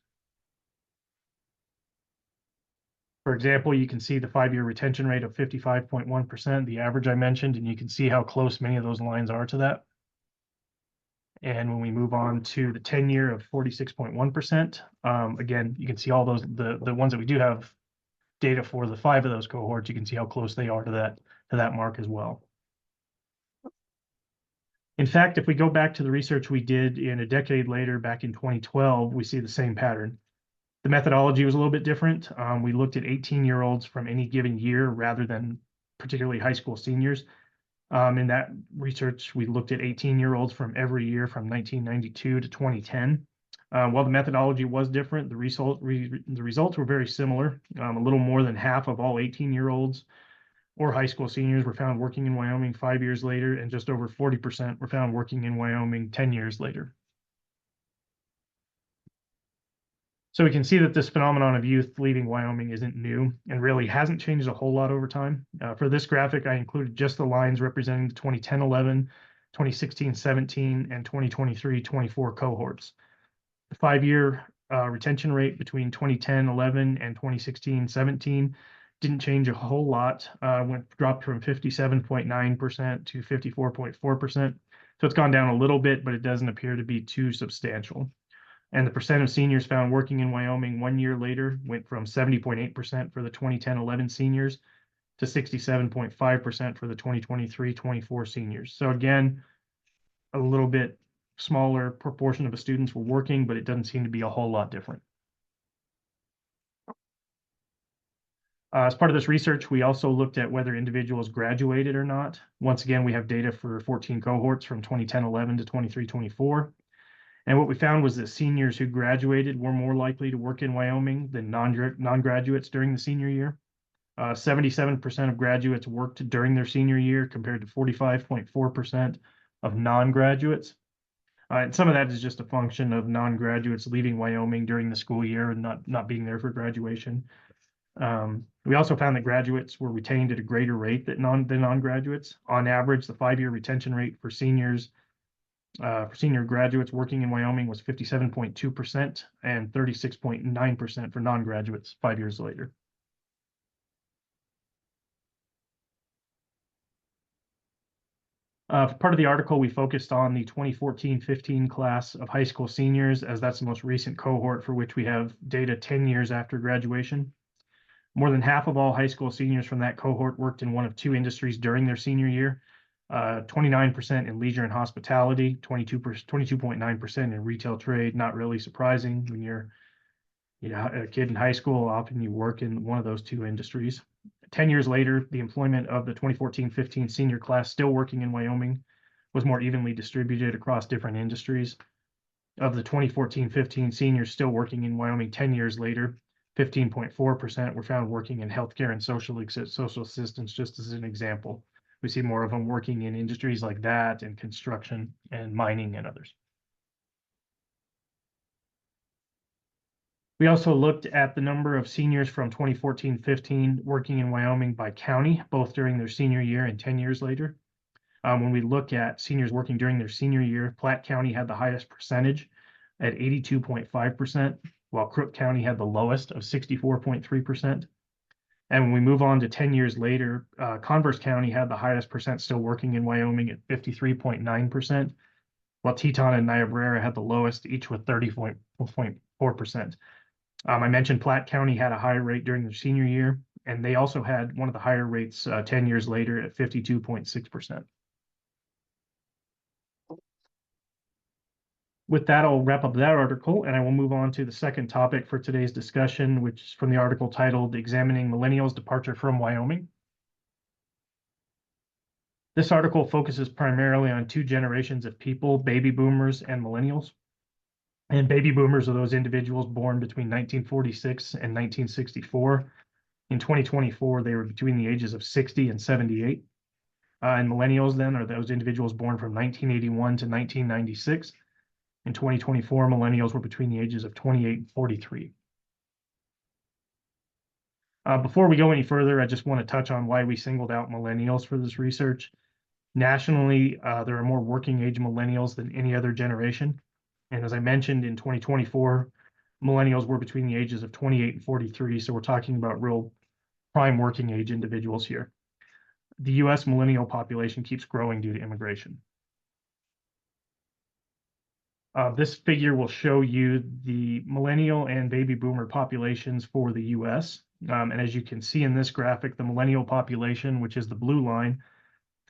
For example, you can see the 5-year retention rate of 55.1%, the average I mentioned, and you can see how close many of those lines are to that. And when we move on to the 10-year of 46.1%, again, you can see all those, the ones that we do have data for, the 5 of those cohorts, you can see how close they are to that mark as well. In fact, if we go back to the research we did in a decade later, back in 2012, we see the same pattern. The methodology was a little bit different. We looked at 18-year-olds from any given year rather than particularly high school seniors. In that research, we looked at 18-year-olds from every year from 1992 to 2010. While the methodology was different, the results were very similar. A little more than half of all 18-year-olds or high school seniors were found working in Wyoming 5 years later, and just over 40% were found working in Wyoming 10 years later. So we can see that this phenomenon of youth leaving Wyoming isn't new and really hasn't changed a whole lot over time. For this graphic, I included just the lines representing the 2010-11, 2016-17, and 2023-24 cohorts. The 5-year retention rate between 2010-11 and 2016-17 didn't change a whole lot, dropped from 57.9% to 54.4%. So it's gone down a little bit, but it doesn't appear to be too substantial. And the percent of seniors found working in Wyoming 1 year later went from 70.8% for the 2010-11 seniors to 67.5% for the 2023-24 seniors. So again, a little bit smaller proportion of the students were working, but it doesn't seem to be a whole lot different. As part of this research, we also looked at whether individuals graduated or not. Once again, we have data for 14 cohorts from 2010-11 to 23-24. And what we found was that seniors who graduated were more likely to work in Wyoming than non-graduates during the senior year. 77% of graduates worked during their senior year compared to 45.4% of non-graduates. And some of that is just a function of non-graduates leaving Wyoming during the school year and not being there for graduation. We also found that graduates were retained at a greater rate than non-graduates. On average, the 5-year retention rate for seniors for senior graduates working in Wyoming was 57.2% and 36.9% for non-graduates 5 years later. Part of the article, we focused on the 2014-15 class of high school seniors, as that's the most recent cohort for which we have data 10 years after graduation. More than half of all high school seniors from that cohort worked in one of 2 industries during their senior year. 29% in leisure and hospitality, 22.9% in retail trade. Not really surprising when you're a kid in high school, often you work in one of those 2 industries. 10 years later, the employment of the 2014-15 senior class still working in Wyoming was more evenly distributed across different industries. Of the 2014-15 seniors still working in Wyoming 10 years later, 15.4% were found working in healthcare and social assistance, just as an example. We see more of them working in industries like that and construction and mining and others. We also looked at the number of seniors from 2014-15 working in Wyoming by county, both during their senior year and 10 years later. When we look at seniors working during their senior year, Platte County had the highest percentage at 82.5%, while Crook County had the lowest of 64.3%. And when we move on to 10 years later, Converse County had the highest percent still working in Wyoming at 53.9%, while Teton and Niobrara had the lowest, each with 30.4%. I mentioned Platte County had a high rate during their senior year, and they also had one of the higher rates 10 years later at 52.6%. With that, I'll wrap up that article, and I will move on to the second topic for today's discussion, which is from the article titled Examining Millennials' Departure from Wyoming. This article focuses primarily on two generations of people, baby boomers and millennials. And baby boomers are those individuals born between 1946 and 1964. In 2024, they were between the ages of 60 and 78. And millennials then are those individuals born from 1981 to 1996. In 2024, millennials were between the ages of 28 and 43. Before we go any further, I just want to touch on why we singled out millennials for this research. Nationally, there are more working age millennials than any other generation. And as I mentioned, in 2024, millennials were between the ages of 28 and 43. So we're talking about real prime working age individuals here. The US millennial population keeps growing due to immigration. This figure will show you the millennial and baby boomer populations for the US. And as you can see in this graphic, the millennial population, which is the blue line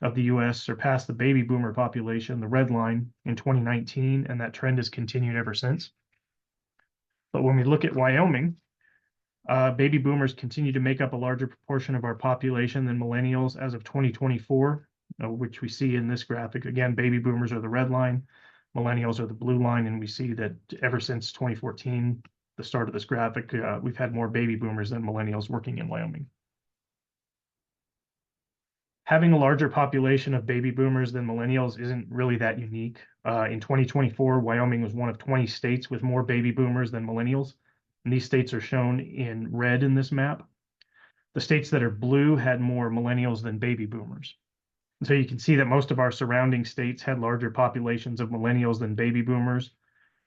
of the US, surpassed the baby boomer population, the red line, in 2019, and that trend has continued ever since. But when we look at Wyoming, baby boomers continue to make up a larger proportion of our population than millennials as of 2024, which we see in this graphic. Again, baby boomers are the red line, millennials are the blue line, and we see that ever since 2014, the start of this graphic, we've had more baby boomers than millennials working in Wyoming. Having a larger population of baby boomers than millennials isn't really that unique. In 2024, Wyoming was one of 20 states with more baby boomers than millennials, and these states are shown in red in this map. The states that are blue had more millennials than baby boomers. And so you can see that most of our surrounding states had larger populations of millennials than baby boomers,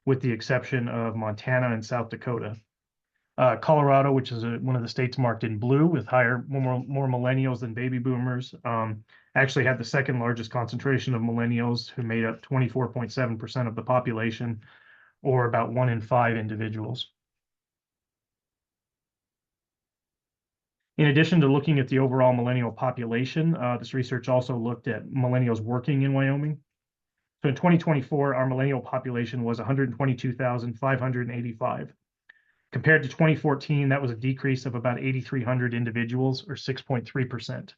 with the exception of Montana and South Dakota. Colorado, which is one of the states marked in blue with more millennials than baby boomers, actually had the second largest concentration of millennials, who made up 24.7% of the population, or about 1 in 5 individuals. In addition to looking at the overall millennial population, this research also looked at millennials working in Wyoming. So in 2024, our millennial population was 122,585. Compared to 2014, that was a decrease of about 8,300 individuals, or 6.3%.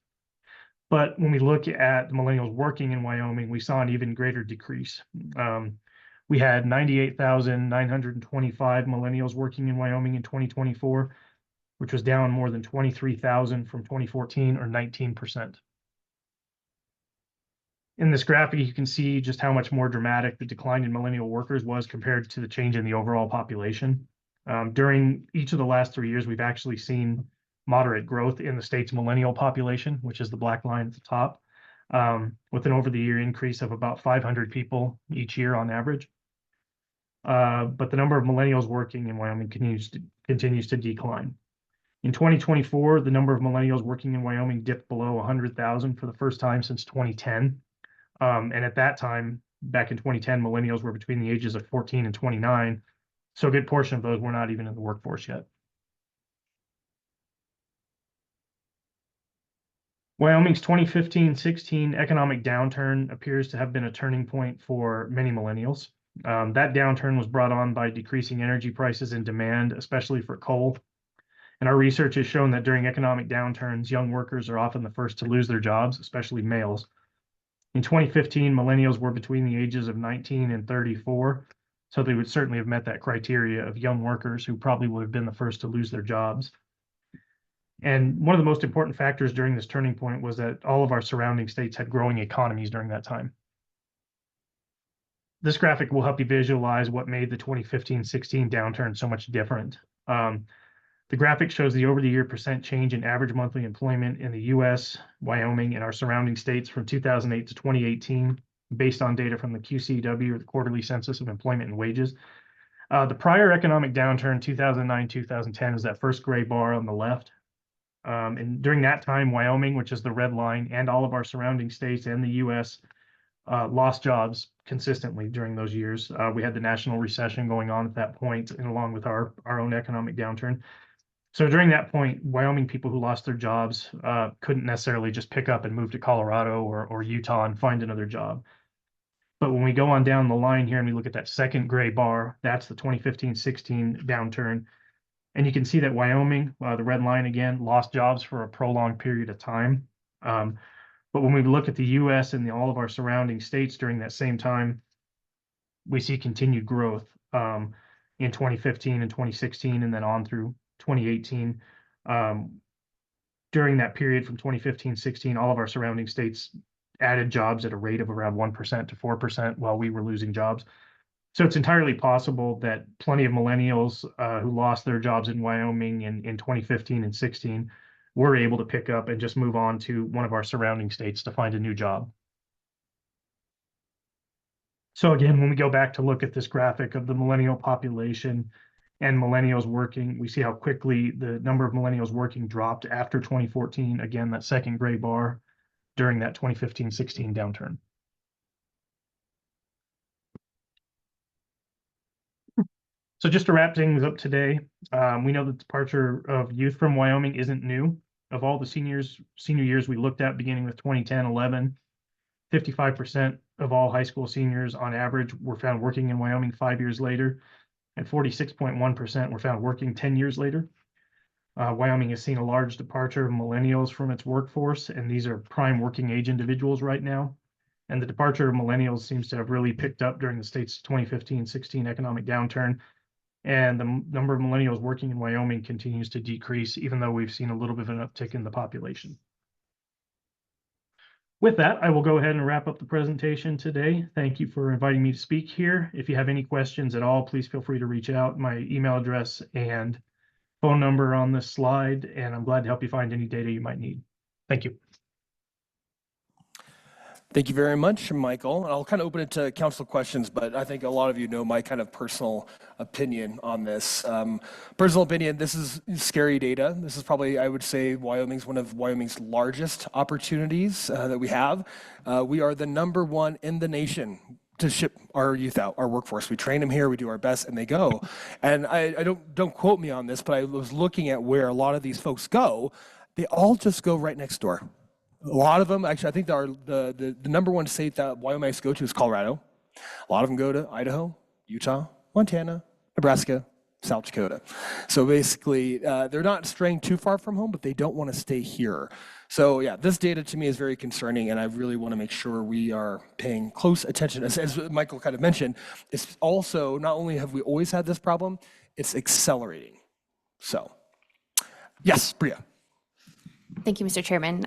But when we look at the millennials working in Wyoming, we saw an even greater decrease. We had 98,925 millennials working in Wyoming in 2024, which was down more than 23,000 from 2014, or 19%. In this graphic, you can see just how much more dramatic the decline in millennial workers was compared to the change in the overall population. During each of the last 3 years, we've actually seen moderate growth in the state's millennial population, which is the black line at the top, with an over-the-year increase of about 500 people each year on average. But the number of millennials working in Wyoming continues to decline. In 2024, the number of millennials working in Wyoming dipped below 100,000 for the first time since 2010. And at that time, back in 2010, millennials were between the ages of 14 and 29. So a good portion of those were not even in the workforce yet. Wyoming's 2015-16 economic downturn appears to have been a turning point for many millennials. That downturn was brought on by decreasing energy prices and demand, especially for coal. And our research has shown that during economic downturns, young workers are often the first to lose their jobs, especially males. In 2015, millennials were between the ages of 19 and 34, so they would certainly have met that criteria of young workers who probably would have been the first to lose their jobs. And one of the most important factors during this turning point was that all of our surrounding states had growing economies during that time. This graphic will help you visualize what made the 2015-16 downturn so much different. The graphic shows the over-the-year percent change in average monthly employment in the US, Wyoming, and our surrounding states from 2008 to 2018, based on data from the QCW, or the Quarterly Census of Employment and Wages. The prior economic downturn, 2009-2010, is that first gray bar on the left. And during that time, Wyoming, which is the red line, and all of our surrounding states and the US lost jobs consistently during those years. We had the national recession going on at that point, and along with our own economic downturn. So during that point, Wyoming people who lost their jobs couldn't necessarily just pick up and move to Colorado or Utah and find another job. But when we go on down the line here and we look at that second gray bar, that's the 2015-16 downturn. And you can see that Wyoming, the red line again, lost jobs for a prolonged period of time. But when we look at the US and all of our surrounding states during that same time, we see continued growth in 2015 and 2016 and then on through 2018. During that period from 2015-16, all of our surrounding states added jobs at a rate of around 1% to 4% while we were losing jobs. So it's entirely possible that plenty of millennials who lost their jobs in Wyoming in 2015 and 16 were able to pick up and just move on to one of our surrounding states to find a new job. So again, when we go back to look at this graphic of the millennial population and millennials working, we see how quickly the number of millennials working dropped after 2014. Again, that second gray bar during that 2015-16 downturn. So just to wrap things up today, we know the departure of youth from Wyoming isn't new. Of all the senior years we looked at, beginning with 2010-11, 55% of all high school seniors on average were found working in Wyoming 5 years later, and 46.1% were found working 10 years later. Wyoming has seen a large departure of millennials from its workforce, and these are prime working age individuals right now. And the departure of millennials seems to have really picked up during the state's 2015-16 economic downturn. And the number of millennials working in Wyoming continues to decrease, even though we've seen a little bit of an uptick in the population. With that, I will go ahead and wrap up the presentation today. Thank you for inviting me to speak here. If you have any questions at all, please feel free to reach out. My email address and phone number on this slide, and I'm glad to help you find any data you might need. Thank you. Thank you very much, Michael. I'll kind of open it to council questions, but I think a lot of you know my kind of personal opinion on this. Personal opinion, this is scary data. This is probably, I would say, Wyoming's one of Wyoming's largest opportunities that we have. We are the #1 in the nation to ship our youth out, our workforce. We train them here, we do our best, and they go. And I don't quote me on this, but I was looking at where a lot of these folks go. They all just go right next door. A lot of them, actually, I think the #1 state that Wyoming likes to go to is Colorado. A lot of them go to Idaho, Utah, Montana, Nebraska, South Dakota. So basically, they're not straying too far from home, but they don't want to stay here. So yeah, this data to me is very concerning, and I really want to make sure we are paying close attention. As Michael kind of mentioned, it's also, not only have we always had this problem, it's accelerating. So, yes, Bria. Thank you, Mr. Chairman.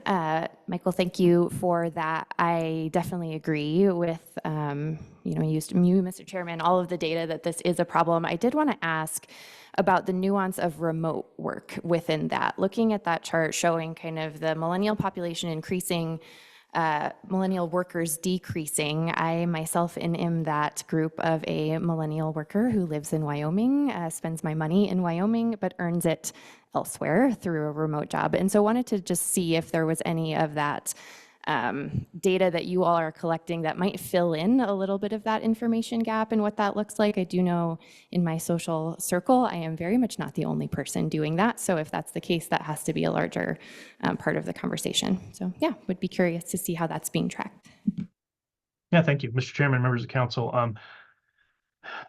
Michael, thank you for that. I definitely agree with, you, Mr. Chairman, all of the data that this is a problem. I did want to ask about the nuance of remote work within that. Looking at that chart showing kind of the millennial population increasing, millennial workers decreasing. I myself am that group of a millennial worker who lives in Wyoming, spends my money in Wyoming, but earns it elsewhere through a remote job. And so wanted to just see if there was any of that data that you all are collecting that might fill in a little bit of that information gap and what that looks like. I do know in my social circle, I am very much not the only person doing that. So if that's the case, that has to be a larger part of the conversation. So yeah, would be curious to see how that's being tracked. Yeah, thank you, Mr. Chairman, members of council.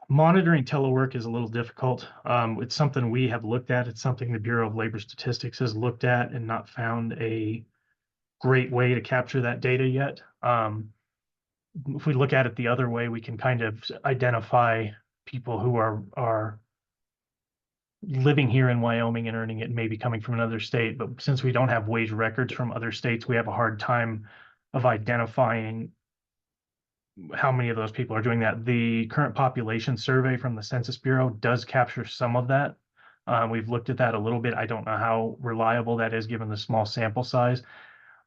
Monitoring telework is a little difficult. It's something we have looked at. It's something the Bureau of Labor Statistics has looked at and not found a great way to capture that data yet. If we look at it the other way, we can kind of identify people who are living here in Wyoming and earning it and maybe coming from another state. But since we don't have wage records from other states, we have a hard time of identifying how many of those people are doing that. The current population survey from the Census Bureau does capture some of that. We've looked at that a little bit. I don't know how reliable that is given the small sample size.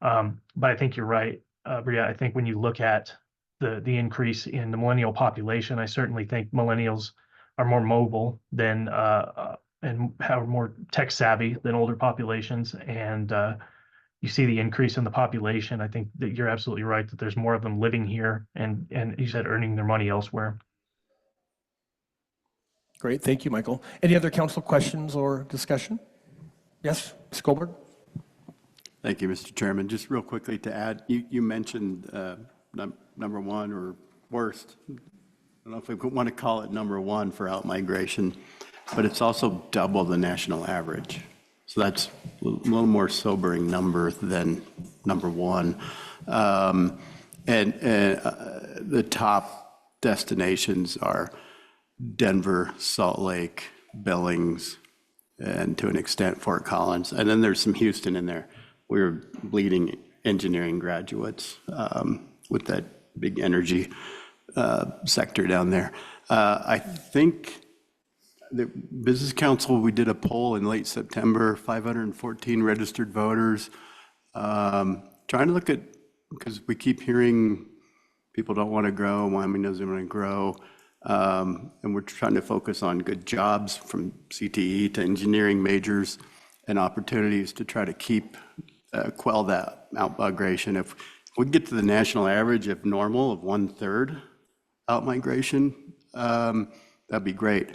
But I think you're right, Bria. I think when you look at the increase in the millennial population, I certainly think millennials are more mobile than and have more tech savvy than older populations. And you see the increase in the population. I think that you're absolutely right that there's more of them living here and you said earning their money elsewhere. Great, thank you, Michael. Any other council questions or discussion? Yes, Ms. Goldberg? Thank you, Mr. Chairman. Just real quickly to add, you mentioned number one or worst. I don't know if we want to call it number one for outmigration, but it's also double the national average. So that's a little more sobering number than number one. The top destinations are Denver, Salt Lake, Billings, and to an extent Fort Collins. And then there's some Houston in there. We're bleeding engineering graduates with that big energy sector down there. I think the Business Council, we did a poll in late September, 514 registered voters. Trying to look at, because we keep hearing people don't want to grow, Wyoming doesn't want to grow. And we're trying to focus on good jobs from CTE to engineering majors and opportunities to try to quell that outmigration. If we get to the national average, if normal, of 1/3 outmigration, that'd be great.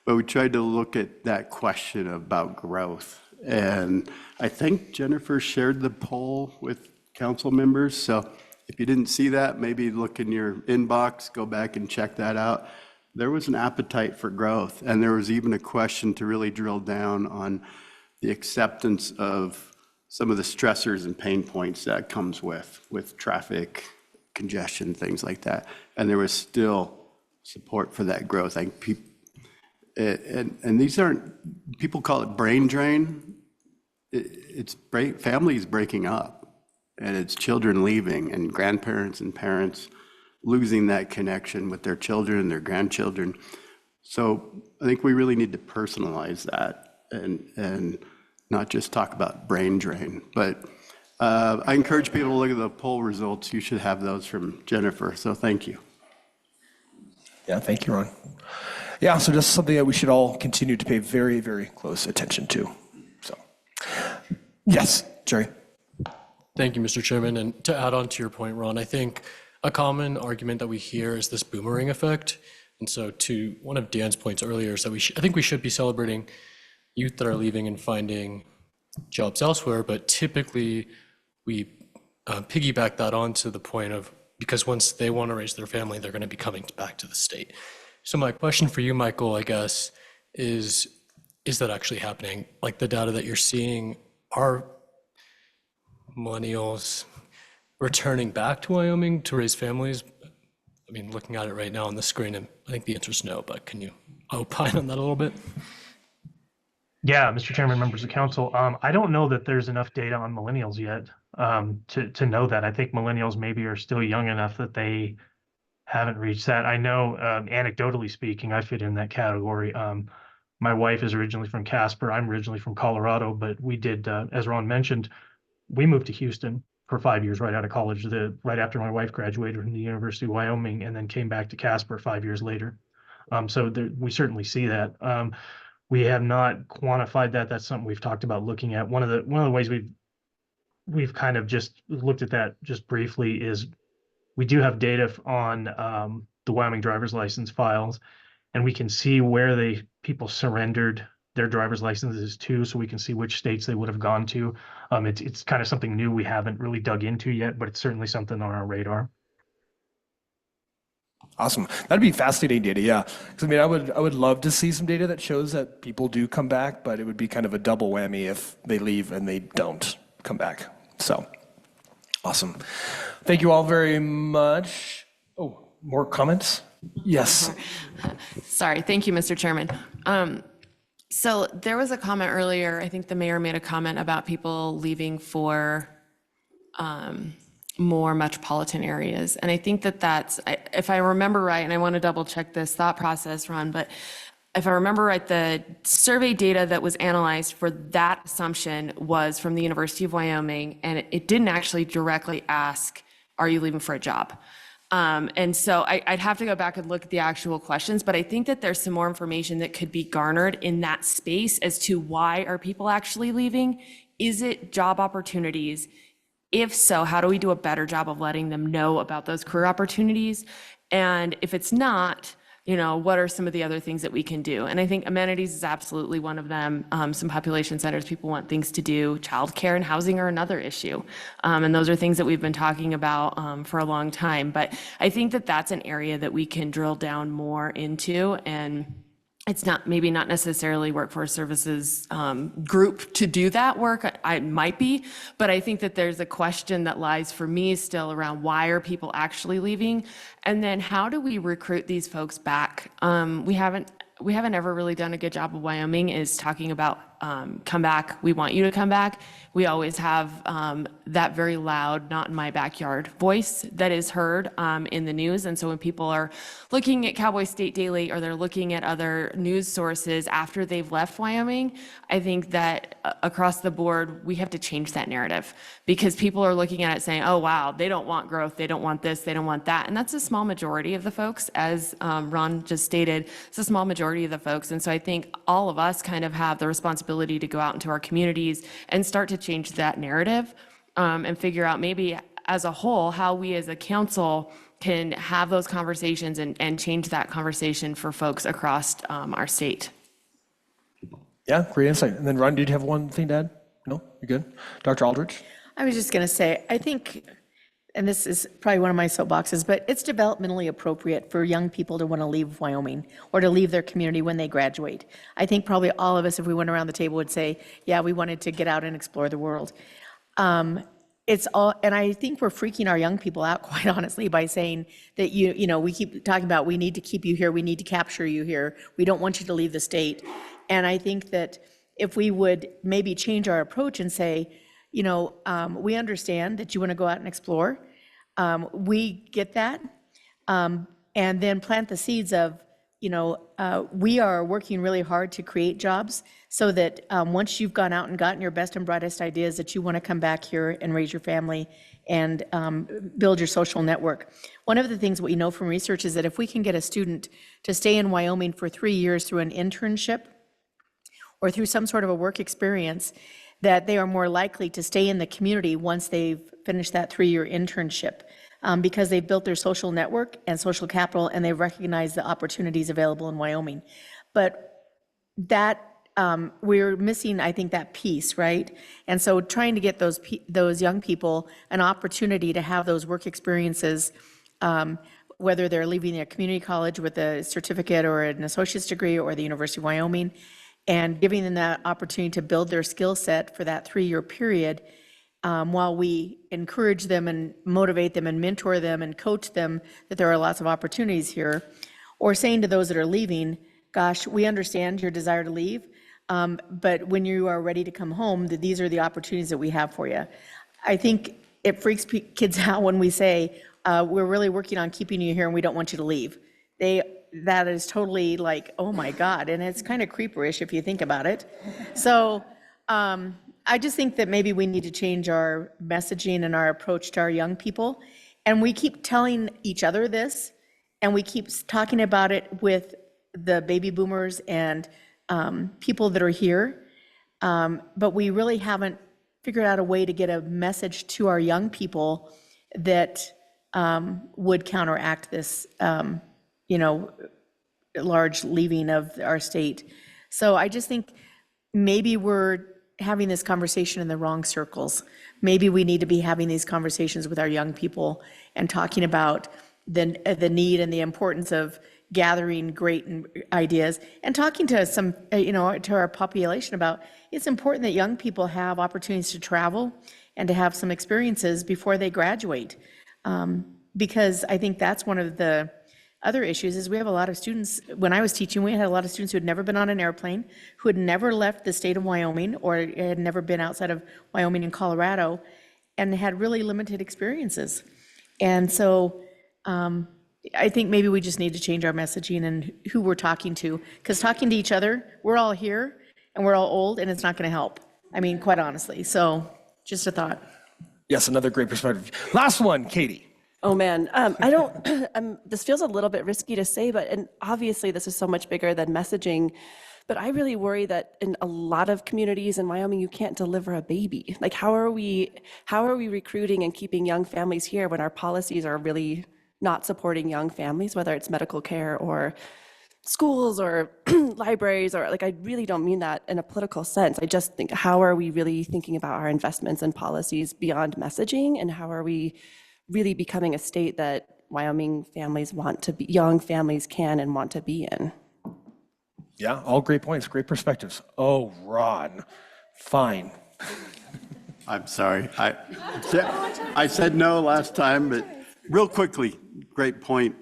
But we tried to look at that question about growth. And I think Jennifer shared the poll with council members. So if you didn't see that, maybe look in your inbox, go back and check that out. There was an appetite for growth. And there was even a question to really drill down on the acceptance of some of the stressors and pain points that comes with traffic, congestion, things like that. And there was still support for that growth. I think and these aren't, people call it brain drain. Families breaking up, and it's children leaving, and grandparents and parents losing that connection with their children and their grandchildren. So I think we really need to personalize that and not just talk about brain drain. But I encourage people to look at the poll results. You should have those from Jennifer, so thank you. Yeah, thank you, Ron. Yeah, so just something that we should all continue to pay very, very close attention to. So, yes, Jerry. Thank you, Mr. Chairman. And to add on to your point, Ron, I think a common argument that we hear is this boomerang effect. And so to one of Dan's points earlier is that I think we should be celebrating youth that are leaving and finding jobs elsewhere, but typically we piggyback that onto the point of, because once they want to raise their family, they're going to be coming back to the state. So my question for you, Michael, I guess, is that actually happening? Like the data that you're seeing, are millennials returning back to Wyoming to raise families? I mean, looking at it right now on the screen, I think the answer is no, but can you opine on that a little bit? Yeah, Mr. Chairman, members of council, I don't know that there's enough data on millennials yet to know that. I think millennials maybe are still young enough that they haven't reached that. I know, anecdotally speaking, I fit in that category. My wife is originally from Casper. I'm originally from Colorado, but we did, as Ron mentioned, we moved to Houston for 5 years right out of college, right after my wife graduated from the University of Wyoming, and then came back to Casper 5 years later. So we certainly see that. We have not quantified that. That's something we've talked about looking at. One of the ways we've kind of just looked at that just briefly is we do have data on the Wyoming driver's license files, and we can see where people surrendered their driver's licenses to, so we can see which states they would have gone to. It's kind of something new we haven't really dug into yet, but it's certainly something on our radar. Awesome. That'd be fascinating data, yeah. 'Cause I mean, I would love to see some data that shows that people do come back, but it would be kind of a double whammy if they leave and they don't come back. So, awesome. Thank you all very much. Oh, more comments? Yes. Sorry, thank you, Mr. Chairman. So there was a comment earlier, I think the mayor made a comment about people leaving for more metropolitan areas. And I think that that's, if I remember right, and I want to double check this thought process, Ron, but if I remember right, the survey data that was analyzed for that assumption was from the University of Wyoming, and it didn't actually directly ask, are you leaving for a job? And so I'd have to go back and look at the actual questions, but I think that there's some more information that could be garnered in that space as to why are people actually leaving? Is it job opportunities? If so, how do we do a better job of letting them know about those career opportunities? And if it's not, you know, what are some of the other things that we can do? And I think amenities is absolutely one of them. Some population centers, people want things to do. Childcare and housing are another issue. And those are things that we've been talking about for a long time. But I think that that's an area that we can drill down more into, and it's not, maybe not necessarily workforce services group to do that work. I might be, but I think that there's a question that lies for me still around why are people actually leaving? And then how do we recruit these folks back? We haven't ever really done a good job of Wyoming is talking about come back, we want you to come back. We always have that very loud, not in my backyard voice that is heard in the news. And so when people are looking at Cowboy State Daily or they're looking at other news sources after they've left Wyoming, I think that across the board, we have to change that narrative because people are looking at it saying, oh, wow, they don't want growth. They don't want this. They don't want that. And that's a small majority of the folks, as Ron just stated, it's a small majority of the folks. And so I think all of us kind of have the responsibility to go out into our communities and start to change that narrative and figure out maybe as a whole how we as a council can have those conversations and change that conversation for folks across our state. Yeah, great insight. And then Ron, did you have one thing to add? No, you're good. Dr. Aldrich? I was just going to say, I think, and this is probably one of my soapboxes, but it's developmentally appropriate for young people to want to leave Wyoming or to leave their community when they graduate. I think probably all of us, if we went around the table, would say, yeah, we wanted to get out and explore the world. It's all, and I think we're freaking our young people out, quite honestly, by saying that, you know, we keep talking about, we need to keep you here, we need to capture you here, we don't want you to leave the state. And I think that if we would maybe change our approach and say, you know, we understand that you want to go out and explore. We get that. And then plant the seeds of, you know, we are working really hard to create jobs so that once you've gone out and gotten your best and brightest ideas that you want to come back here and raise your family and build your social network. One of the things we know from research is that if we can get a student to stay in Wyoming for 3 years through an internship or through some sort of a work experience, that they are more likely to stay in the community once they've finished that 3-year internship because they've built their social network and social capital and they've recognized the opportunities available in Wyoming. But that, we're missing, I think, that piece, right? And so trying to get those young people an opportunity to have those work experiences, whether they're leaving a community college with a certificate or an associate's degree or the University of Wyoming, and giving them that opportunity to build their skill set for that 3-year period while we encourage them and motivate them and mentor them and coach them that there are lots of opportunities here. Or saying to those that are leaving, gosh, we understand your desire to leave, but when you are ready to come home, these are the opportunities that we have for you. I think it freaks kids out when we say, we're really working on keeping you here and we don't want you to leave. That is totally like, oh my God, and it's kind of creeperish if you think about it. So I just think that maybe we need to change our messaging and our approach to our young people. And we keep telling each other this, and we keep talking about it with the baby boomers and people that are here. But we really haven't figured out a way to get a message to our young people that would counteract this you know, large leaving of our state. So I just think maybe we're having this conversation in the wrong circles. Maybe we need to be having these conversations with our young people and talking about the need and the importance of gathering great ideas and talking to some, to our population about it's important that young people have opportunities to travel and to have some experiences before they graduate. Because I think that's one of the other issues is we have a lot of students, when I was teaching, we had a lot of students who had never been on an airplane, who had never left the state of Wyoming or had never been outside of Wyoming and Colorado and had really limited experiences. And so I think maybe we just need to change our messaging and who we're talking to, because talking to each other, we're all here and we're all old and it's not going to help. I mean, quite honestly. So just a thought. Yes, another great perspective. Last one, Katie. Oh, man. I don't, this feels a little bit risky to say, but, and obviously this is so much bigger than messaging, but I really worry that in a lot of communities in Wyoming, you can't deliver a baby. Like, how are we recruiting and keeping young families here when our policies are really not supporting young families, whether it's medical care or schools or libraries, or like, I really don't mean that in a political sense. I just think, how are we really thinking about our investments and policies beyond messaging, and how are we really becoming a state that Wyoming families want to be, young families can and want to be in? Yeah, all great points, great perspectives. Oh, Ron, fine. I'm sorry. I said no last time, but real quickly, great point.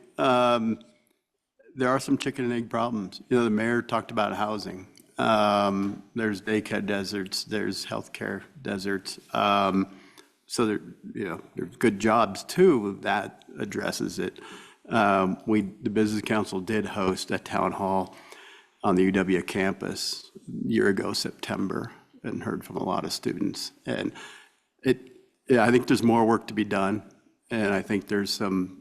There are some chicken and egg problems. The mayor talked about housing. There's daycare deserts, there's healthcare deserts. So there, there's good jobs too that addresses it. The Business Council did host a town hall on the UW campus a year ago, September, and heard from a lot of students. And I think there's more work to be done. And I think there's some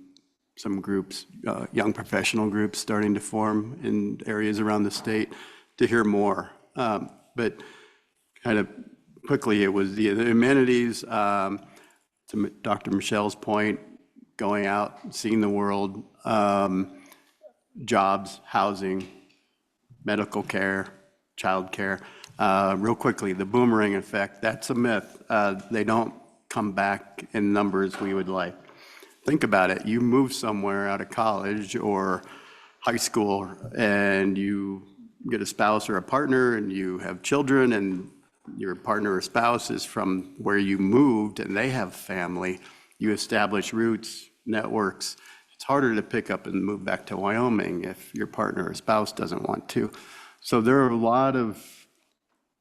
groups, young professional groups starting to form in areas around the state to hear more. But kind of quickly, it was the amenities, to Dr. Michelle's point, going out, seeing the world, jobs, housing, medical care, childcare. Real quickly, the boomerang effect, that's a myth. They don't come back in numbers we would like. Think about it. You move somewhere out of college or high school and you get a spouse or a partner and you have children, and your partner or spouse is from where you moved and they have family. You establish roots, networks. It's harder to pick up and move back to Wyoming if your partner or spouse doesn't want to. So there are a lot of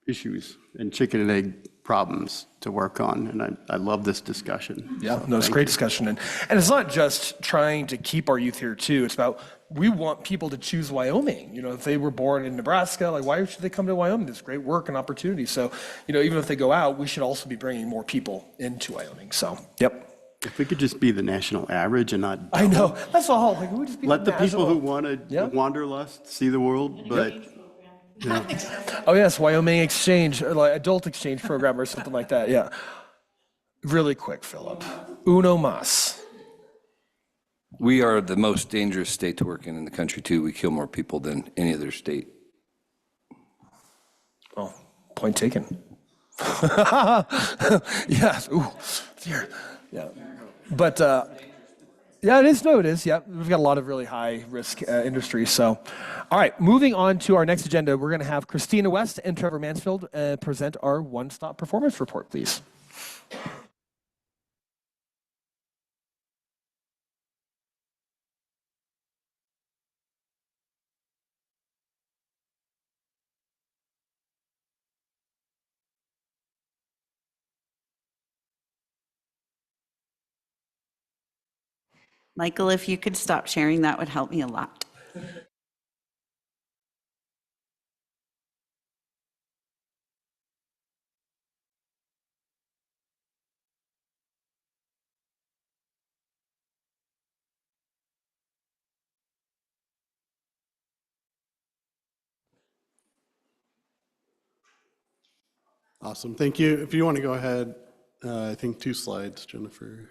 issues and chicken and egg problems to work on, and I love this discussion. Yeah, no, it's a great discussion. And it's not just trying to keep our youth here too, it's about, we want people to choose Wyoming. If they were born in Nebraska, like, why should they come to Wyoming? There's great work and opportunity. So, even if they go out, we should also be bringing more people into Wyoming. So, yep. If we could just be the national average and not I know, that's all. Like, we just be let the people national. who want to wanderlust see the world, but Oh yes, Wyoming exchange, like adult exchange program or something like that. Yeah. Really quick, Philip. Uno mas. We are the most dangerous state to work in the country too. We kill more people than any other state. Oh, point taken. Yes. Ooh, dear. Yeah. But yeah, it is. No, it is. Yeah, we've got a lot of really high risk industries. So, all right, moving on to our next agenda, we're going to have Christina West and Trevor Mansfield present our one-stop performance report, please. Michael, if you could stop sharing, that would help me a lot. Awesome, thank you. If you want to go ahead, I think 2 slides, Jennifer.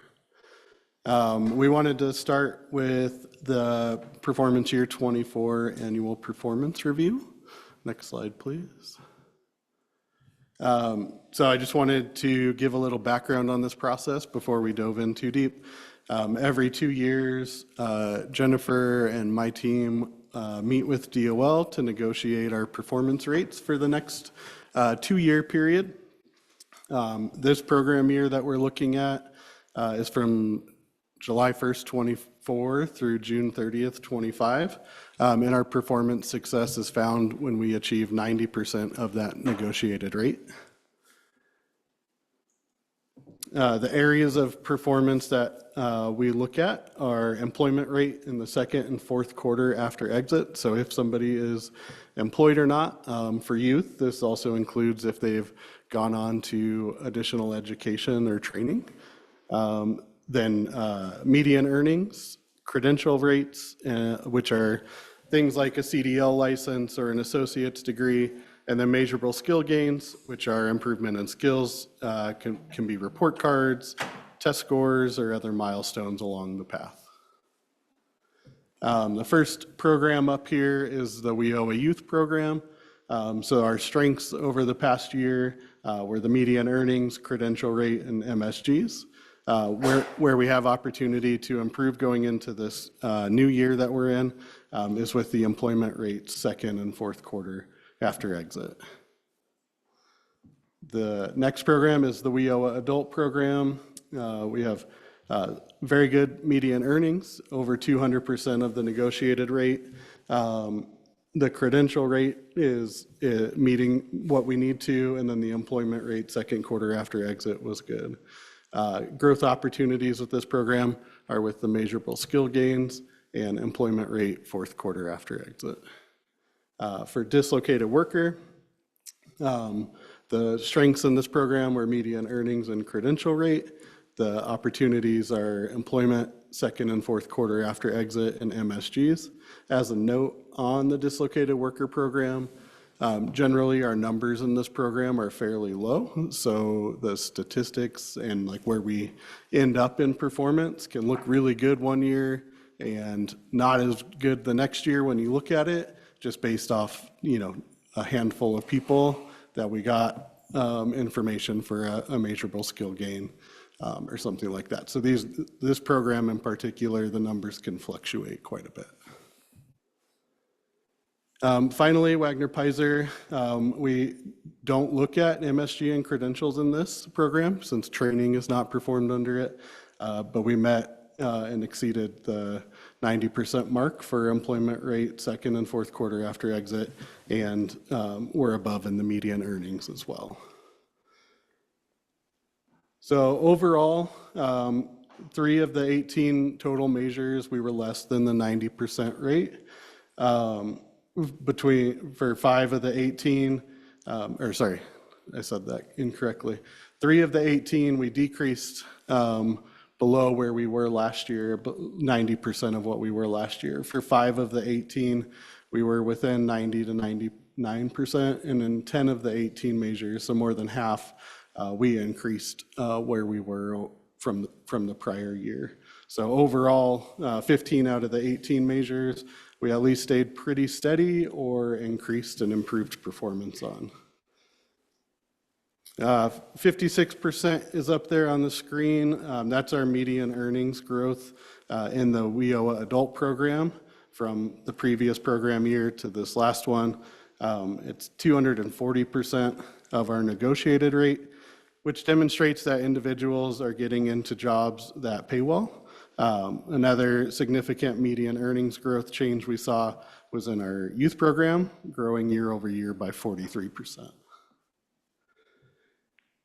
We wanted to start with the performance year 24 annual performance review. Next slide, please. So I just wanted to give a little background on this process before we dove in too deep. Every 2 years, Jennifer and my team meet with DOL to negotiate our performance rates for the next 2-year period. This program year that we're looking at is from July 1st, 24 through June 30th, 25. And our performance success is found when we achieve 90% of that negotiated rate. The areas of performance that we look at are employment rate in the second and fourth quarter after exit. So if somebody is employed or not. For youth, this also includes if they've gone on to additional education or training. Then median earnings, credential rates, which are things like a CDL license or an associate's degree, and then measurable skill gains, which are improvement in skills, can be report cards, test scores, or other milestones along the path. The first program up here is the WIOA Youth Program. So our strengths over the past year were the median earnings, credential rate, and MSGs. Where we have opportunity to improve going into this new year that we're in is with the employment rates second and fourth quarter after exit. The next program is the WIOA Adult Program. We have very good median earnings, over 200% of the negotiated rate. The credential rate is meeting what we need to, and then the employment rate second quarter after exit was good. Growth opportunities with this program are with the measurable skill gains and employment rate fourth quarter after exit. For dislocated worker, the strengths in this program were median earnings and credential rate. The opportunities are employment second and fourth quarter after exit and MSGs. As a note on the dislocated worker program, generally our numbers in this program are fairly low. So the statistics and like where we end up in performance can look really good one year and not as good the next year when you look at it, just based off, a handful of people that we got information for a measurable skill gain or something like that. So this program in particular, the numbers can fluctuate quite a bit. Finally, Wagner-Peiser, we don't look at MSG and credentials in this program since training is not performed under it, but we met and exceeded the 90% mark for employment rate second and fourth quarter after exit, and we're above in the median earnings as well. So overall, 3 of the 18 total measures, we were less than the 90% rate. For 5 of the 18, or sorry, I said that incorrectly. 3 of the 18, we decreased below where we were last year, but 90% of what we were last year. For 5 of the 18, we were within 90 to 99%, and in 10 of the 18 measures, so more than half, we increased where we were from the prior year. So overall, 15 out of the 18 measures, we at least stayed pretty steady or increased and improved performance on. 56% is up there on the screen. That's our median earnings growth in the WIOA Adult Program from the previous program year to this last one. It's 240% of our negotiated rate, which demonstrates that individuals are getting into jobs that pay well. Another significant median earnings growth change we saw was in our youth program, growing year over year by 43%.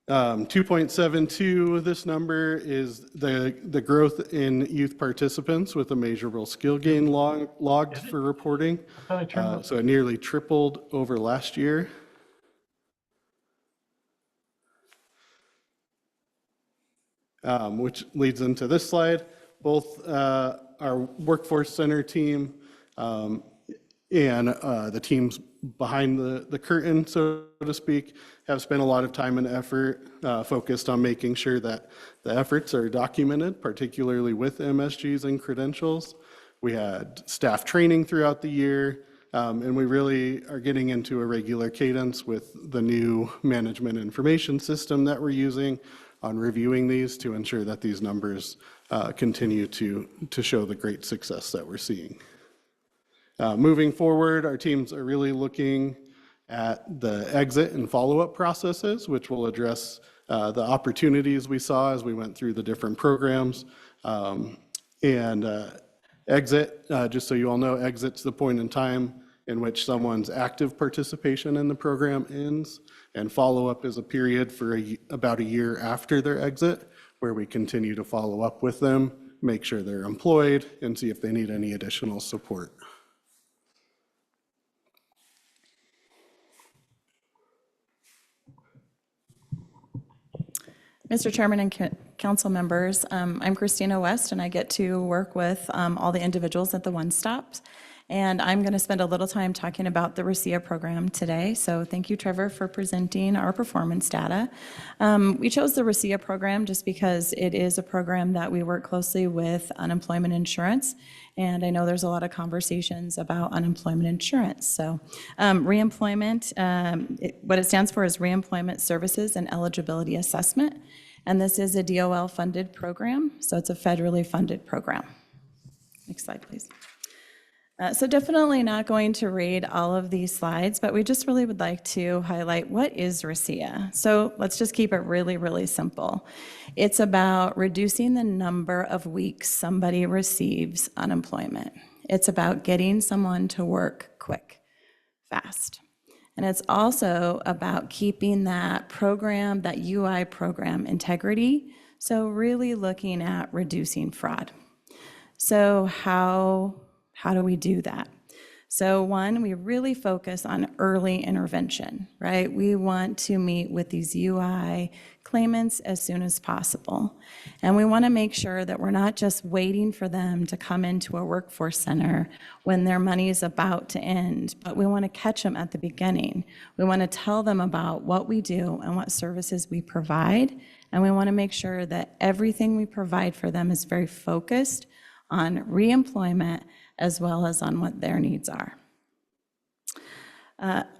2.72, this number is the growth in youth participants with a measurable skill gain logged for reporting. So it nearly tripled over last year. Which leads into this slide. Both our Workforce Center team and the teams behind the curtain, so to speak, have spent a lot of time and effort focused on making sure that the efforts are documented, particularly with MSGs and credentials. We had staff training throughout the year, and we really are getting into a regular cadence with the new management information system that we're using on reviewing these to ensure that these numbers continue to show the great success that we're seeing. Moving forward, our teams are really looking at the exit and follow-up processes, which will address the opportunities we saw as we went through the different programs. Exit, just so you all know, exit's the point in time in which someone's active participation in the program ends, and follow-up is a period for about a year after their exit, where we continue to follow up with them, make sure they're employed, and see if they need any additional support. Mr. Chairman and council members, I'm Christina West, and I get to work with all the individuals at the One Stops. And I'm going to spend a little time talking about the RICIA program today. So thank you, Trevor, for presenting our performance data. We chose the RICIA program just because it is a program that we work closely with unemployment insurance. And I know there's a lot of conversations about unemployment insurance. So reemployment, what it stands for is Reemployment Services and Eligibility Assessment. And this is a DOL-funded program, so it's a federally funded program. Next slide, please. So definitely not going to read all of these slides, but we just really would like to highlight what is RICIA. So let's just keep it really, really simple. It's about reducing the number of weeks somebody receives unemployment. It's about getting someone to work quick, fast. And it's also about keeping that program, that UI program integrity. So really looking at reducing fraud. So how do we do that? So one, we really focus on early intervention, right? We want to meet with these UI claimants as soon as possible. And we want to make sure that we're not just waiting for them to come into a workforce center when their money is about to end, but we want to catch them at the beginning. We want to tell them about what we do and what services we provide. And we want to make sure that everything we provide for them is very focused on reemployment as well as on what their needs are.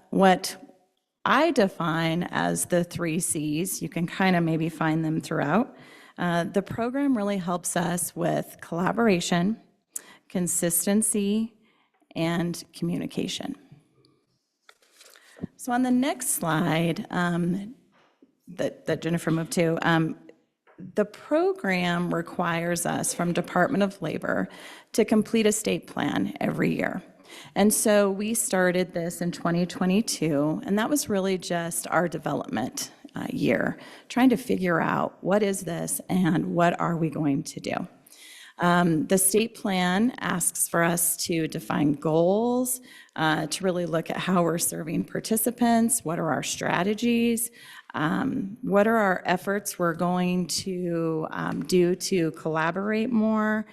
What I define as the 3 C's, you can kind of maybe find them throughout. The program really helps us with collaboration, consistency, and communication. So on the next slide that Jennifer moved to, the program requires us from Department of Labor to complete a state plan every year. And so we started this in 2022, and that was really just our development year, trying to figure out what is this and what are we going to do. The state plan asks for us to define goals, to really look at how we're serving participants, what are our strategies, what are our efforts we're going to do to collaborate more.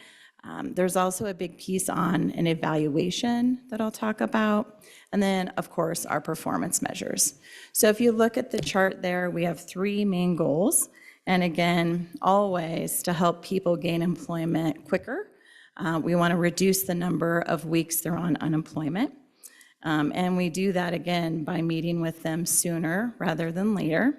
There's also a big piece on an evaluation that I'll talk about. And then, of course, our performance measures. So if you look at the chart there, we have 3 main goals. And again, always to help people gain employment quicker. We want to reduce the number of weeks they're on unemployment. And we do that, again, by meeting with them sooner rather than later.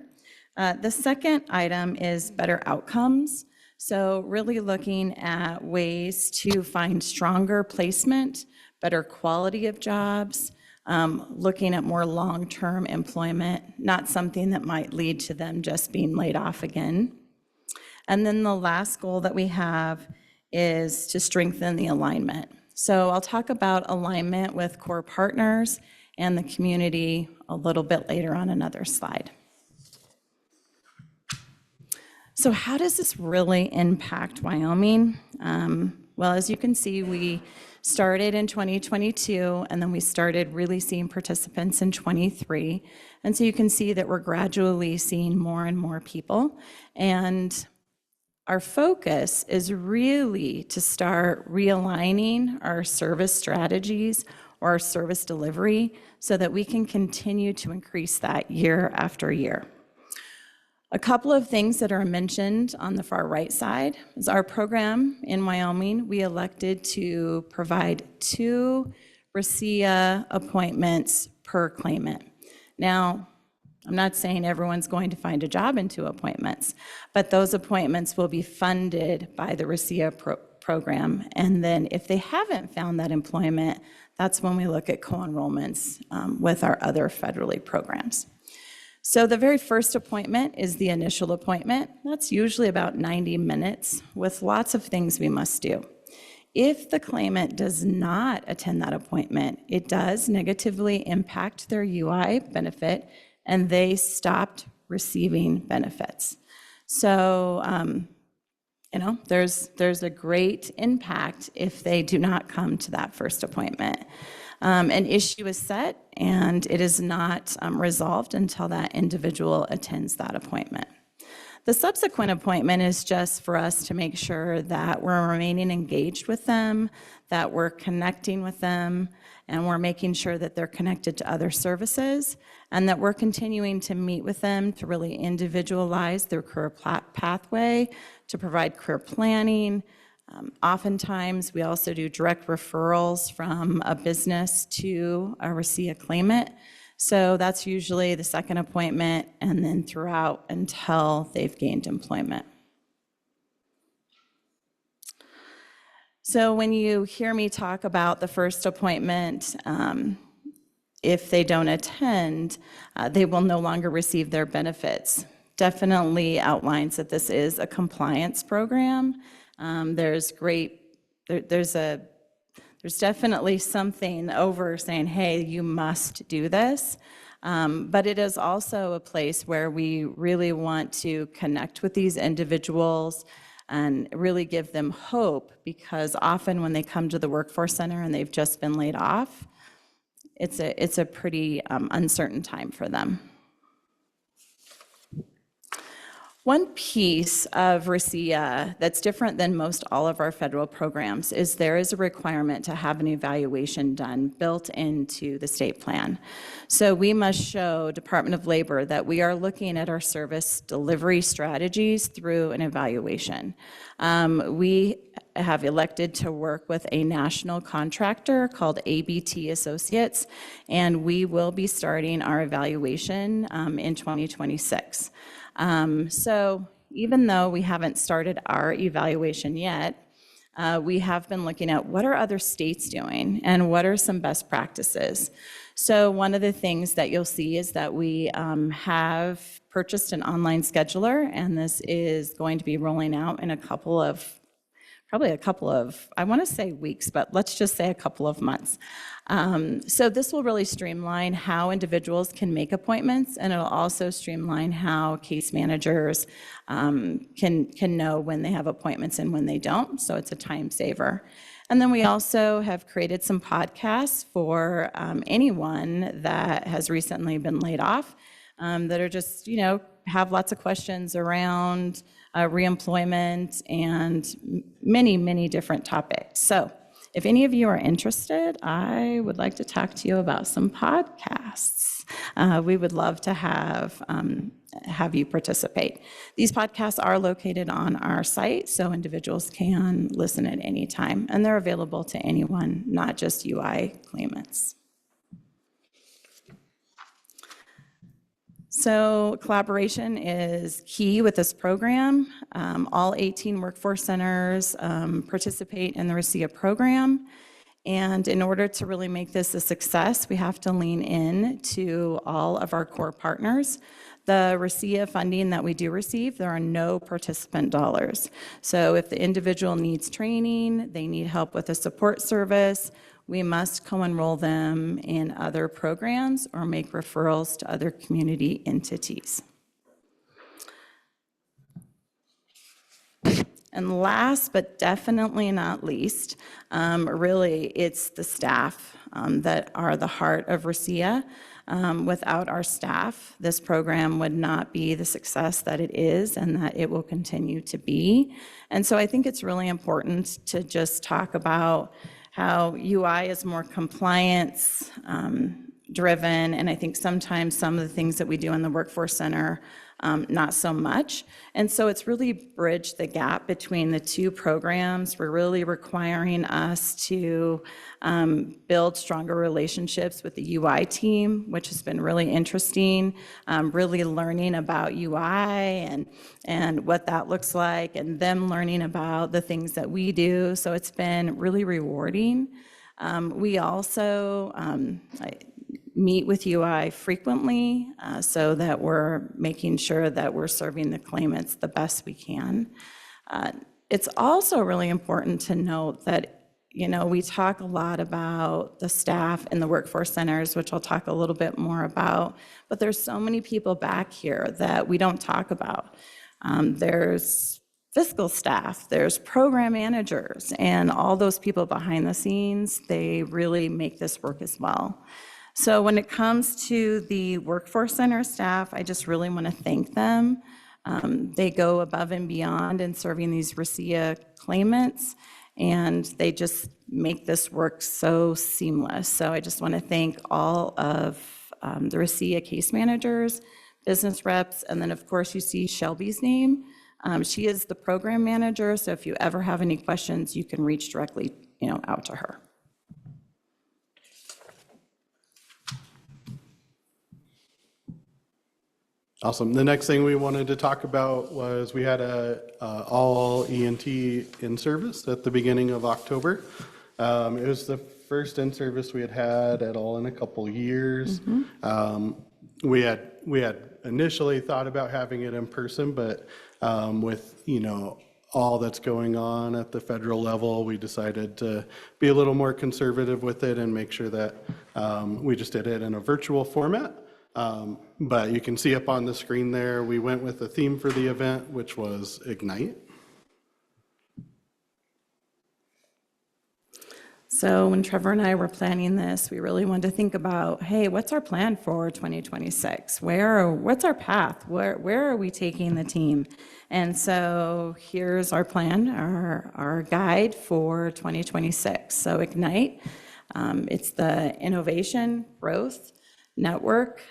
The second item is better outcomes. So really looking at ways to find stronger placement, better quality of jobs, looking at more long-term employment, not something that might lead to them just being laid off again. And then the last goal that we have is to strengthen the alignment. So I'll talk about alignment with core partners and the community a little bit later on another slide. So how does this really impact Wyoming? Well, as you can see, we started in 2022, and then we started really seeing participants in 23. And so you can see that we're gradually seeing more and more people. And our focus is really to start realigning our service strategies or our service delivery so that we can continue to increase that year after year. A couple of things that are mentioned on the far right side is our program in Wyoming. We elected to provide 2 RICIA appointments per claimant. Now, I'm not saying everyone's going to find a job in 2 appointments, but those appointments will be funded by the RICIA program. And then if they haven't found that employment, that's when we look at co-enrollments with our other federally programs. So the very first appointment is the initial appointment. That's usually about 90 minutes with lots of things we must do. If the claimant does not attend that appointment, it does negatively impact their UI benefit and they stopped receiving benefits. So, there's a great impact if they do not come to that first appointment. An issue is set and it is not resolved until that individual attends that appointment. The subsequent appointment is just for us to make sure that we're remaining engaged with them, that we're connecting with them, and we're making sure that they're connected to other services, and that we're continuing to meet with them to really individualize their career pathway, to provide career planning. Oftentimes, we also do direct referrals from a business to a RICIA claimant. So that's usually the second appointment and then throughout until they've gained employment. So when you hear me talk about the first appointment, if they don't attend, they will no longer receive their benefits. Definitely outlines that this is a compliance program. There's definitely something over saying, hey, you must do this. But it is also a place where we really want to connect with these individuals and really give them hope, because often when they come to the workforce center and they've just been laid off, it's a pretty uncertain time for them. One piece of RICIA that's different than most all of our federal programs is there is a requirement to have an evaluation done built into the state plan. So we must show Department of Labor that we are looking at our service delivery strategies through an evaluation. We have elected to work with a national contractor called ABT Associates, and we will be starting our evaluation in 2026. So even though we haven't started our evaluation yet, we have been looking at what are other states doing and what are some best practices. So one of the things that you'll see is that we have purchased an online scheduler, and this is going to be rolling out in probably a couple of, I want to say weeks, but let's just say a couple of months. So this will really streamline how individuals can make appointments, and it'll also streamline how case managers can know when they have appointments and when they don't, so it's a time saver. And then we also have created some podcasts for anyone that has recently been laid off that are just, have lots of questions around reemployment and many, many different topics. So if any of you are interested, I would like to talk to you about some podcasts. We would love to have you participate. These podcasts are located on our site, so individuals can listen at any time, and they're available to anyone, not just UI claimants. So collaboration is key with this program. All 18 workforce centers participate in the RICIA program. And in order to really make this a success, we have to lean in to all of our core partners. The RICIA funding that we do receive, there are no participant dollars. So if the individual needs training, they need help with a support service, we must co-enroll them in other programs or make referrals to other community entities. And last, but definitely not least, really it's the staff that are the heart of RICIA. Without our staff, this program would not be the success that it is and that it will continue to be. And so I think it's really important to just talk about how UI is more compliance driven, and I think sometimes some of the things that we do in the Workforce Center not so much. And so it's really bridged the gap between the two programs. We're really requiring us to build stronger relationships with the UI team, which has been really interesting, really learning about UI and what that looks like, and them learning about the things that we do. So it's been really rewarding. We also meet with UI frequently so that we're making sure that we're serving the claimants the best we can. It's also really important to note that, you know, we talk a lot about the staff in the workforce centers, which I'll talk a little bit more about, but there's so many people back here that we don't talk about. There's fiscal staff, there's program managers, and all those people behind the scenes, they really make this work as well. So when it comes to the workforce center staff, I just really want to thank them. They go above and beyond in serving these RCEA claimants, and they just make this work so seamless. So I just want to thank all of the RCEA case managers, business reps, and then of course you see Shelby's name. She is the program manager, so if you ever have any questions, you can reach directly, you know, out to her. Awesome. The next thing we wanted to talk about was we had a all ENT in service at the beginning of October. It was the first in service we had at all in a couple years. We had initially thought about having it in person, but with, you know, all that's going on at the federal level, we decided to be a little more conservative with it and make sure that we just did it in a virtual format. But you can see up on the screen there, we went with a theme for the event, which was Ignite. So when Trevor and I were planning this, we really wanted to think about, hey, what's our plan for 2026? What's our path? Where are we taking the team? And so here's our plan, our guide for 2026. So Ignite, it's the innovation, growth, network,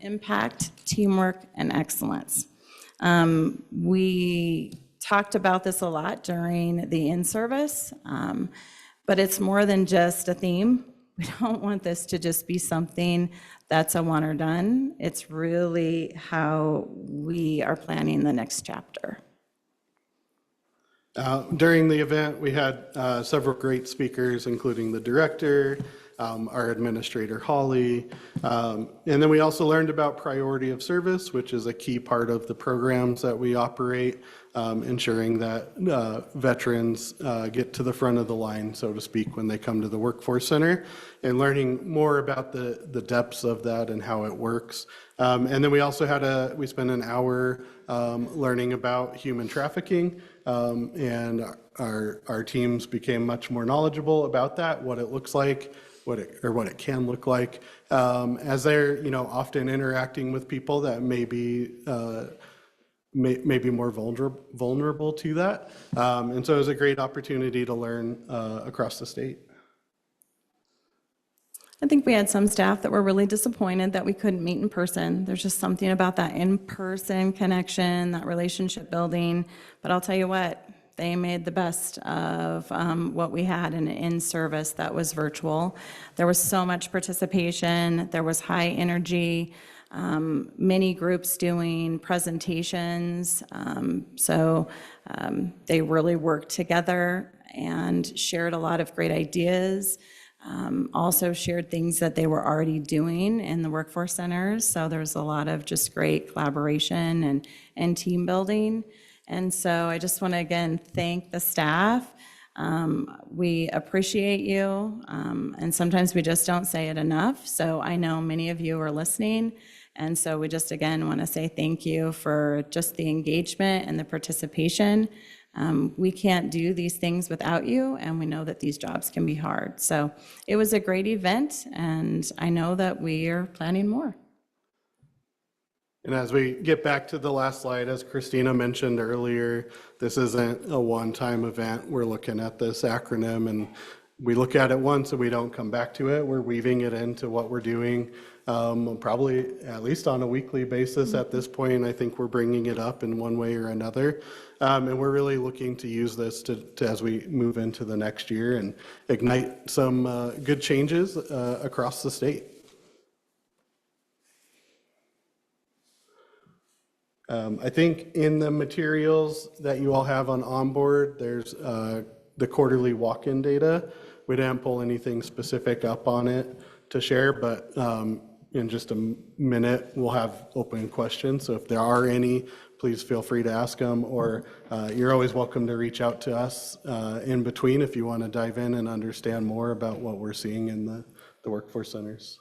impact, teamwork, and excellence. We talked about this a lot during the in-service, but it's more than just a theme. We don't want this to just be something that's a one or done. It's really how we are planning the next chapter. During the event, we had several great speakers, including the director, our administrator, Holly, and then we also learned about priority of service, which is a key part of the programs that we operate, ensuring that veterans get to the front of the line, so to speak, when they come to the Workforce Center, and learning more about the depths of that and how it works. And then we also we spent an hour learning about human trafficking, and our teams became much more knowledgeable about that, what it looks like, what it can look like, as they're, you know, often interacting with people that may be more vulnerable to that. And so it was a great opportunity to learn across the state. I think we had some staff that were really disappointed that we couldn't meet in person. There's just something about that in-person connection, that relationship building. But I'll tell you what, they made the best of what we had in service that was virtual. There was so much participation. There was high energy. Many groups doing presentations. So they really worked together and shared a lot of great ideas. Also shared things that they were already doing in the workforce centers. So there's a lot of just great collaboration and team building. And so I just want to, again, thank the staff. We appreciate you. And sometimes we just don't say it enough. So I know many of you are listening. And so we just, again, want to say thank you for just the engagement and the participation. We can't do these things without you, and we know that these jobs can be hard. So it was a great event, and I know that we are planning more. And as we get back to the last slide, as Christina mentioned earlier, this isn't a one-time event. We're looking at this acronym, and we look at it once and we don't come back to it. We're weaving it into what we're doing probably at least on a weekly basis at this point. I think we're bringing it up in one way or another. And we're really looking to use this to as we move into the next year and ignite some good changes across the state. I think in the materials that you all have on onboard, there's the quarterly walk-in data. We didn't pull anything specific up on it to share, but in just a minute, we'll have open questions. So if there are any, please feel free to ask them, or you're always welcome to reach out to us in between if you want to dive in and understand more about what we're seeing in the workforce centers.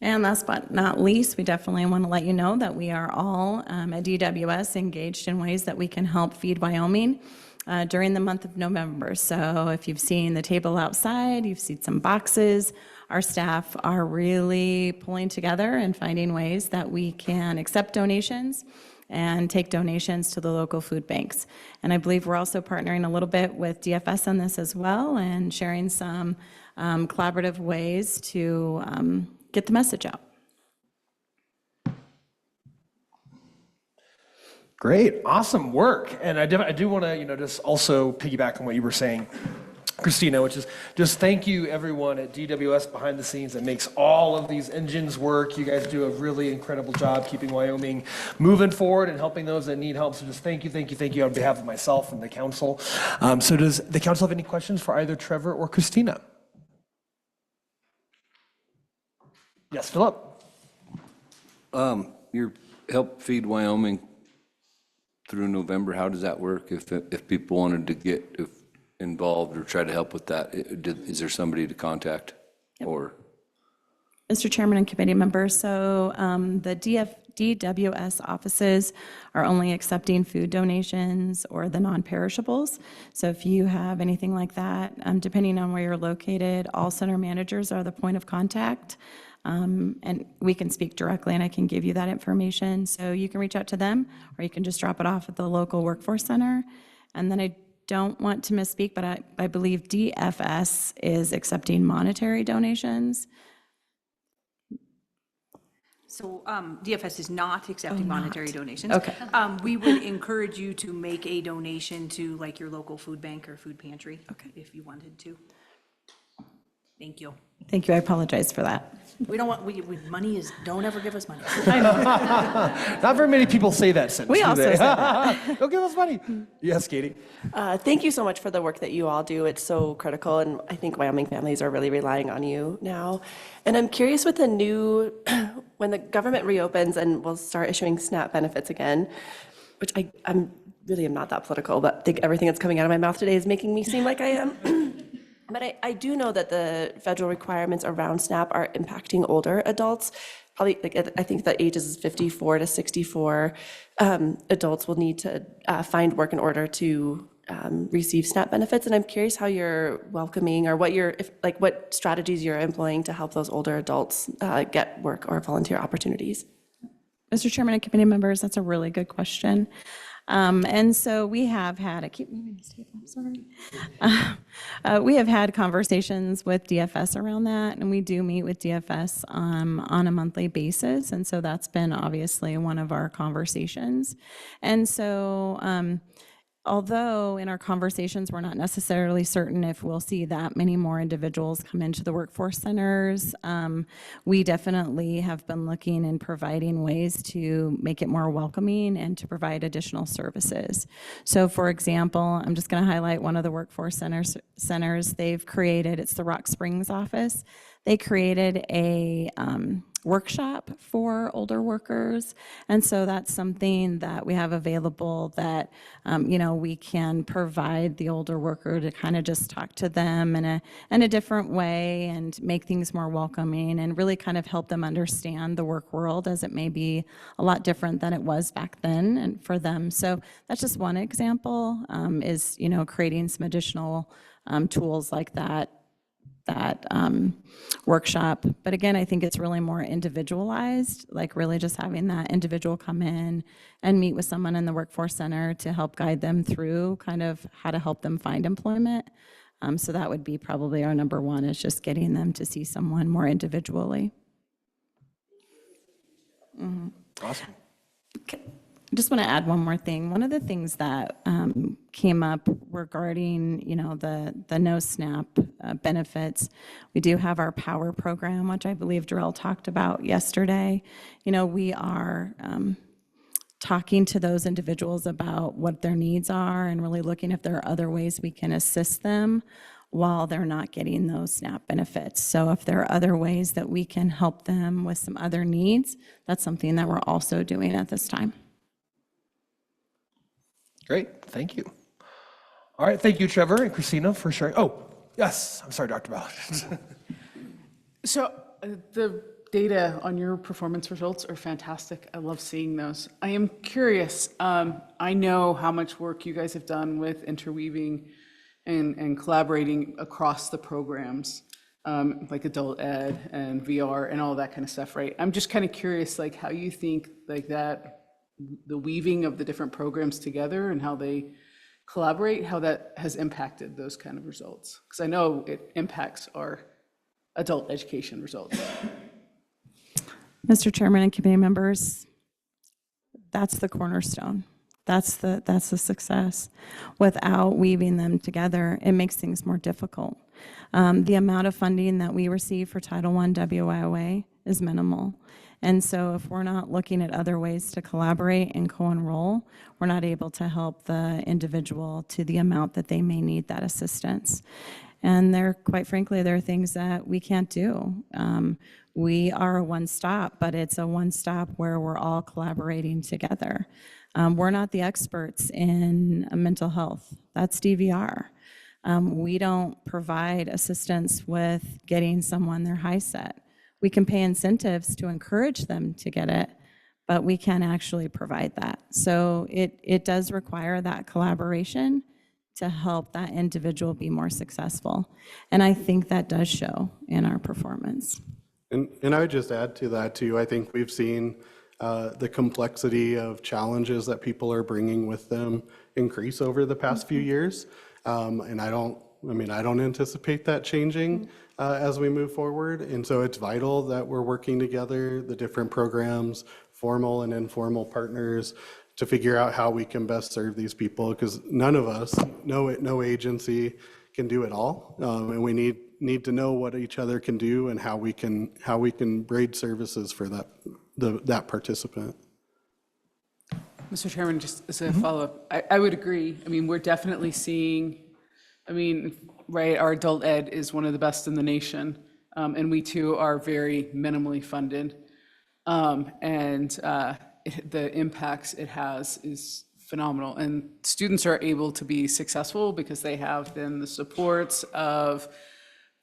And last but not least, we definitely want to let you know that we are all at DWS engaged in ways that we can help Feed Wyoming during the month of November. So if you've seen the table outside, you've seen some boxes, our staff are really pulling together and finding ways that we can accept donations and take donations to the local food banks. And I believe we're also partnering a little bit with DFS on this as well and sharing some collaborative ways to get the message out. Great, awesome work. And I do want to, just also piggyback on what you were saying, Christina, which is just thank you everyone at DWS behind the scenes that makes all of these engines work. You guys do a really incredible job keeping Wyoming moving forward and helping those that need help. So just thank you on behalf of myself and the council. So does the council have any questions for either Trevor or Christina? Yes, Philip. Your Help Feed Wyoming through November, how does that work? If people wanted to get involved or try to help with that, is there somebody to contact? Yep. Or Mr. Chairman and committee members, so the DWS offices are only accepting food donations or the non-perishables. So if you have anything like that, depending on where you're located, all center managers are the point of contact. And we can speak directly and I can give you that information. So you can reach out to them or you can just drop it off at the local workforce center. And then I don't want to misspeak, but I believe DFS is accepting monetary donations. So DFS is not accepting monetary donations. Okay. We would encourage you to make a donation to like your local food bank or food pantry, if you wanted to. Thank you. Thank you. I apologize for that. We don't want, money is, don't ever give us money. Not very many people say that sentence. We do also they? said that. Don't give us money. Yes, Katie. Thank you so much for the work that you all do. It's so critical, and I think Wyoming families are really relying on you now. And I'm curious with the new, when the government reopens and we'll start issuing SNAP benefits again, which I'm really am not that political, but I think everything that's coming out of my mouth today is making me seem like I am. But I do know that the federal requirements around SNAP are impacting older adults. Probably, I think the ages is 54 to 64. Adults will need to find work in order to receive SNAP benefits. And I'm curious how you're welcoming or what strategies you're employing to help those older adults get work or volunteer opportunities. Mr. Chairman and committee members, that's a really good question. And so we have had, I keep moving this table, I'm sorry. We have had conversations with DFS around that, and we do meet with DFS on a monthly basis. And so that's been obviously one of our conversations. And so although in our conversations, we're not necessarily certain if we'll see that many more individuals come into the workforce centers, we definitely have been looking and providing ways to make it more welcoming and to provide additional services. So for example, I'm just going to highlight one of the workforce centers they've created. It's the Rock Springs office. They created a workshop for older workers. And so that's something that we have available that, we can provide the older worker to kind of just talk to them in a different way and make things more welcoming and really kind of help them understand the work world as it may be a lot different than it was back then and for them. So that's just one example is, creating some additional tools like that workshop. But again, I think it's really more individualized, like really just having that individual come in and meet with someone in the workforce center to help guide them through kind of how to help them find employment. So that would be probably our number one, is just getting them to see someone more individually. Awesome. I just want to add one more thing. One of the things that came up regarding, the no SNAP benefits, we do have our POWER program, which I believe Darrell talked about yesterday. We are talking to those individuals about what their needs are and really looking if there are other ways we can assist them while they're not getting those SNAP benefits. So if there are other ways that we can help them with some other needs, that's something that we're also doing at this time. Great, thank you. All right, thank you, Trevor and Christina, for sharing. Oh, yes, I'm sorry, Dr. Ballard. So the data on your performance results are fantastic. I love seeing those. I am curious, I know how much work you guys have done with interweaving and collaborating across the programs, like adult ed and VR and all that kind of stuff, right? I'm just kind of curious, like how you think like that, the weaving of the different programs together and how they collaborate, how that has impacted those kind of results. Because I know it impacts our adult education results. Mr. Chairman and committee members, that's the cornerstone. That's the success. Without weaving them together, it makes things more difficult. The amount of funding that we receive for Title I WIOA is minimal. And so if we're not looking at other ways to collaborate and co-enroll, we're not able to help the individual to the amount that they may need that assistance. And quite frankly, there are things that we can't do. We are a one-stop, but it's a one-stop where we're all collaborating together. We're not the experts in mental health. That's DVR. We don't provide assistance with getting someone their HiSET. We can pay incentives to encourage them to get it, but we can't actually provide that. So it does require that collaboration to help that individual be more successful. And I think that does show in our performance. And I would just add to that too, I think we've seen the complexity of challenges that people are bringing with them increase over the past few years. And I don't anticipate that changing as we move forward. And so it's vital that we're working together, the different programs, formal and informal partners, to figure out how we can best serve these people, because none of us, no agency can do it all. And we need to know what each other can do and how we can braid services for that participant. Mr. Chairman, just as a follow-up, I would agree. I mean, we're definitely seeing, right, our adult ed is one of the best in the nation, and we too are very minimally funded. The impacts it has is phenomenal. And students are able to be successful because they have then the supports of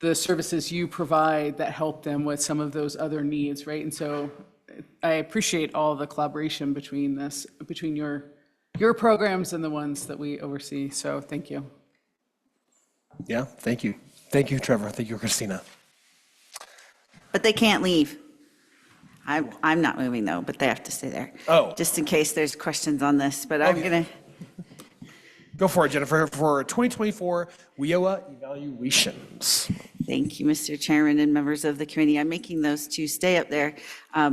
the services you provide that help them with some of those other needs, right? And so I appreciate all the collaboration between your programs and the ones that we oversee. So thank you. Yeah, thank you. Thank you, Trevor. Thank you, Christina. But they can't leave. I'm not moving though, but they have to stay there. Oh. Just in case there's questions on this, but I'm gonna. Go for it, Jennifer, for 2024 WIOA evaluations. Thank you, Mr. Chairman and members of the committee. I'm making those two stay up there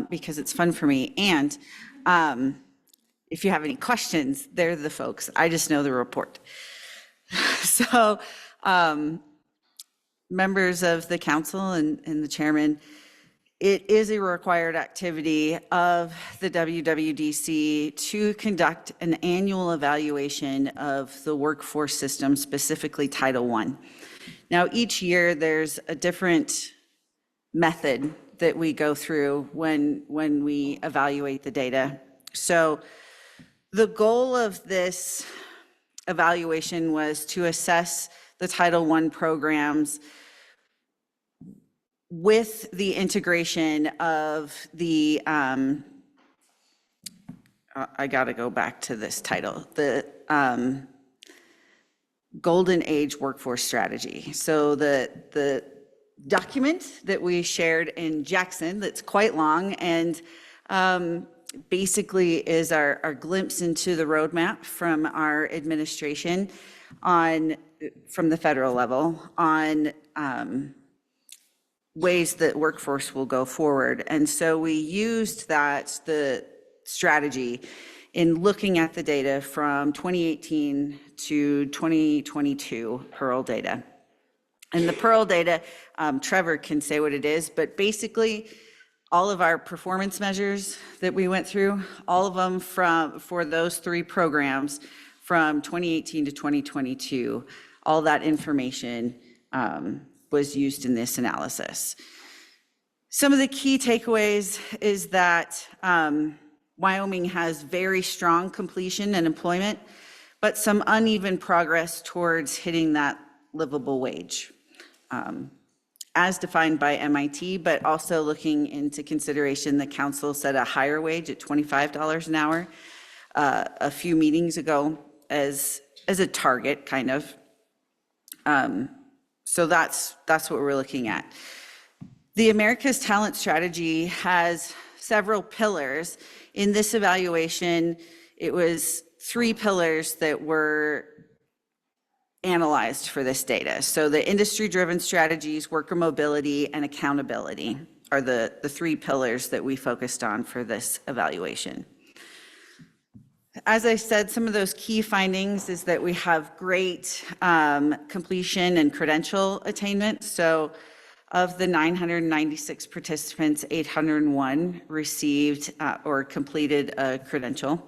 because it's fun for me. And if you have any questions, they're the folks. I just know the report. So members of the council and the chairman, it is a required activity of the WWDC to conduct an annual evaluation of the workforce system, specifically Title I. Now, each year there's a different method that we go through when we evaluate the data. So the goal of this evaluation was to assess the Title I programs with the integration of the, I got to go back to this title, the Golden Age Workforce Strategy. So the document that we shared in Jackson that's quite long and basically is our glimpse into the roadmap from our administration on from the federal level on ways that workforce will go forward. And so we used the strategy in looking at the data from 2018 to 2022 Pearl data. And the Pearl data, Trevor can say what it is, but basically all of our performance measures that we went through, all of them for those 3 programs from 2018 to 2022, all that information was used in this analysis. Some of the key takeaways is that Wyoming has very strong completion and employment, but some uneven progress towards hitting that livable wage, as defined by MIT, but also looking into consideration, the council set a higher wage at $25 an hour a few meetings ago as a target, kind of. So that's what we're looking at. The America's Talent Strategy has several pillars. In this evaluation, it was 3 pillars that were analyzed for this data. So the industry-driven strategies, worker mobility, and accountability are the 3 pillars that we focused on for this evaluation. As I said, some of those key findings is that we have great completion and credential attainment. So of the 996 participants, 801 received or completed a credential.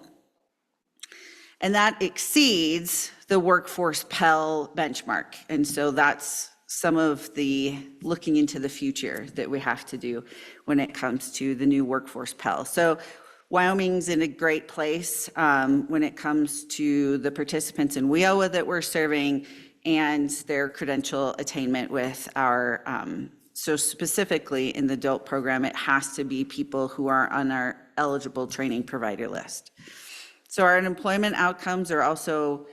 And that exceeds the Workforce Pell benchmark. And so that's some of the looking into the future that we have to do when it comes to the new Workforce Pell. So Wyoming's in a great place when it comes to the participants in WIOA that we're serving and their credential attainment with our, so specifically in the adult program, it has to be people who are on our eligible training provider list. So our employment outcomes are also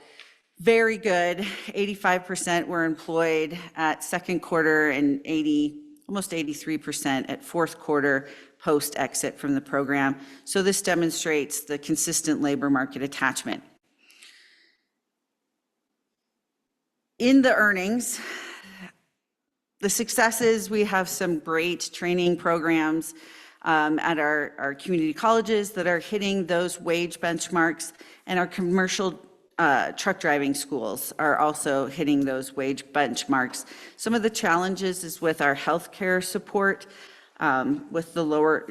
very good. 85% were employed at second quarter and almost 83% at fourth quarter post-exit from the program. So this demonstrates the consistent labor market attachment. In the earnings, the successes, we have some great training programs at our community colleges that are hitting those wage benchmarks, and our commercial truck driving schools are also hitting those wage benchmarks. Some of the challenges is with our healthcare support, with the lower,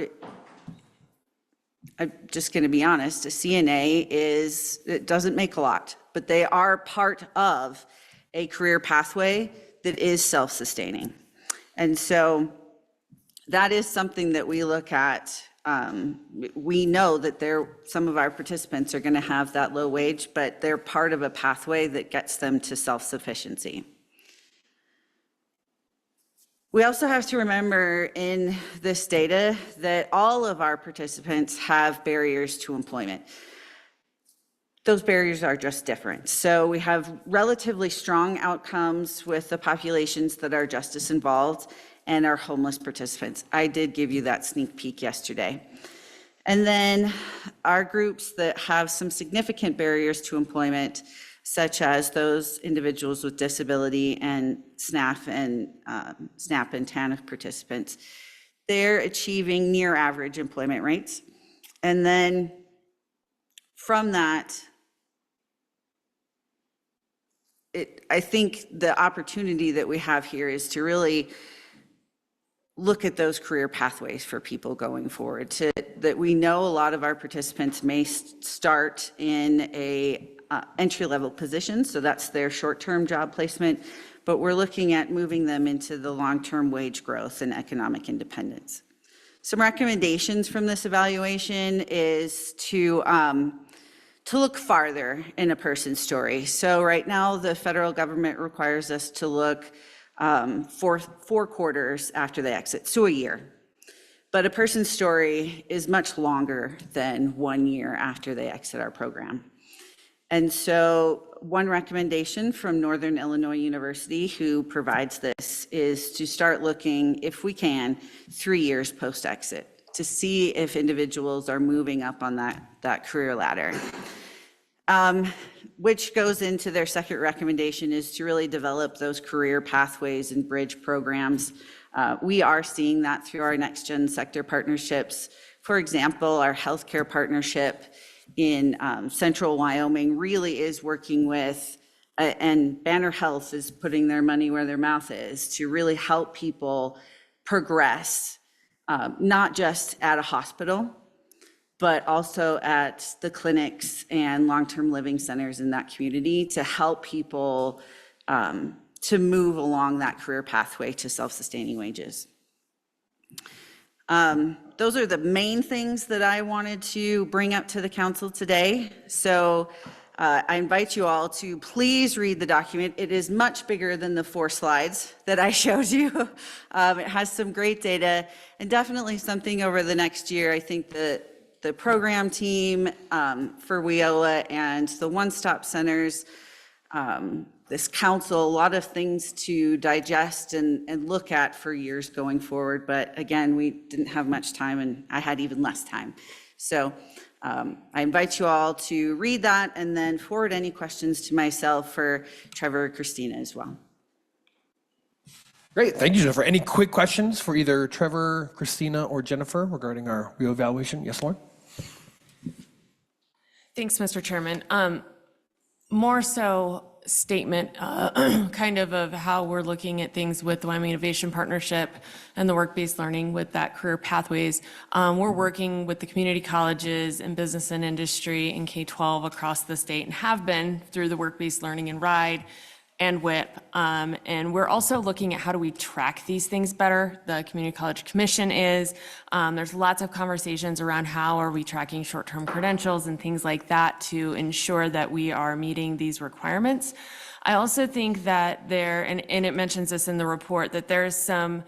I'm just going to be honest, a CNA it doesn't make a lot, but they are part of a career pathway that is self-sustaining. And so that is something that we look at. We know that some of our participants are going to have that low wage, but they're part of a pathway that gets them to self-sufficiency. We also have to remember in this data that all of our participants have barriers to employment. Those barriers are just different. So we have relatively strong outcomes with the populations that are justice involved and our homeless participants. I did give you that sneak peek yesterday. And then our groups that have some significant barriers to employment, such as those individuals with disability and SNAP and TANF participants, they're achieving near average employment rates. And then from that, I think the opportunity that we have here is to really look at those career pathways for people going forward, that we know a lot of our participants may start in a entry-level position, so that's their short-term job placement, but we're looking at moving them into the long-term wage growth and economic independence. Some recommendations from this evaluation is to look farther in a person's story. So right now, the federal government requires us to look four quarters after they exit, so a year. But a person's story is much longer than 1 year after they exit our program. And so one recommendation from Northern Illinois University, who provides this, is to start looking, if we can, 3 years post-exit to see if individuals are moving up on that career ladder. which goes into their second recommendation, is to really develop those career pathways and bridge programs. We are seeing that through our next gen sector partnerships. For example, our healthcare partnership in central Wyoming really is working with, and Banner Health is putting their money where their mouth is to really help people progress, not just at a hospital, but also at the clinics and long-term living centers in that community to help people to move along that career pathway to self-sustaining wages. Those are the main things that I wanted to bring up to the council today. So I invite you all to please read the document. It is much bigger than the 4 slides that I showed you. It has some great data and definitely something over the next year. I think that the program team for WIOA and the one-stop centers, this council, a lot of things to digest and look at for years going forward. But again, we didn't have much time and I had even less time. So I invite you all to read that and then forward any questions to myself or Trevor or Christina as well. Great, thank you, Jennifer. Any quick questions for either Trevor, Christina, or Jennifer regarding our reevaluation? Yes, Lauren? Thanks, Mr. Chairman. More so statement kind of how we're looking at things with the Wyoming Innovation Partnership and the work-based learning with that career pathways. We're working with the community colleges and business and industry and K-12 across the state and have been through the work-based learning and RIDE and WIP. And we're also looking at how do we track these things better. The Community College Commission is. There's lots of conversations around how are we tracking short-term credentials and things like that to ensure that we are meeting these requirements. I also think that and it mentions this in the report, that there's some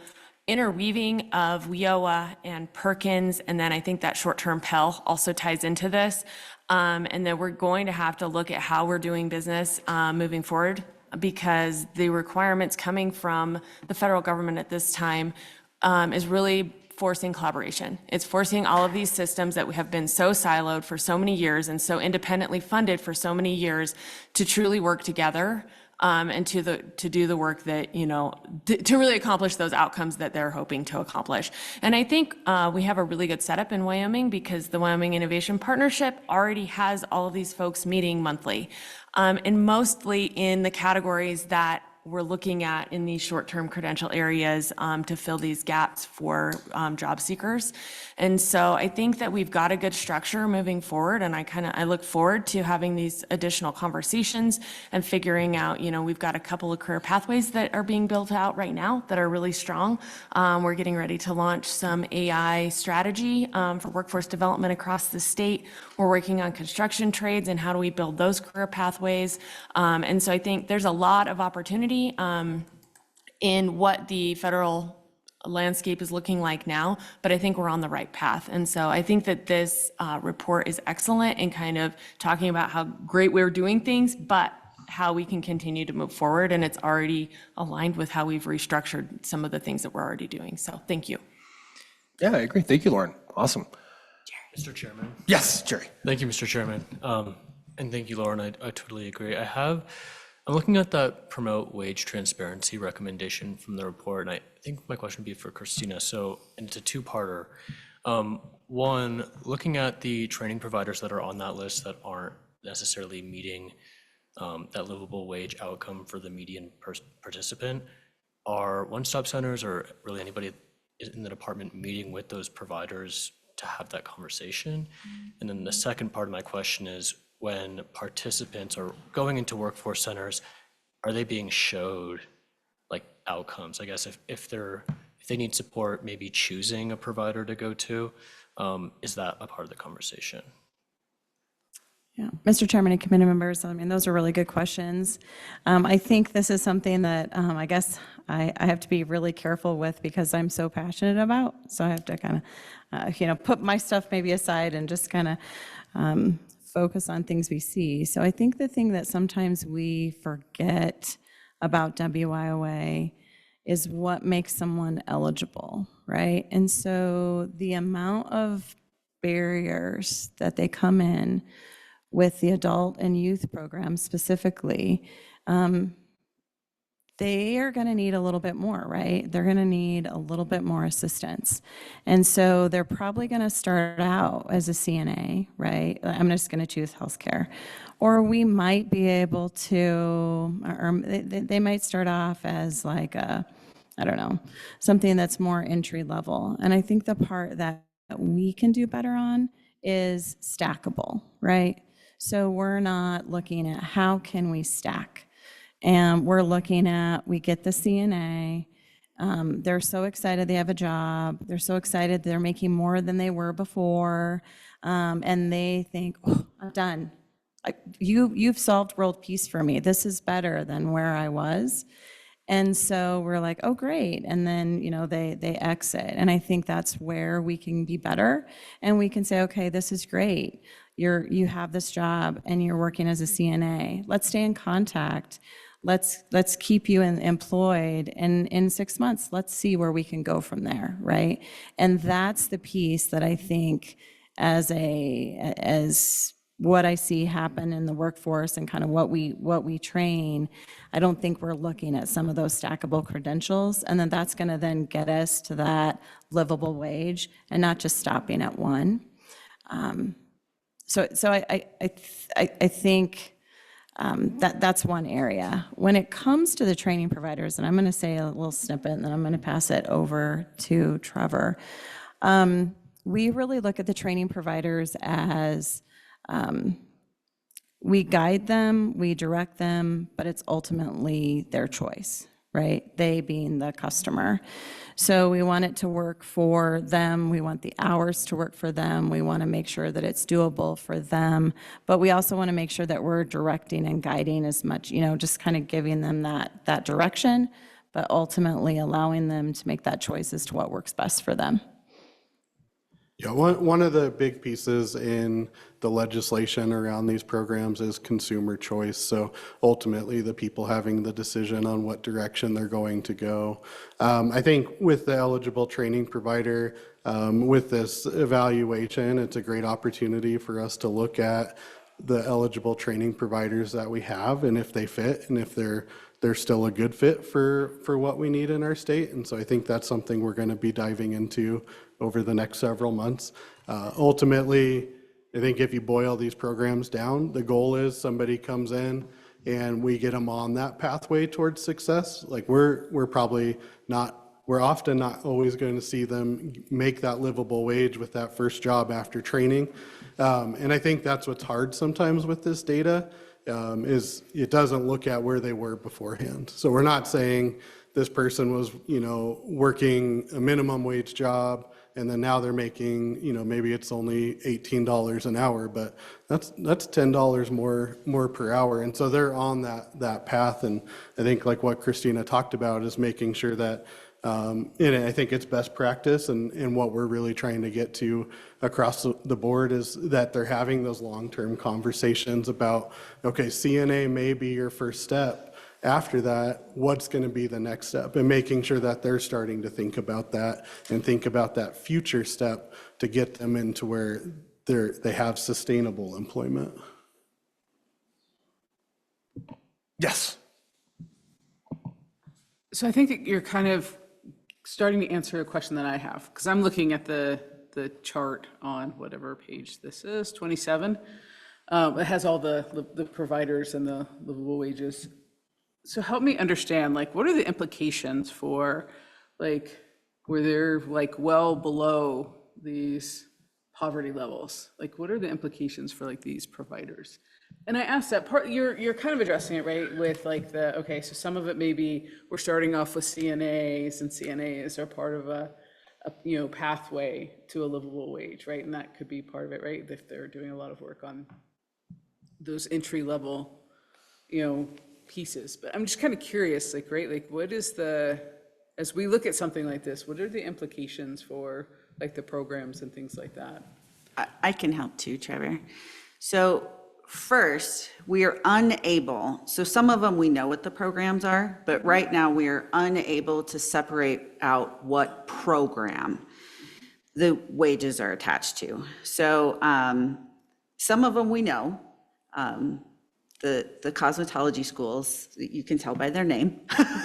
interweaving of WIOA and Perkins, and then I think that short-term Pell also ties into this. And then we're going to have to look at how we're doing business moving forward, because the requirements coming from the federal government at this time is really forcing collaboration. It's forcing all of these systems that have been so siloed for so many years and so independently funded for so many years to truly work together and to do the work that, to really accomplish those outcomes that they're hoping to accomplish. And I think we have a really good setup in Wyoming because the Wyoming Innovation Partnership already has all of these folks meeting monthly, and mostly in the categories that we're looking at in these short-term credential areas to fill these gaps for job seekers. And so I think that we've got a good structure moving forward, and I look forward to having these additional conversations and figuring out, we've got a couple of career pathways that are being built out right now that are really strong. We're getting ready to launch some AI strategy for workforce development across the state. We're working on construction trades and how do we build those career pathways. And so I think there's a lot of opportunity in what the federal landscape is looking like now, but I think we're on the right path. And so I think that this report is excellent in kind of talking about how great we're doing things, but how we can continue to move forward. And it's already aligned with how we've restructured some of the things that we're already doing. So thank you. Yeah, I agree. Thank you, Lauren. Awesome. Mr. Chairman. Yes, Jerry. Thank you, Mr. Chairman. And thank you, Lauren. I totally agree. I'm looking at that promote wage transparency recommendation from the report, and I think my question would be for Christina. So, and it's a two-parter. One, looking at the training providers that are on that list that aren't necessarily meeting that livable wage outcome for the median participant, are one-stop centers or really anybody in the department meeting with those providers to have that conversation? And then the second part of my question is, when participants are going into workforce centers, are they being showed like outcomes? I guess if they need support, maybe choosing a provider to go to, is that a part of the conversation? Yeah, Mr. Chairman and committee members, those are really good questions. I think this is something that I guess I have to be really careful with because I'm so passionate about. So I have to kind of, put my stuff maybe aside and just kind of focus on things we see. So I think the thing that sometimes we forget about WIOA is what makes someone eligible, right? And so the amount of barriers that they come in with the adult and youth program specifically, they are going to need a little bit more, right? They're going to need a little bit more assistance. And so they're probably going to start out as a CNA, right? I'm just going to choose healthcare. Or we might be able to, or they might start off as like a, I don't know, something that's more entry level. And I think the part that we can do better on is stackable, right? So we're not looking at how can we stack. And we're looking at, we get the CNA, they're so excited they have a job, they're so excited they're making more than they were before, and they think, oh, I'm done. You've solved world peace for me. This is better than where I was. And so we're like, oh, great. And then, they exit. And I think that's where we can be better. And we can say, okay, this is great. You have this job and you're working as a CNA. Let's stay in contact. Let's keep you employed, and in 6 months, let's see where we can go from there, right? And that's the piece that I think as what I see happen in the workforce and kind of what we train, I don't think we're looking at some of those stackable credentials, and then that's going to then get us to that livable wage and not just stopping at one. So I think that's one area. When it comes to the training providers, and I'm going to say a little snippet, and then I'm going to pass it over to Trevor. We really look at the training providers as we guide them, we direct them, but it's ultimately their choice, right? They being the customer. So we want it to work for them. We want the hours to work for them. We want to make sure that it's doable for them. But we also want to make sure that we're directing and guiding as much, just kind of giving them that direction, but ultimately allowing them to make that choice as to what works best for them. Yeah, one of the big pieces in the legislation around these programs is consumer choice. So ultimately, the people having the decision on what direction they're going to go. I think with the eligible training provider, with this evaluation, it's a great opportunity for us to look at the eligible training providers that we have and if they fit and if they're still a good fit for what we need in our state. And so I think that's something we're going to be diving into over the next several months. Ultimately, I think if you boil these programs down, the goal is somebody comes in and we get them on that pathway towards success. Like we're often not always going to see them make that livable wage with that first job after training. And I think that's what's hard sometimes with this data, is it doesn't look at where they were beforehand. So we're not saying this person was, working a minimum wage job and then now they're making, maybe it's only $18 an hour, but that's $10 more per hour. And so they're on that path. And I think like what Christina talked about is making sure that, and I think it's best practice and what we're really trying to get to across the board is that they're having those long-term conversations about, okay, CNA may be your first step. After that, what's going to be the next step? And making sure that they're starting to think about that and think about that future step to get them into where they have sustainable employment. Yes. So I think that you're kind of starting to answer a question that I have, because I'm looking at the chart on whatever page this is, 27. It has all the providers and the livable wages. So help me understand, what are the implications for, where they're well below these poverty levels? What are the implications for these providers? And I asked that part, you're kind of addressing it, right? With okay, so some of it maybe we're starting off with CNAs, and CNAs are part of a pathway to a livable wage, right? And that could be part of it, right? If they're doing a lot of work on those entry level, pieces. But I'm just kind of curious, what is as we look at something like this, what are the implications for the programs and things like that? I can help too, Trevor. So first, we are unable, so some of them we know what the programs are, but right now we are unable to separate out what program the wages are attached to. So some of them we know, the cosmetology schools, you can tell by their name,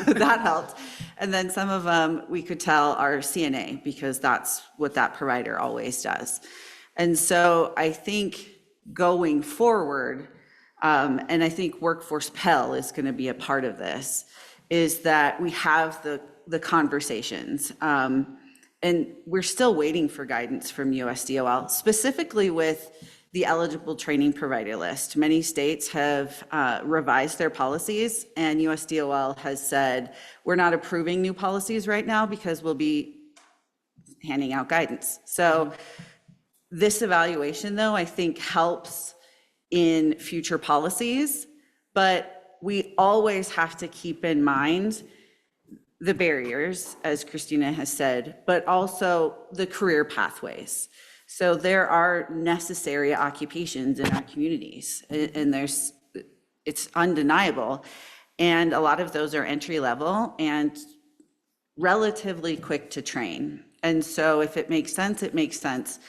that helped. And then some of them we could tell are CNA because that's what that provider always does. And so I think going forward, and I think Workforce Pell is going to be a part of this, is that we have the conversations. And we're still waiting for guidance from USDOL, specifically with the eligible training provider list. Many states have revised their policies, and USDOL has said, we're not approving new policies right now because we'll be handing out guidance. So this evaluation, though, I think helps in future policies, but we always have to keep in mind the barriers, as Christina has said, but also the career pathways. So there are necessary occupations in our communities, and it's undeniable. And a lot of those are entry level and relatively quick to train. And so if it makes sense, it makes sense.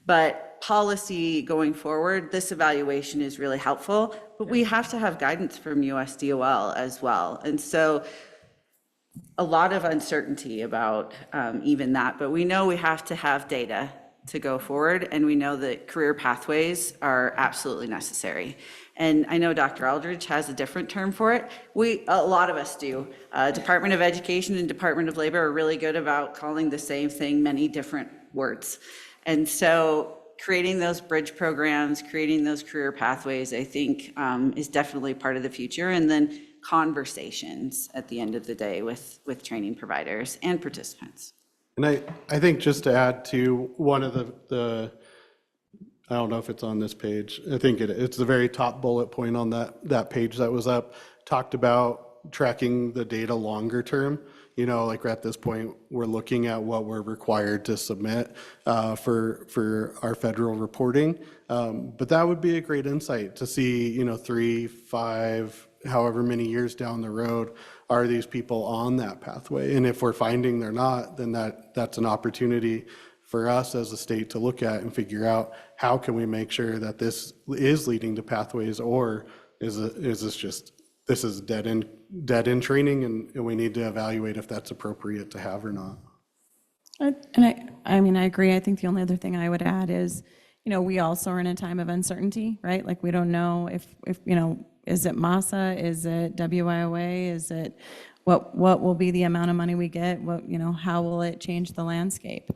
But policy going forward, this evaluation is really helpful, but we have to have guidance from USDOL as well. And so a lot of uncertainty about even that, but we know we have to have data to go forward, and we know that career pathways are absolutely necessary. And I know Dr. Aldridge has a different term for it. A lot of us do. Department of Education and Department of Labor are really good about calling the same thing many different words. And so creating those bridge programs, creating those career pathways, I think is definitely part of the future. And then conversations at the end of the day with training providers and participants. And I think just to add to one of the I don't know if it's on this page. I think it's the very top bullet point on that page that was up, talked about tracking the data longer term. You know, like at this point, we're looking at what we're required to submit for our federal reporting. But that would be a great insight to see, 3, 5, however many years down the road, are these people on that pathway? And if we're finding they're not, then that's an opportunity for us as a state to look at and figure out how can we make sure that this is leading to pathways, or is this just, this is dead end training, and we need to evaluate if that's appropriate to have or not. And I agree. I think the only other thing I would add is, we also are in a time of uncertainty, right? Like we don't know if is it MASA? Is it WIOA? Is it what will be the amount of money we get? How will it change the landscape?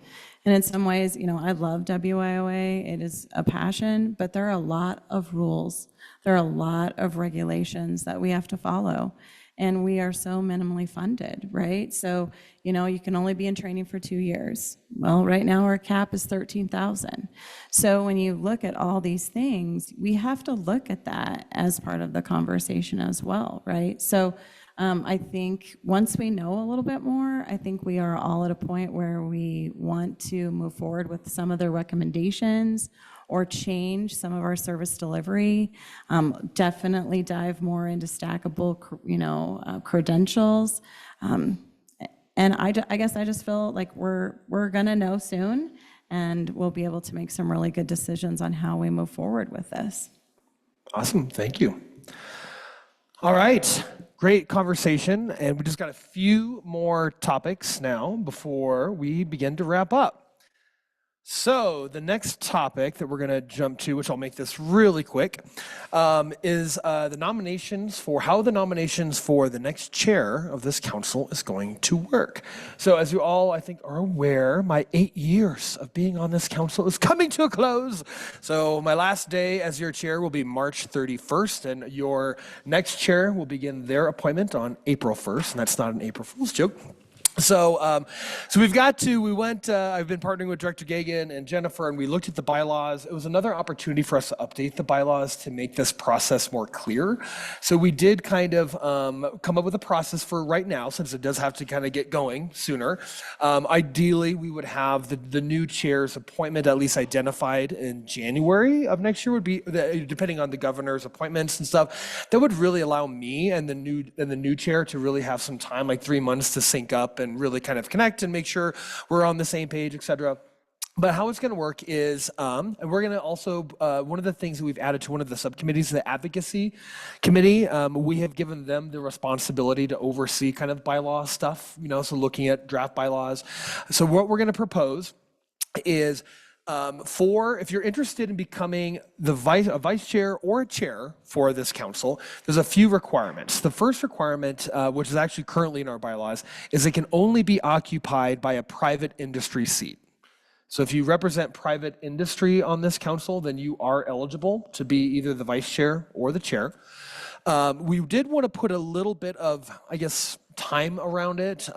And in some ways, I love WIOA. It is a passion, but there are a lot of rules. There are a lot of regulations that we have to follow. And we are so minimally funded, right? So, you can only be in training for 2 years. Well, right now our cap is 13,000. So when you look at all these things, we have to look at that as part of the conversation as well, right? So I think once we know a little bit more, I think we are all at a point where we want to move forward with some of the recommendations or change some of our service delivery. Definitely dive more into stackable, credentials. And I guess I just feel like we're gonna know soon, and we'll be able to make some really good decisions on how we move forward with this. Awesome, thank you. All right, great conversation, and we just got a few more topics now before we begin to wrap up. So the next topic that we're going to jump to, which I'll make this really quick, is the nominations for how the nominations for the next chair of this council is going to work. So as you all, I think, are aware, my 8 years of being on this council is coming to a close. So my last day as your chair will be March 31st, and your next chair will begin their appointment on April 1st, and that's not an April Fool's joke. So I've been partnering with Director Gagan and Jennifer, and we looked at the bylaws. It was another opportunity for us to update the bylaws to make this process more clear. So we did kind of come up with a process for right now, since it does have to kind of get going sooner. Ideally, we would have the new chair's appointment at least identified in January of next year, would be, depending on the governor's appointments and stuff. That would really allow me and the new chair to really have some time, like 3 months, to sync up and really kind of connect and make sure we're on the same page, et cetera. But how it's going to work is, and we're going to also, one of the things that we've added to one of the subcommittees, the advocacy committee, we have given them the responsibility to oversee kind of bylaw stuff, so looking at draft bylaws. So what we're going to propose is if you're interested in becoming a vice chair or a chair for this council, there's a few requirements. The first requirement, which is actually currently in our bylaws, is it can only be occupied by a private industry seat. So if you represent private industry on this council, then you are eligible to be either the vice chair or the chair. We did want to put a little bit of, I guess, time around it.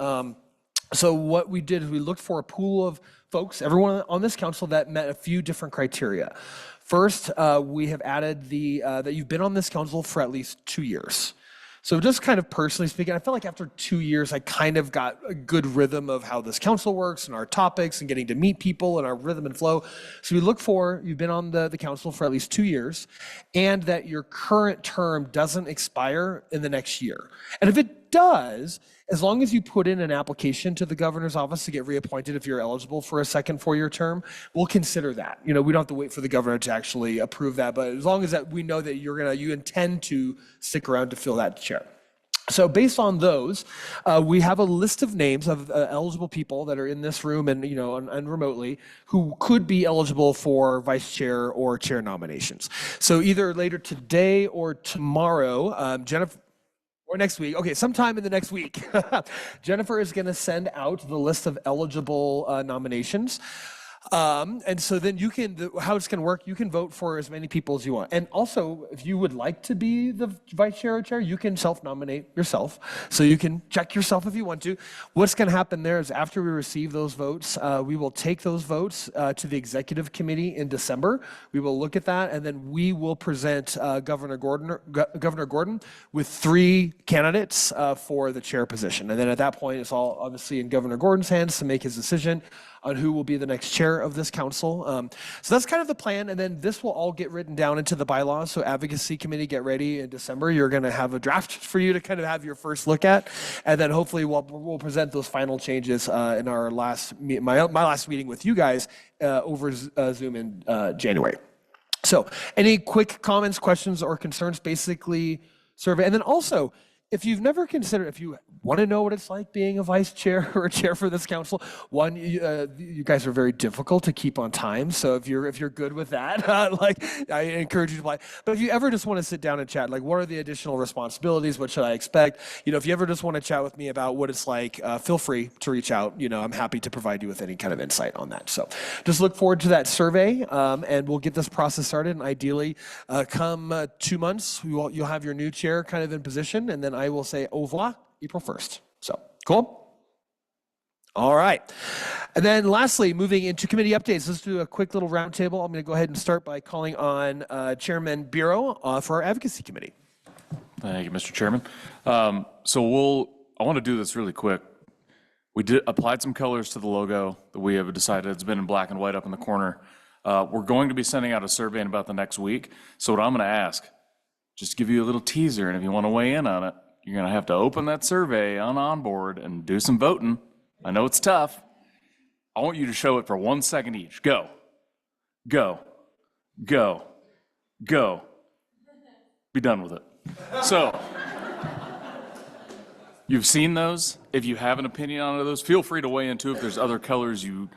So what we did is we looked for a pool of folks, everyone on this council that met a few different criteria. First, we have added that you've been on this council for at least 2 years. So just kind of personally speaking, I feel like after 2 years, I kind of got a good rhythm of how this council works and our topics and getting to meet people and our rhythm and flow. So we look for, you've been on the council for at least 2 years and that your current term doesn't expire in the next year. And if it does, as long as you put in an application to the governor's office to get reappointed if you're eligible for a second 4-year term, we'll consider that. We don't have to wait for the governor to actually approve that, but as long as that we know that you intend to stick around to fill that chair. So based on those, we have a list of names of eligible people that are in this room and and remotely who could be eligible for vice chair or chair nominations. So either later today or tomorrow, Jennifer. Or next week. Okay, sometime in the next week. Jennifer is going to send out the list of eligible nominations. And so then how it's going to work, you can vote for as many people as you want. And also, if you would like to be the vice chair or chair, you can self-nominate yourself. So you can check yourself if you want to. What's going to happen there is after we receive those votes, we will take those votes to the executive committee in December. We will look at that, and then we will present Governor Gordon with 3 candidates for the chair position. And then at that point, it's all obviously in Governor Gordon's hands to make his decision on who will be the next chair of this council. So that's kind of the plan, and then this will all get written down into the bylaws. So advocacy committee, get ready in December. You're going to have a draft for you to kind of have your first look at, and then hopefully we'll present those final changes in our my last meeting with you guys over Zoom in January. So any quick comments, questions, or concerns? Basically, survey, and then also, if you've never considered, if you want to know what it's like being a vice chair or a chair for this council, one, you guys are very difficult to keep on time. So if you're good with that, I encourage you to apply. But if you ever just want to sit down and chat, what are the additional responsibilities? What should I expect? If you ever just want to chat with me about what it's like, feel free to reach out. I'm happy to provide you with any kind of insight on that. So just look forward to that survey, and we'll get this process started. And ideally, come 2 months, you'll have your new chair kind of in position, and then I will say au revoir April 1st. So, cool? All right. And then lastly, moving into committee updates, let's do a quick little roundtable. I'm going to go ahead and start by calling on Chairman Bureau for our advocacy committee. Thank you, Mr. Chairman. I want to do this really quick. We applied some colors to the logo that we have decided it's been in black and white up in the corner. We're going to be sending out a survey in about the next week. So what I'm going to ask, just to give you a little teaser, and if you want to weigh in on it, you're going to have to open that survey on Onboard and do some voting. I know it's tough. I want you to show it for 1 second each. Go. Go. Go. Go. Be done with it. So, you've seen those. If you have an opinion on those, feel free to weigh in too if there's other colors you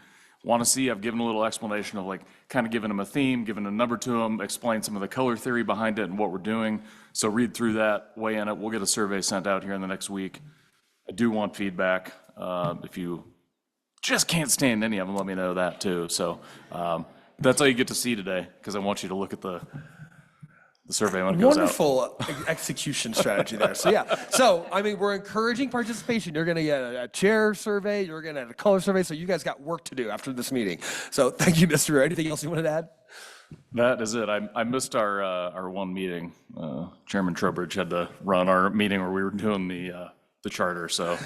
want to see. I've given a little explanation of kind of giving them a theme, giving a number to them, explain some of the color theory behind it and what we're doing. So read through that, weigh in it. We'll get a survey sent out here in the next week. I do want feedback. If you just can't stand any of them, let me know that too. So that's all you get to see today, because I want you to look at the survey when it goes out. Wonderful execution strategy there. So we're encouraging participation. You're going to get a chair survey. You're going to get a color survey. So you guys got work to do after this meeting. So thank you, Mr. Ray. Anything else you wanted to add? That is it. I missed our one meeting. Chairman Trowbridge had to run our meeting where we were doing the charter. So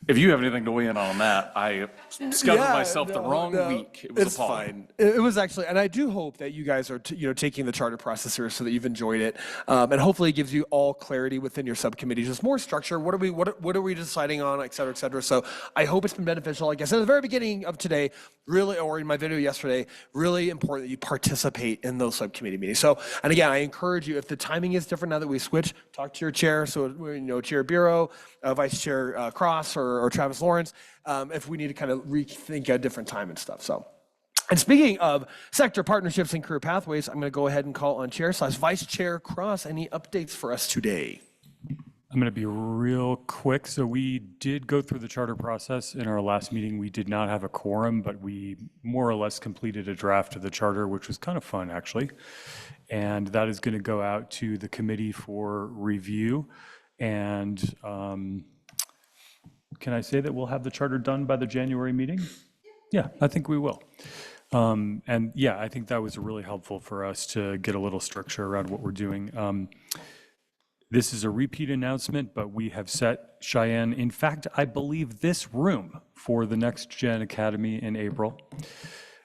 If you have anything to weigh in on that, I scheduled myself the wrong week. It was It's appalling. fine. It was actually, and I do hope that you guys are, taking the charter process serious so that you've enjoyed it, and hopefully it gives you all clarity within your subcommittee, just more structure. What are we deciding on, et cetera, et cetera. So I hope it's been beneficial. Like I said at the very beginning of today, really, or in my video yesterday, really important that you participate in those subcommittee meetings. So, and again, I encourage you, if the timing is different now that we switch, talk to your chair. So, Chair Bureau, Vice Chair Cross, or Travis Lawrence, if we need to kind of rethink a different time and stuff. So, and speaking of sector partnerships and career pathways, I'm going to go ahead and call on Chair/Vice Chair Cross. Any updates for us today? I'm going to be real quick. So we did go through the charter process in our last meeting. We did not have a quorum, but we more or less completed a draft of the charter, which was kind of fun, actually. And that is going to go out to the committee for review. And can I say that we'll have the charter done by the January meeting? Yeah, I think we will. And yeah, I think that was really helpful for us to get a little structure around what we're doing. This is a repeat announcement, but we have set Cheyenne, in fact, I believe this room for the Next Gen Academy in April.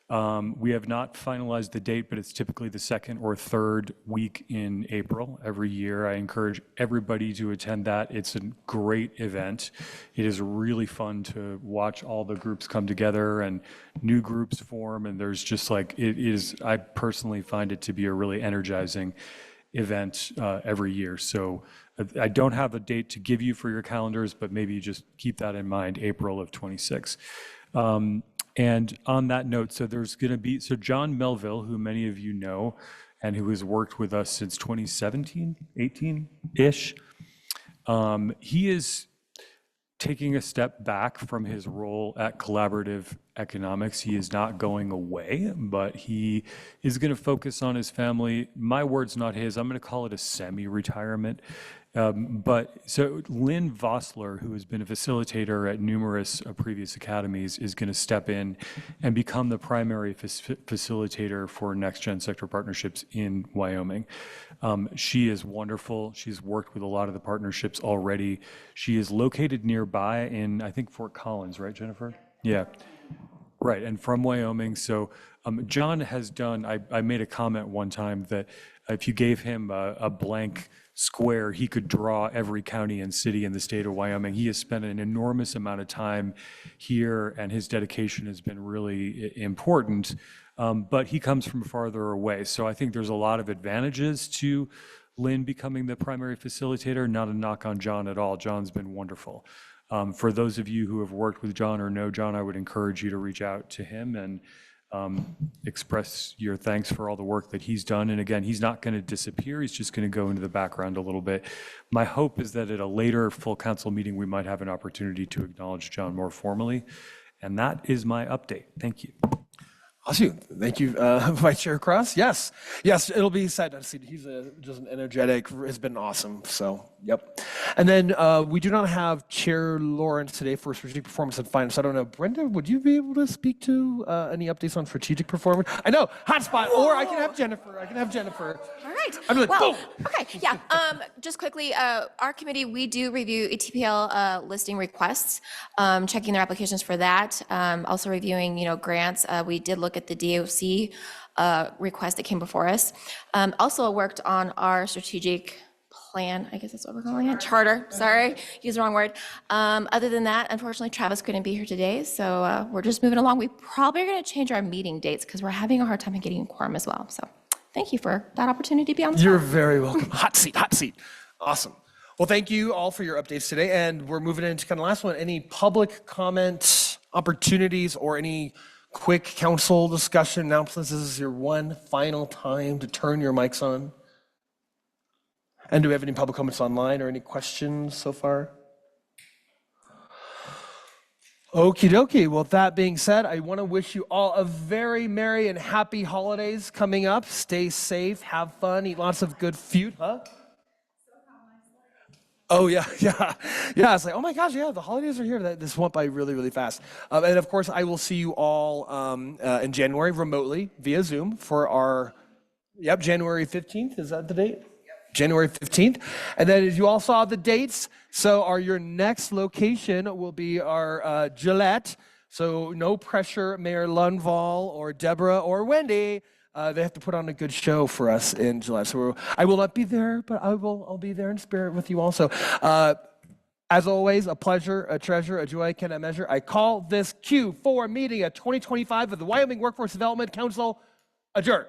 We have not finalized the date, but it's typically the second or third week in April every year. I encourage everybody to attend that. It's a great event. It is really fun to watch all the groups come together and new groups form. And there's just like, I personally find it to be a really energizing event every year. So I don't have a date to give you for your calendars, but maybe just keep that in mind, April of 26. And on that note, so there's going to be, so John Melville, who many of you know, and who has worked with us since 2017, 18-ish, he is taking a step back from his role at Collaborative Economics. He is not going away, but he is going to focus on his family. My words, not his. I'm going to call it a semi-retirement. But so Lynn Vossler, who has been a facilitator at numerous previous academies, is going to step in and become the primary facilitator for Next Gen Sector Partnerships in Wyoming. She is wonderful. She's worked with a lot of the partnerships already. She is located nearby in, I think, Fort Collins, right, Jennifer? Yeah. Right, and from Wyoming. So John has done, I made a comment one time that if you gave him a blank square, he could draw every county and city in the state of Wyoming. He has spent an enormous amount of time here, and his dedication has been really important, but he comes from farther away. So I think there's a lot of advantages to Lynn becoming the primary facilitator, not a knock on John at all. John's been wonderful. For those of you who have worked with John or know John, I would encourage you to reach out to him and express your thanks for all the work that he's done. And again, he's not going to disappear. He's just going to go into the background a little bit. My hope is that at a later full council meeting, we might have an opportunity to acknowledge John more formally. And that is my update. Thank you. Awesome. Thank you, Vice Chair Cross. Yes, it'll be sad to see. He's just an energetic, has been awesome. So, yep. And then we do not have Chair Lawrence today for strategic performance and finance. I don't know, Brenda, would you be able to speak to any updates on strategic performance? I know, hotspot, or I can have Jennifer. All right. I'm like, well, boom. okay, yeah. Just quickly, our committee, we do review ETPL listing requests, checking their applications for that. Also reviewing, grants. We did look at the DOC request that came before us. Also worked on our strategic plan, I guess that's what we're calling it, charter, sorry, use the wrong word. Other than that, unfortunately, Travis couldn't be here today, so we're just moving along. We probably are gonna change our meeting dates because we're having a hard time getting a quorum as well. So thank you for that opportunity to be on the You're spot. very welcome. Hot seat. Awesome. Well, thank you all for your updates today. And we're moving into kind of the last one. Any public comment opportunities or any quick council discussion announcements? This is your one final time to turn your mics on. And do we have any public comments online or any questions so far? Okie dokie. Well, with that being said, I want to wish you all a very merry and happy holidays coming up. Stay safe, have fun, eat lots of good food. Huh? Oh, yeah. It's like, oh my gosh, yeah, the holidays are here. This went by really, really fast. And of course, I will see you all in January remotely via Zoom for our, January 15th. Is that the date? January 15th. And then as you all saw the dates, so your next location will be our Gillette. So no pressure, Mayor Lundvall or Deborah or Wendy. They have to put on a good show for us in July. So I will not be there, but I'll be there in spirit with you also. As always, a pleasure, a treasure, a joy I cannot measure. I call this Q4 meeting of 2025 of the Wyoming Workforce Development Council adjourned.